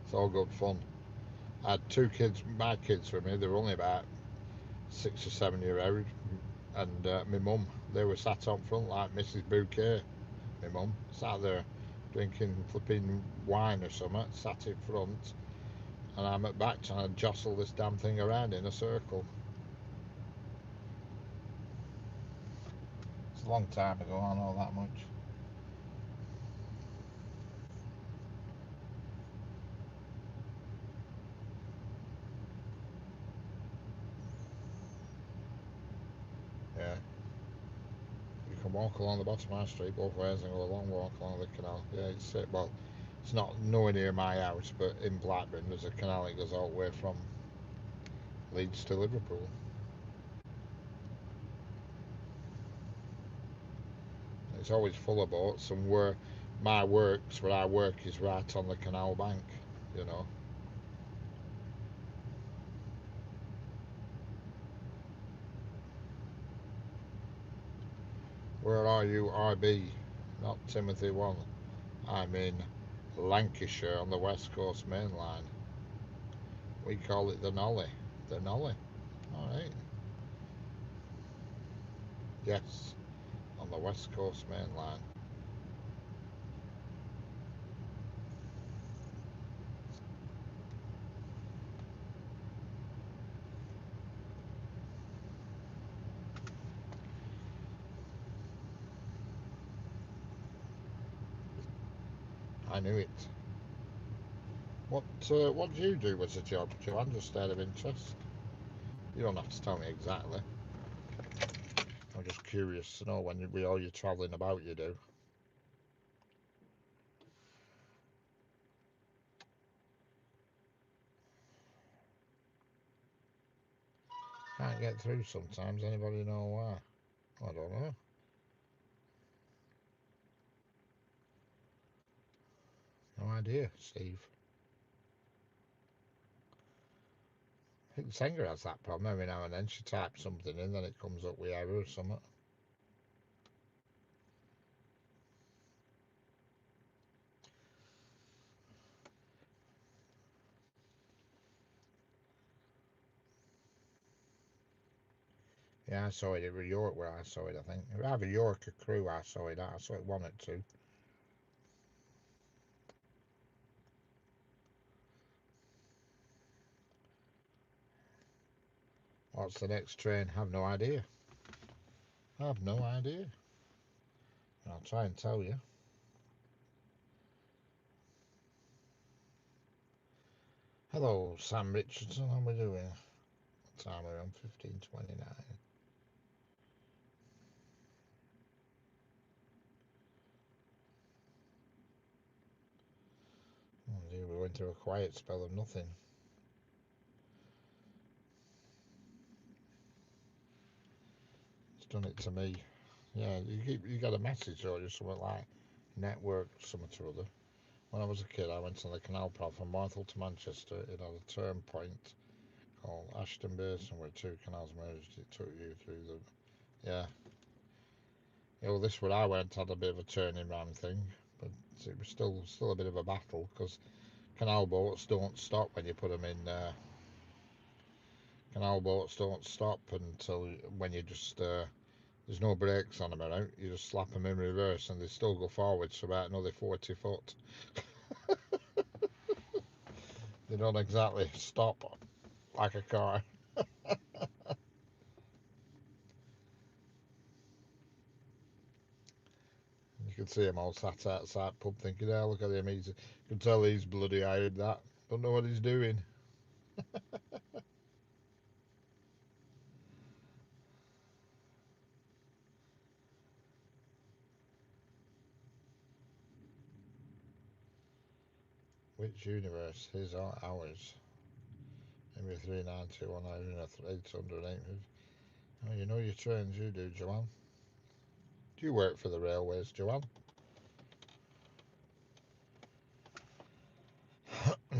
Speaker 1: It's all good fun. I had two kids, my kids with me. They were only about 6 or 7 year old, and my mum. They were sat up front like Mrs. Bouquet. My mum sat there drinking flipping wine or something, sat in front, and I'm at back trying to jostle this damn thing around in a circle. It's a long time ago, I know that much. Yeah, you can walk along the bottom of my street both ways and go a long walk along the canal. Yeah, well, it's not nowhere near my house, but in Blackburn there's a canal that goes all the way from Leeds to Liverpool. It's always full of boats, and where where I work, is right on the canal bank. You know, where are you, RB? Not Timothy One. I'm in Lancashire on the West Coast Main Line. We call it the Nolly. The Nolly. All right. Yes, on the West Coast Main Line. I knew it. What do you do as a job, Joanne? Just out of interest. You don't have to tell me exactly. I'm just curious to know when with all your travelling about you do. Can't get through sometimes. Anybody know why? I don't know. No idea, Steve. I think Senga has that problem every now and then. She types something in, then it comes up with error or something. Yeah, I saw it at York where I saw it, I think. Either York or Crewe I saw it at. I saw it one or two. What's the next train? Have no idea. I have no idea. I'll try and tell you. Hello, Sam Richardson. How are we doing? What time are we on? 15:29. Oh dear, we went through a quiet spell of nothing. It's done it to me. Yeah, you got a message or just something like network something or other. When I was a kid, I went on the canal path from Barthel to Manchester. It had a turn point called Ashton Basin where two canals merged. It took you through the yeah. Yeah, well, this where I went had a bit of a turning round thing, but So it was still a bit of a battle because canal boats don't stop when you put them in. Canal boats don't stop until when you just there's no brakes on them around. You just slap them in reverse and they still go forwards for about another 40 foot. They don't exactly stop like a car. You can see him all sat outside pub thinking, oh, look at him. You can tell he's bloody hired that. Don't know what he's doing. Which universe? His or ours? Maybe 390, 100, 800, 800. Oh, you know your trains, you do, Joanne. Do you work for the railways, Joanne? Do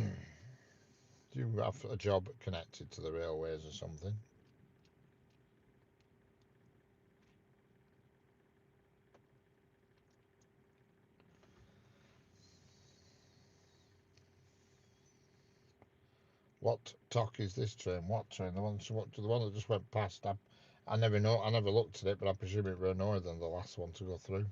Speaker 1: you have a job connected to the railways or something? What talk is this train? What train? The one that just went past. I never know. I never looked at it, but I presume it were Northern, the last one to go through.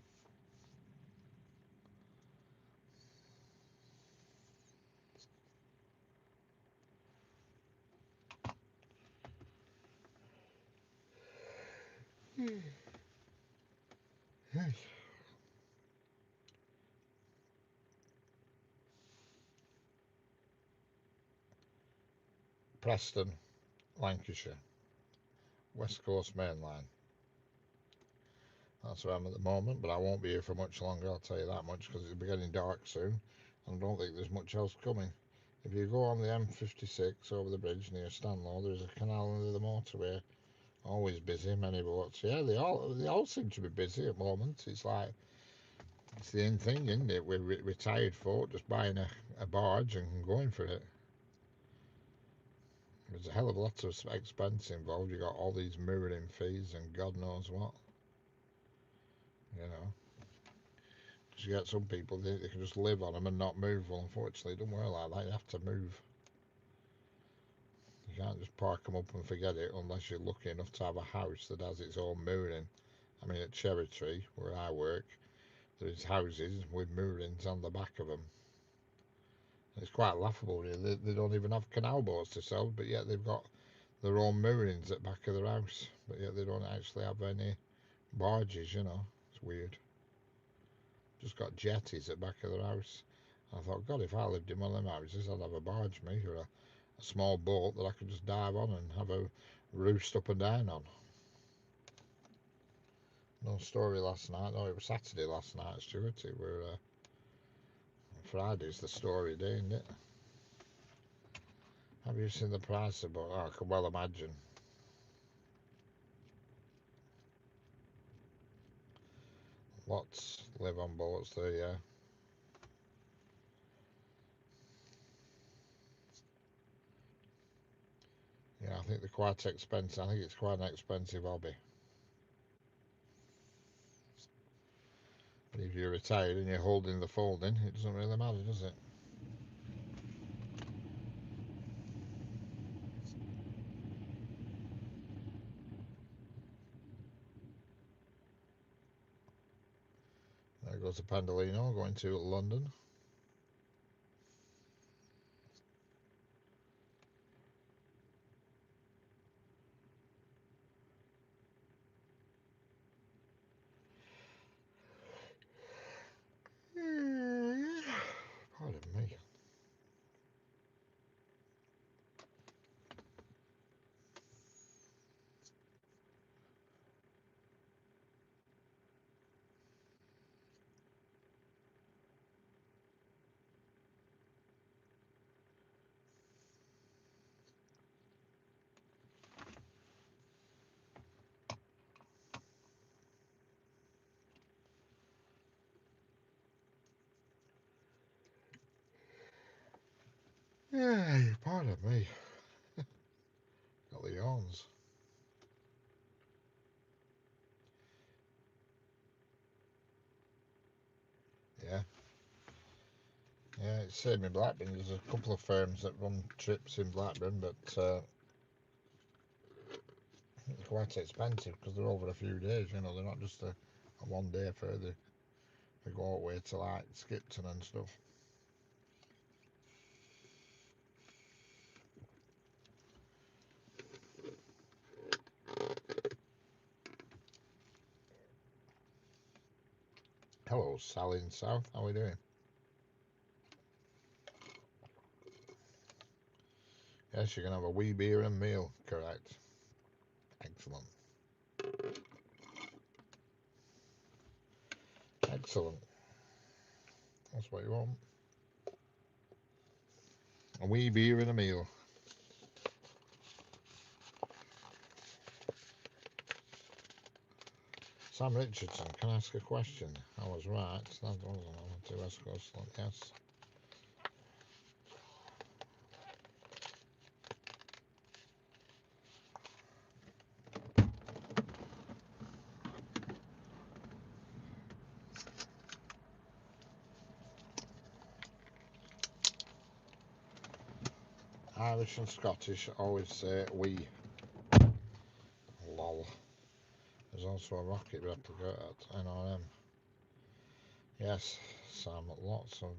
Speaker 1: Preston, Lancashire, West Coast Main Line. That's where I'm at the moment, but I won't be here for much longer, I'll tell you that much, because it'll be getting dark soon, and I don't think there's much else coming. If you go on the M56 over the bridge near Stanlow, there's a canal under the motorway. Always busy, many boats. Yeah, they all seem to be busy at the moment. It's like it's the in thing, isn't it? We're retired folk just buying a barge and going for it. There's a hell of a lot of expense involved. You got all these mooring fees and God knows what. You know, because you get some people they can just live on them and not move. Well, unfortunately, it don't work like that. You have to move. You can't just park them up and forget it unless you're lucky enough to have a house that has its own mooring. I mean, at Cherry Tree, where I work, there's houses with moorings on the back of them. It's quite laughable, really. They don't even have canal boats to sell, but yet they've got their own moorings at the back of their house. But yet they don't actually have any barges, you know. It's weird. Just got jetties at the back of their house. I thought, God, if I lived in one of them houses, I'd have a barge, me, or a small boat that I could just dive on and have a roost up and down on. No story last night. No, it was Saturday last night, Stuart. It were Friday's the story day, isn't it? Have you seen the price of boat? Oh, I can well imagine. Lots live on boats there, yeah. Yeah, I think they're quite expensive. I think it's quite an expensive hobby. But if you're retired and you're holding the folding, it doesn't really matter, does it? There goes the Pandolino going to London. Pardon me. Yeah, pardon me. Got the yawns. Yeah. same in Blackburn. There's a couple of firms that run trips in Blackburn, but they're quite expensive because they're over a few days. They're not just a 1 day further. They go all the way to like Skipton and stuff. Hello, Sally in South. How are we doing? Yes, you can have a wee beer and meal. Correct. Excellent. Excellent. That's what you want. A wee beer and a meal. Sam Richardson, can I ask a question? I was right. That wasn't on to West Coast. Yes. Irish and Scottish always say we. Lol. There's also a rocket replica at NRM. Yes, Sam, lots of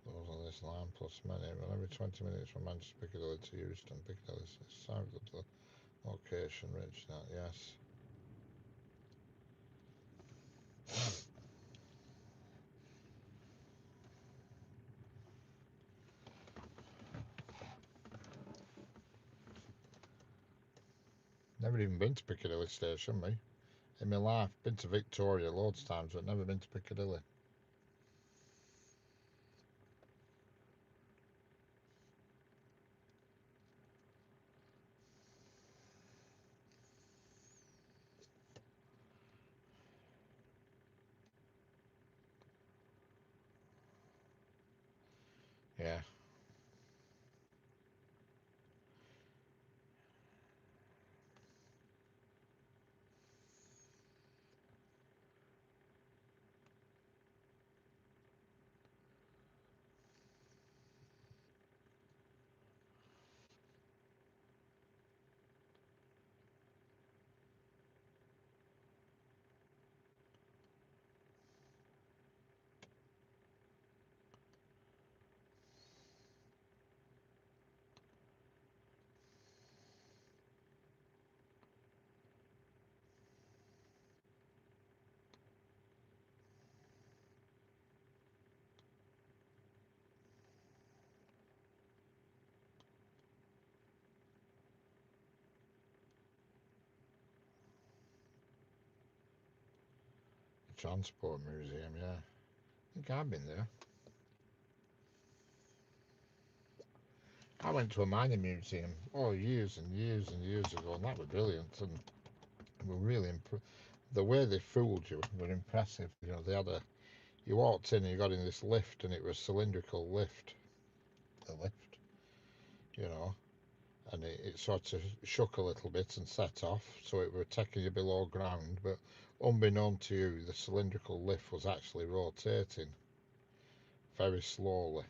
Speaker 1: those on this line, plus many, but every 20 minutes from Manchester Piccadilly to Euston. Piccadilly is south of the location, Rich, that, yes. Never even been to Piccadilly Station, me. In my life, been to Victoria loads of times, but never been to Piccadilly. Yeah. The Transport Museum, yeah. I think I've been there. I went to a mining museum, years and years and years ago, and that was brilliant. And were really the way they fooled you were impressive. They had you walked in and you got in this lift, and it was a cylindrical lift. The lift, you know, and it sort of shook a little bit and set off, so it were taking you below ground. But unbeknown to you, the cylindrical lift was actually rotating very slowly.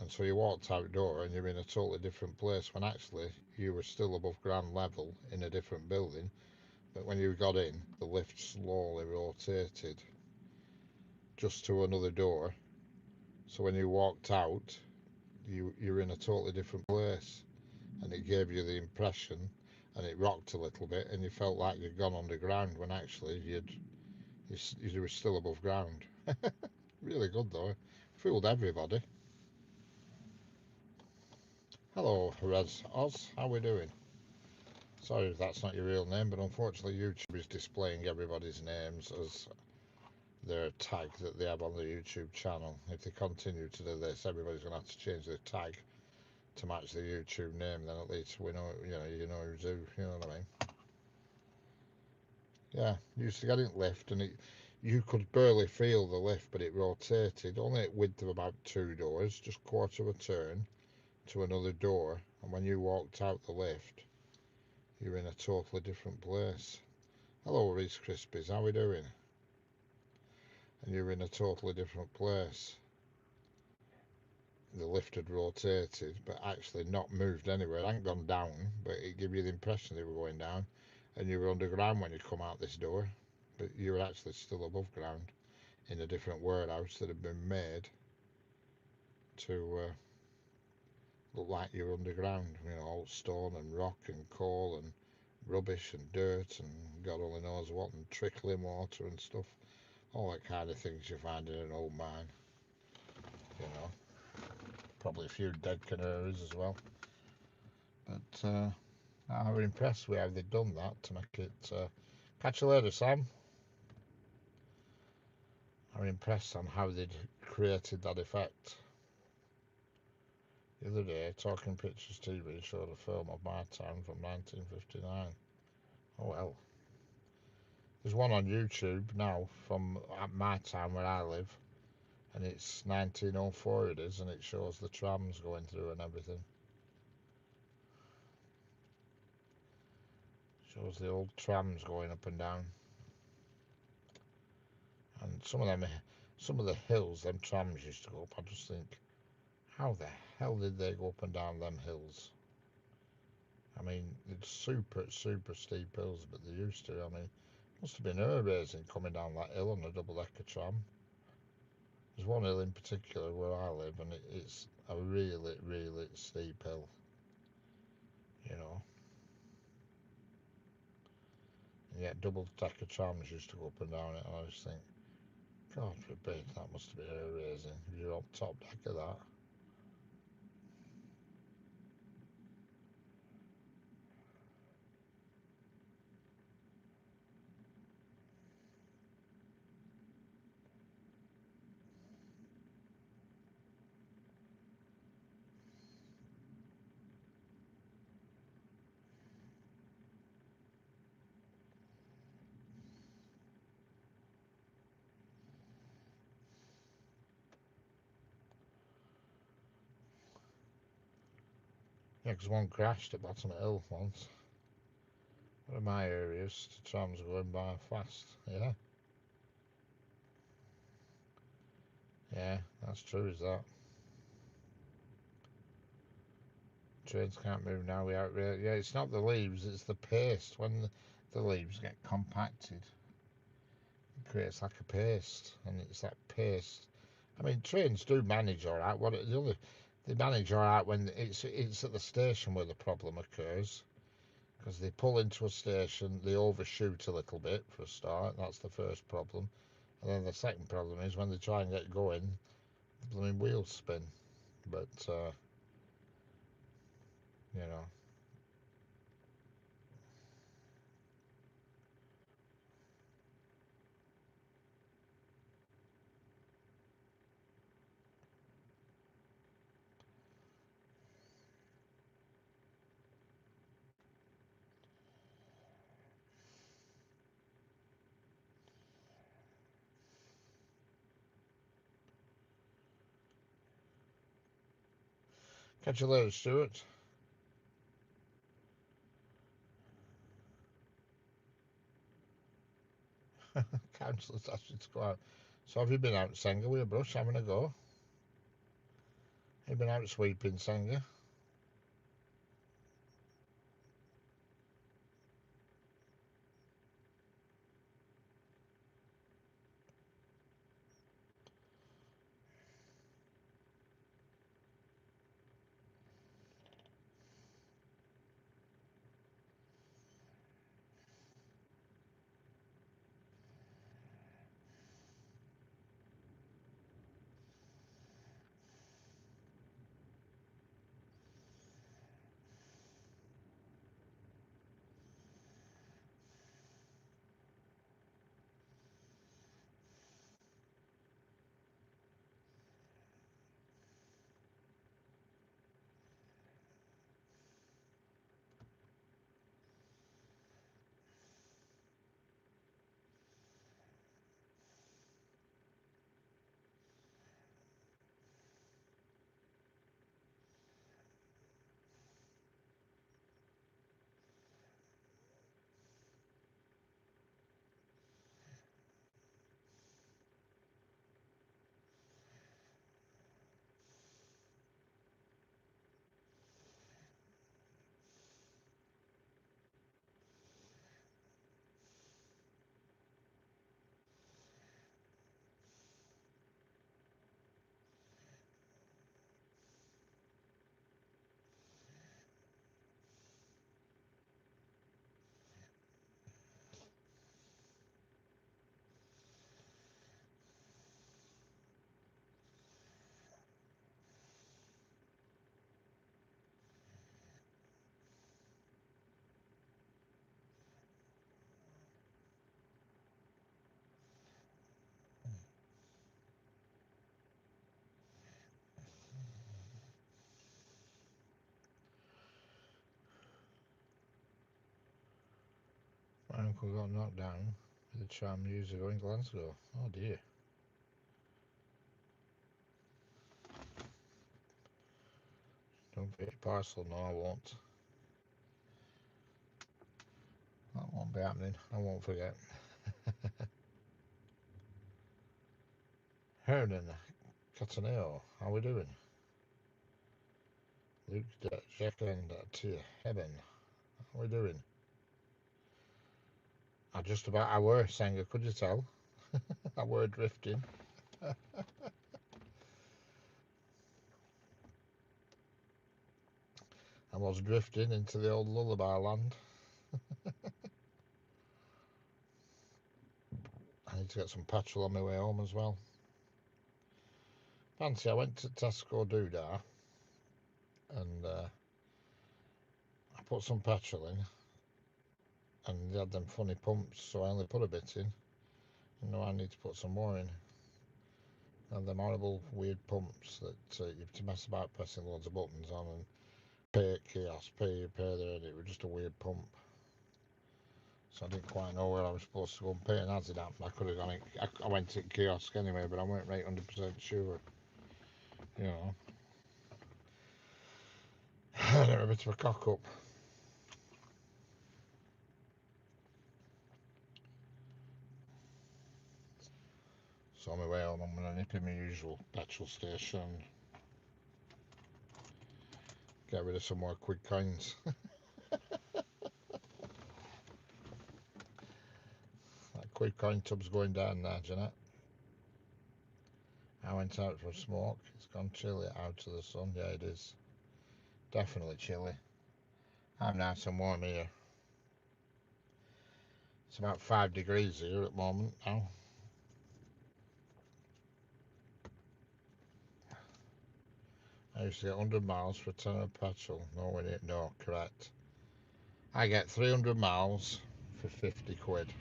Speaker 1: And so you walked outdoor and you're in a totally different place when actually you were still above ground level in a different building. But when you got in, the lift slowly rotated just to another door. So when you walked out, you're in a totally different place. And it gave you the impression, and it rocked a little bit, and you felt like you'd gone underground when actually you were still above ground. Really good though. Fooled everybody. Hello, Res Oz. How we doing? Sorry if that's not your real name, but unfortunately YouTube is displaying everybody's names as their tag that they have on the YouTube channel. If they continue to do this, everybody's going to have to change their tag to match the YouTube name. Then at least we know, you know who's who. You know what I mean? Yeah, you used to get in lift, and you could barely feel the lift, but it rotated only at width of about 2 doors, just quarter of a turn to another door. And when you walked out the lift, you're in a totally different place. Hello, Reese Krispies, how we doing? And you're in a totally different place. the lift had rotated, but actually not moved anywhere. It hadn't gone down, but it gave you the impression they were going down, and you were underground when you come out this door, but you were actually still above ground in a different warehouse that had been made to look like you're underground. You know, all stone and rock and coal and rubbish and dirt and God only knows what, and trickling water and stuff. All that kind of things you find in an old mine. You know, probably a few dead canaries as well. But I was impressed with how they'd done that to make it. Catch you later, Sam. I'm impressed on how they'd created that effect. The other day, Talking Pictures TV showed a film of my town from 1959. Oh well. There's one on YouTube now from my town where I live, and it's 1904 it is, and it shows the trams going through and everything. Shows the old trams going up and down. And some of the hills them trams used to go up, I just think, how the hell did they go up and down them hills? I mean, it's super steep hills, but they used to. I mean, it must have been hair-raising coming down that hill on a double-decker tram. There's one hill in particular where I live, and it's a really steep hill, you know. And yet double-decker trams used to go up and down it, and I just think, God forbid, that must have been hair-raising if you're on top deck of that. Yeah, because one crashed at bottom of the hill once. One of my areas, the trams going by fast. Yeah, that's true, is that. Trains can't move now without really. Yeah, it's not the leaves, it's the paste. When the leaves get compacted, it creates like a paste, and it's that paste. I mean, trains do manage all right. They manage all right when it's at the station where the problem occurs, because they pull into a station, they overshoot a little bit for a start. That's the first problem, and then the second problem is when they try and get going, the blooming wheels spin. But you know, catch you later, Stuart. Councillors asked you to go out. So have you been out Senga with a brush having a go? Have you been out sweeping Senga? uncle got knocked down with a tram years ago in Glasgow. Oh dear. Don't forget your parcel. No, I won't. That won't be happening. I won't forget. Hernan, Cataneo, how we doing? Luke Jacqueline to heaven. How we doing? I just about I were Sanger, could you tell? I were drifting. I was drifting into the old lullaby land. I need to get some petrol on my way home as well. Fancy, I went to Tesco Doodah and I put some petrol in, and they had them funny pumps, so I only put a bit in. And now I need to put some more in. And them horrible weird pumps that you have to mess about pressing loads of buttons on and pay at kiosk, pay there, and it was just a weird pump. So I didn't quite know where I was supposed to go and pay, and as it happened, I could have gone. I went to the kiosk anyway, but I weren't right 100% sure. You know, they're a bit of a cock up. So on my way home, I'm going to nip in my usual petrol station, get rid of some more quick coins. That quick coin tub's going down now, Jeanette. I went out for a smoke. It's gone chilly out of the sun. Yeah, it is. Definitely chilly. I'm nice and warm here. It's about 5 degrees here at the moment now. I used to get 100 miles for a ton of petrol. No, correct. I get 300 miles for 50 quid.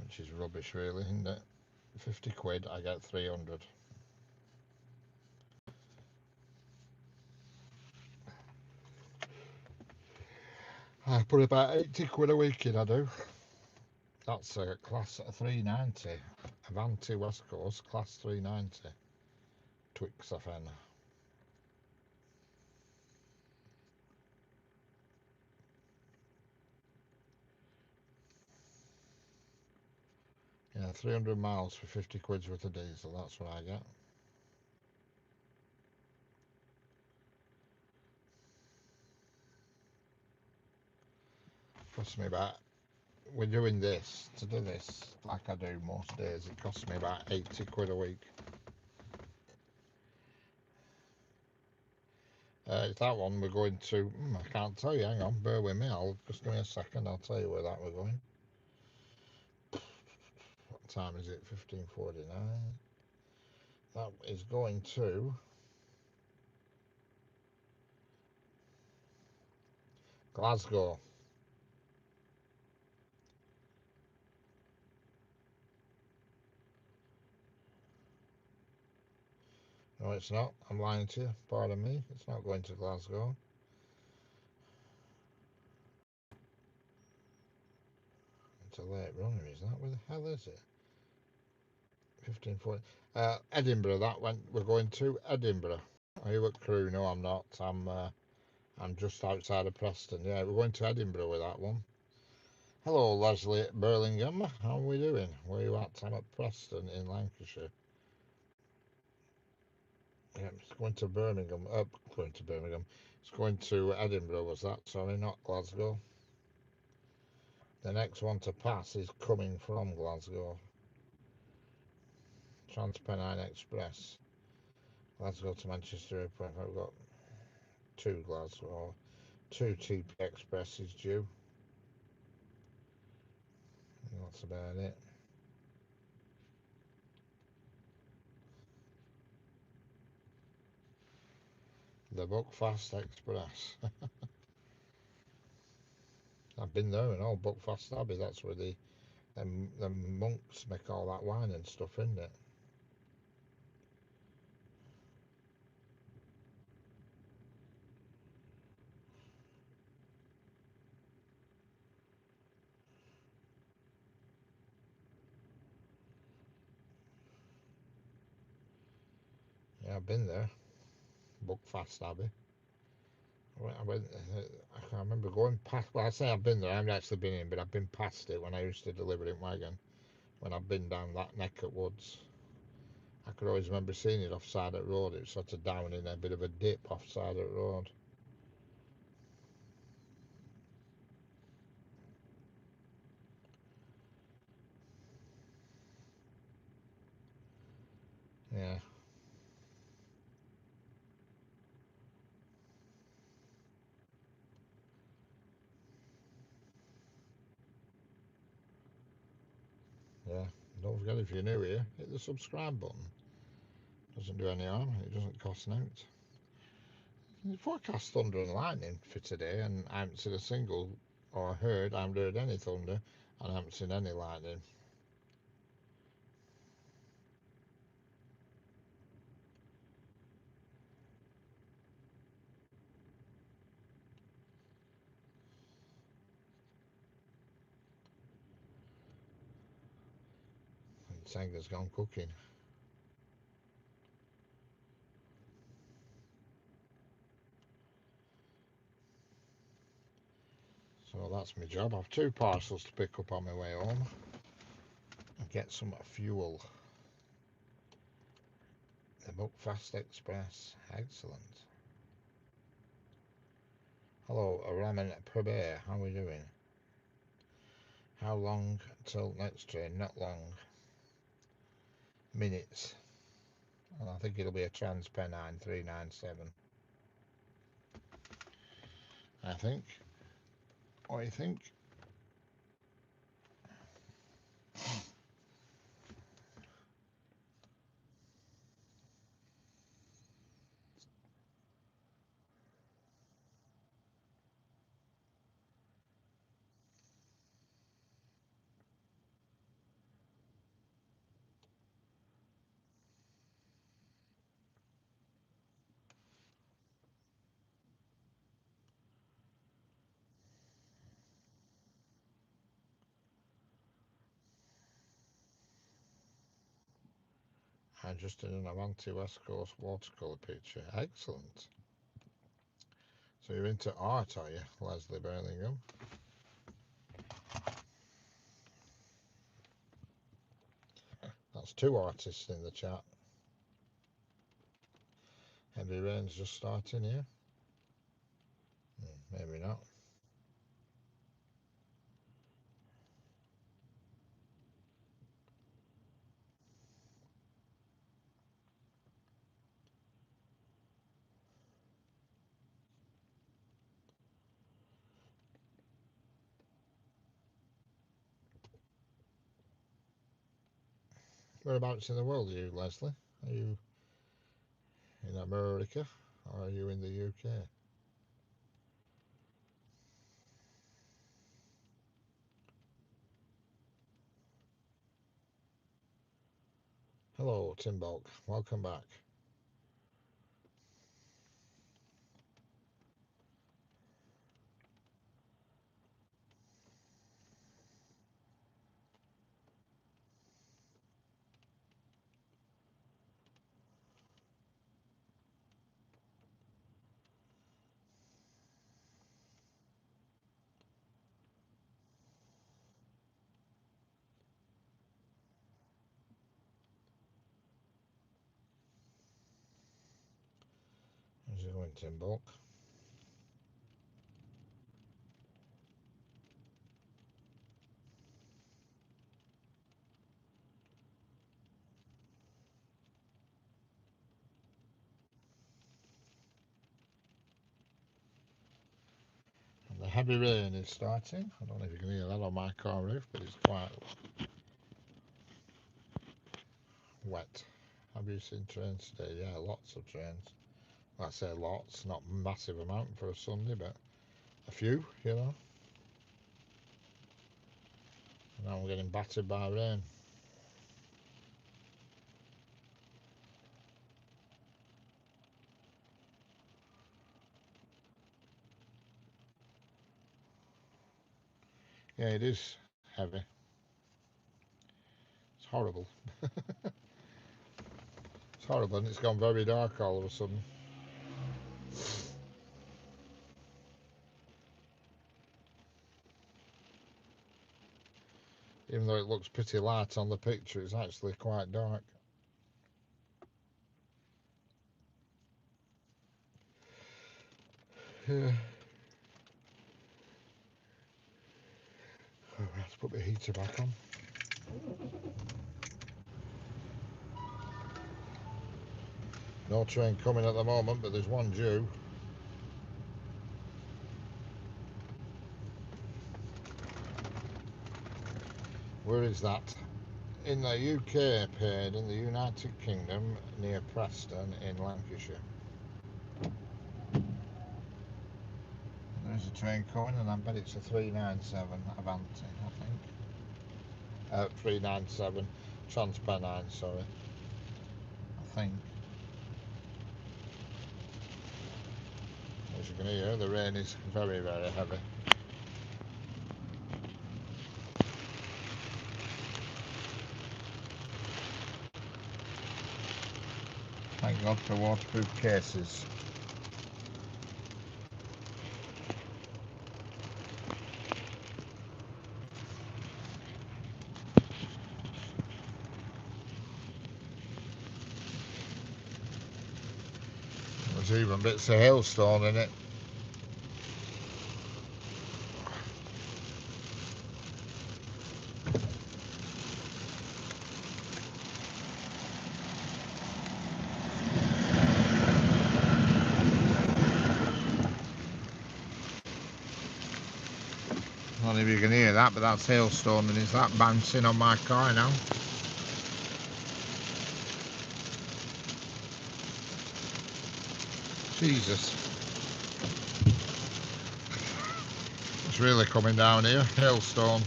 Speaker 1: Which is rubbish, really, isn't it? 50 quid, I get 300. I put about 80 quid a week in, I do. That's a class 390. Avanti West Coast, class 390. Twix FN. Yeah, 300 miles for 50 quid's worth of diesel, that's what I get. Costs me about, we're doing this, to do this, like I do most days, it costs me about 80 quid a week. That one we're going to, I can't tell you, hang on, bear with me, just give me a second, I'll tell you where that we're going. What time is it? 15:49. That is going to Glasgow. No, it's not. I'm lying to you. Pardon me. It's not going to Glasgow. It's a late runner, isn't that? Where the hell is it? 15:40. Edinburgh. We're going to Edinburgh. Are you at Crewe? No, I'm not. I'm just outside of Preston. Yeah, we're going to Edinburgh with that one. Hello, Leslie at Burlingham. How are we doing? Where are you at? I'm at Preston in Lancashire. Yeah, it's going to Birmingham. Going to Birmingham. It's going to Edinburgh, was that? Sorry, not Glasgow. The next one to pass is coming from Glasgow. Transpennine Express. Glasgow to Manchester Airport. I've got 2 Glasgow. 2 TP Expresses due. And that's about it. The Buckfast Express. I've been there and all. Buckfast Abbey. That's where the monks make all that wine and stuff, isn't it? I've been there. Buckfast Abbey. I went. I can't remember going past. Well, I say I've been there. I haven't actually been in, but I've been past it when I used to deliver in wagon. When I've been down that neck of woods, I could always remember seeing it off side of the road. It was sort of down in a bit of a dip off side of the road. Yeah. Yeah. Don't forget, if you're new here, hit the subscribe button. Doesn't do any harm. It doesn't cost out. The forecast thunder and lightning for today, and I haven't seen a single or heard. I haven't heard any thunder, and I haven't seen any lightning. And Sanga's gone cooking. So that's my job. I've 2 parcels to pick up on my way home and get some fuel. The Buckfast Express. Excellent. Hello, Ramen Prabir. How are we doing? How long till next train? Not long. Minutes. And I think it'll be a Trans Pennine 397. I think. What do you think? I just did an Avanti West Coast watercolour picture. Excellent. So you're into art, are you, Leslie Birmingham? That's 2 artists in the chat. Heavy rain's just starting here. Maybe not. Whereabouts in the world are you, Leslie? Are you in America or are you in the UK? Hello, Tim Bulk. Welcome back. How's it going, Tim Bulk? And the heavy rain is starting. I don't know if you can hear that on my car roof, but it's quite wet. Have you seen trains today? Yeah, lots of trains. I say lots, not massive amount for a Sunday, but a few, you know. Now I'm getting battered by rain. Yeah, it is heavy. It's horrible. horrible, and it's gone very dark all of a sudden. Even though it looks pretty light on the picture, it's actually quite dark. Yeah. Oh, I have to put the heater back on. No train coming at the moment, but there's one due. Where is that? In the UK, appeared in the United Kingdom near Preston in Lancashire. There's a train coming, and I bet it's a 397 Avanti, I think. 397 Transpennine, sorry. I think. As you can hear, the rain is very, very heavy. Thank God for waterproof cases. There's even bits of hailstone in it. I don't know if you can hear that, but that's hailstone, and it's that bouncing on my car now. Jesus. It's really coming down here, hailstone.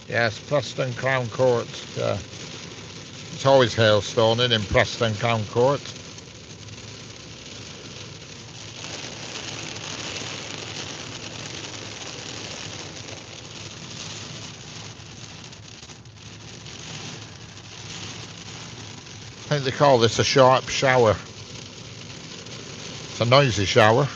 Speaker 1: Yes, Preston Crown Court. Yeah. It's always hailstoning in Preston Crown Court. I think they call this a sharp shower. It's a noisy shower.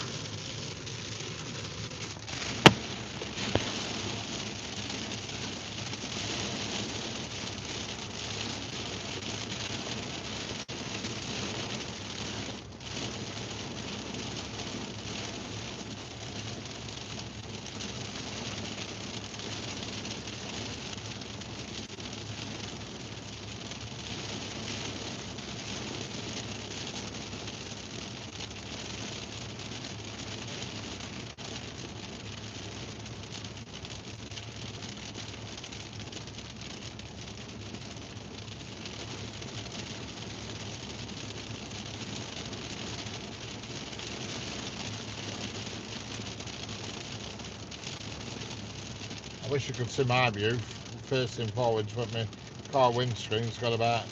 Speaker 1: I wish you could see my view facing forwards, but my car windscreen's got about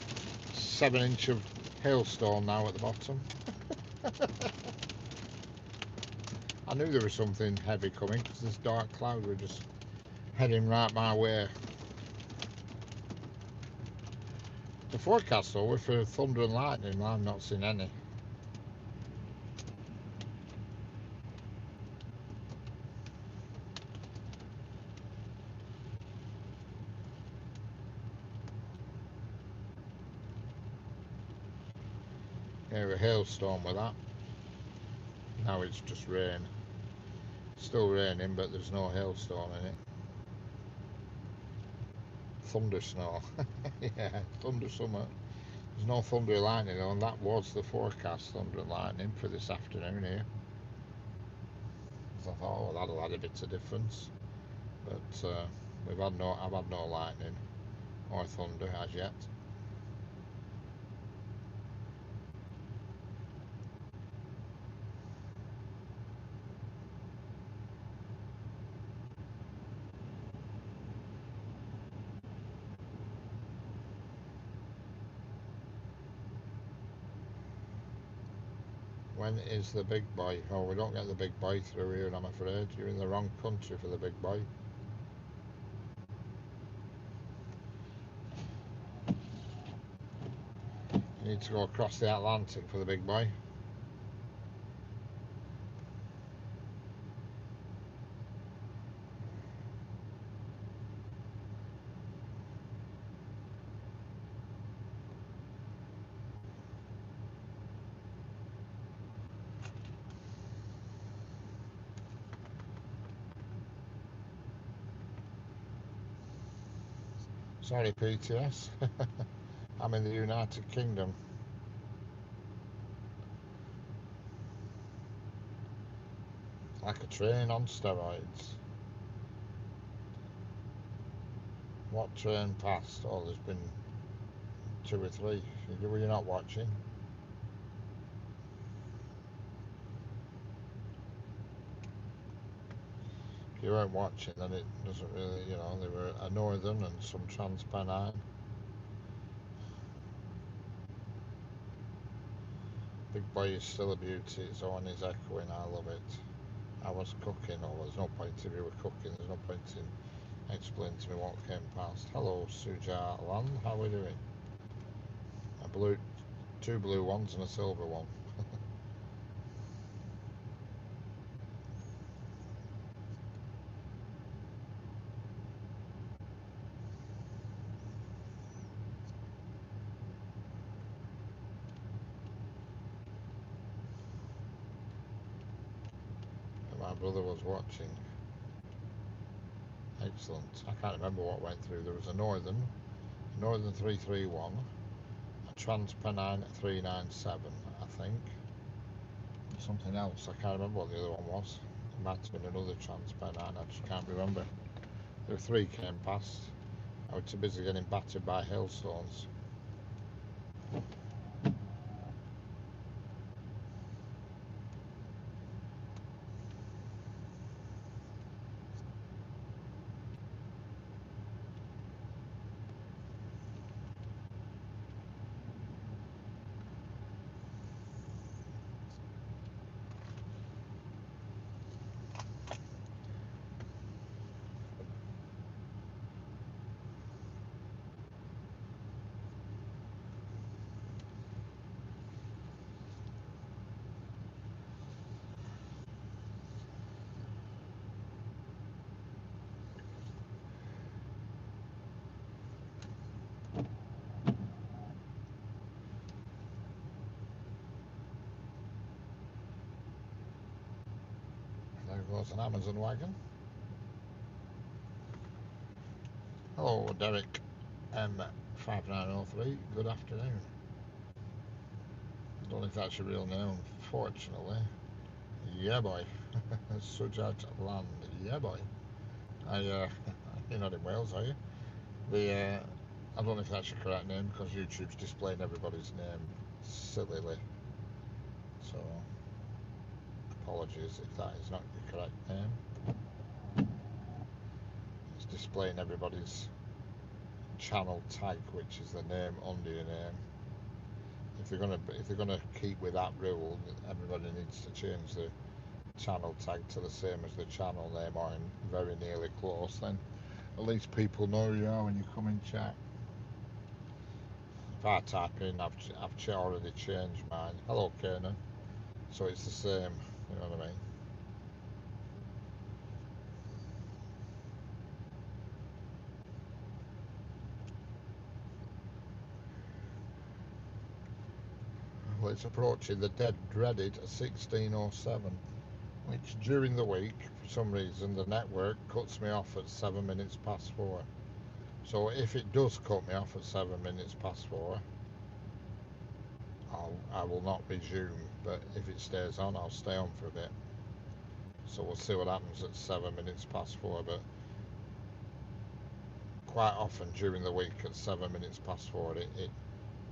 Speaker 1: 7 inches of hailstone now at the bottom. I knew there was something heavy coming because this dark cloud were just heading right my way. The forecast though were for thunder and lightning, I've not seen any. Yeah, a hailstorm with that. Now it's just rain. Still raining, but there's no hailstone in it. Thunder snow. Yeah, thunder summer. There's no thunder and lightning though, and that was the forecast, thunder and lightning for this afternoon here. So I thought, oh, that'll add a bit of difference. But I've had no lightning or thunder as yet. When is the big boy? Oh, we don't get the big boy through here, I'm afraid. You're in the wrong country for the big boy. You need to go across the Atlantic for the big boy. Sorry, PTS. I'm in the United Kingdom. Like a train on steroids. What train passed? Oh, there's been two or three. Were you not watching? If you weren't watching, then it doesn't really, there were a Northern and some Transpennine. Big boy is still a beauty. It's on his echoing. I love it. I was cooking. Oh, there's no point if you were cooking. There's no point in explaining to me what came past. Hello, Suja Land. How are we doing? Two blue ones and a silver one. My brother was watching. Excellent. I can't remember what went through. There was a Northern 331, a Transpennine 397, I think. Something else. I can't remember what the other one was. It might have been another Transpennine. I just can't remember. There were three came past. I was too busy getting battered by hailstones. There goes an Amazon wagon. Hello, Derek M5903. Good afternoon. I don't know if that's your real name, fortunately. Yeah, boy. Sujat Land. Yeah, boy. You're not in Wales, are you? I don't know if that's your correct name because YouTube's displaying everybody's name sillily. So, apologies if that is not your correct name. It's displaying everybody's channel tag, which is the name under your name. If they're gonna keep with that rule, everybody needs to change the channel tag to the same as the channel name or very nearly close. Then at least people know you are when you come in chat. If I type in, I've already changed mine. Hello, Kernan. So it's the same. You know what I mean? Well, it's approaching the dead dreaded 16:07, which during the week, for some reason, the network cuts me off at 7 minutes past 4. So if it does cut me off at 7 minutes past 4, I will not resume. But if it stays on, I'll stay on for a bit. So we'll see what happens at 7 minutes past 4. But quite often during the week at 7 minutes past 4, it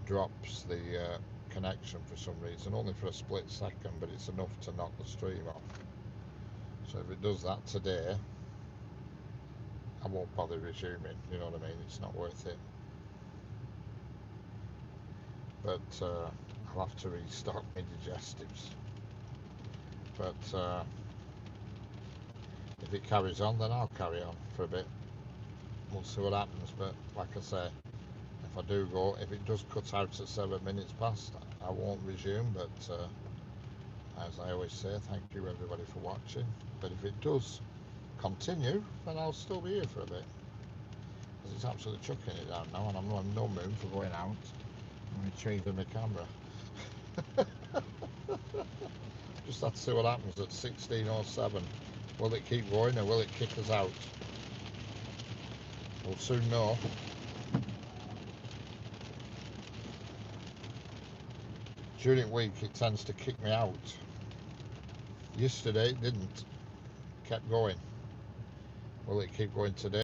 Speaker 1: drops the connection for some reason, only for a split second, but it's enough to knock the stream off. So if it does that today, I won't bother resuming, you know what I mean? It's not worth it. But I'll have to restock my digestives. But if it carries on, then I'll carry on for a bit. We'll see what happens. But like I say, if I do go, if it does cut out at 7 minutes past, I won't resume. But as I always say, thank you everybody for watching. But if it does continue, then I'll still be here for a bit. Because it's absolutely chucking it down now, and I'm on no moon for going out and retrieving my camera. Just have to see what happens at 16:07. Will it keep going or will it kick us out? We'll soon know. During the week it tends to kick me out. Yesterday it didn't. Kept going. Will it keep going today?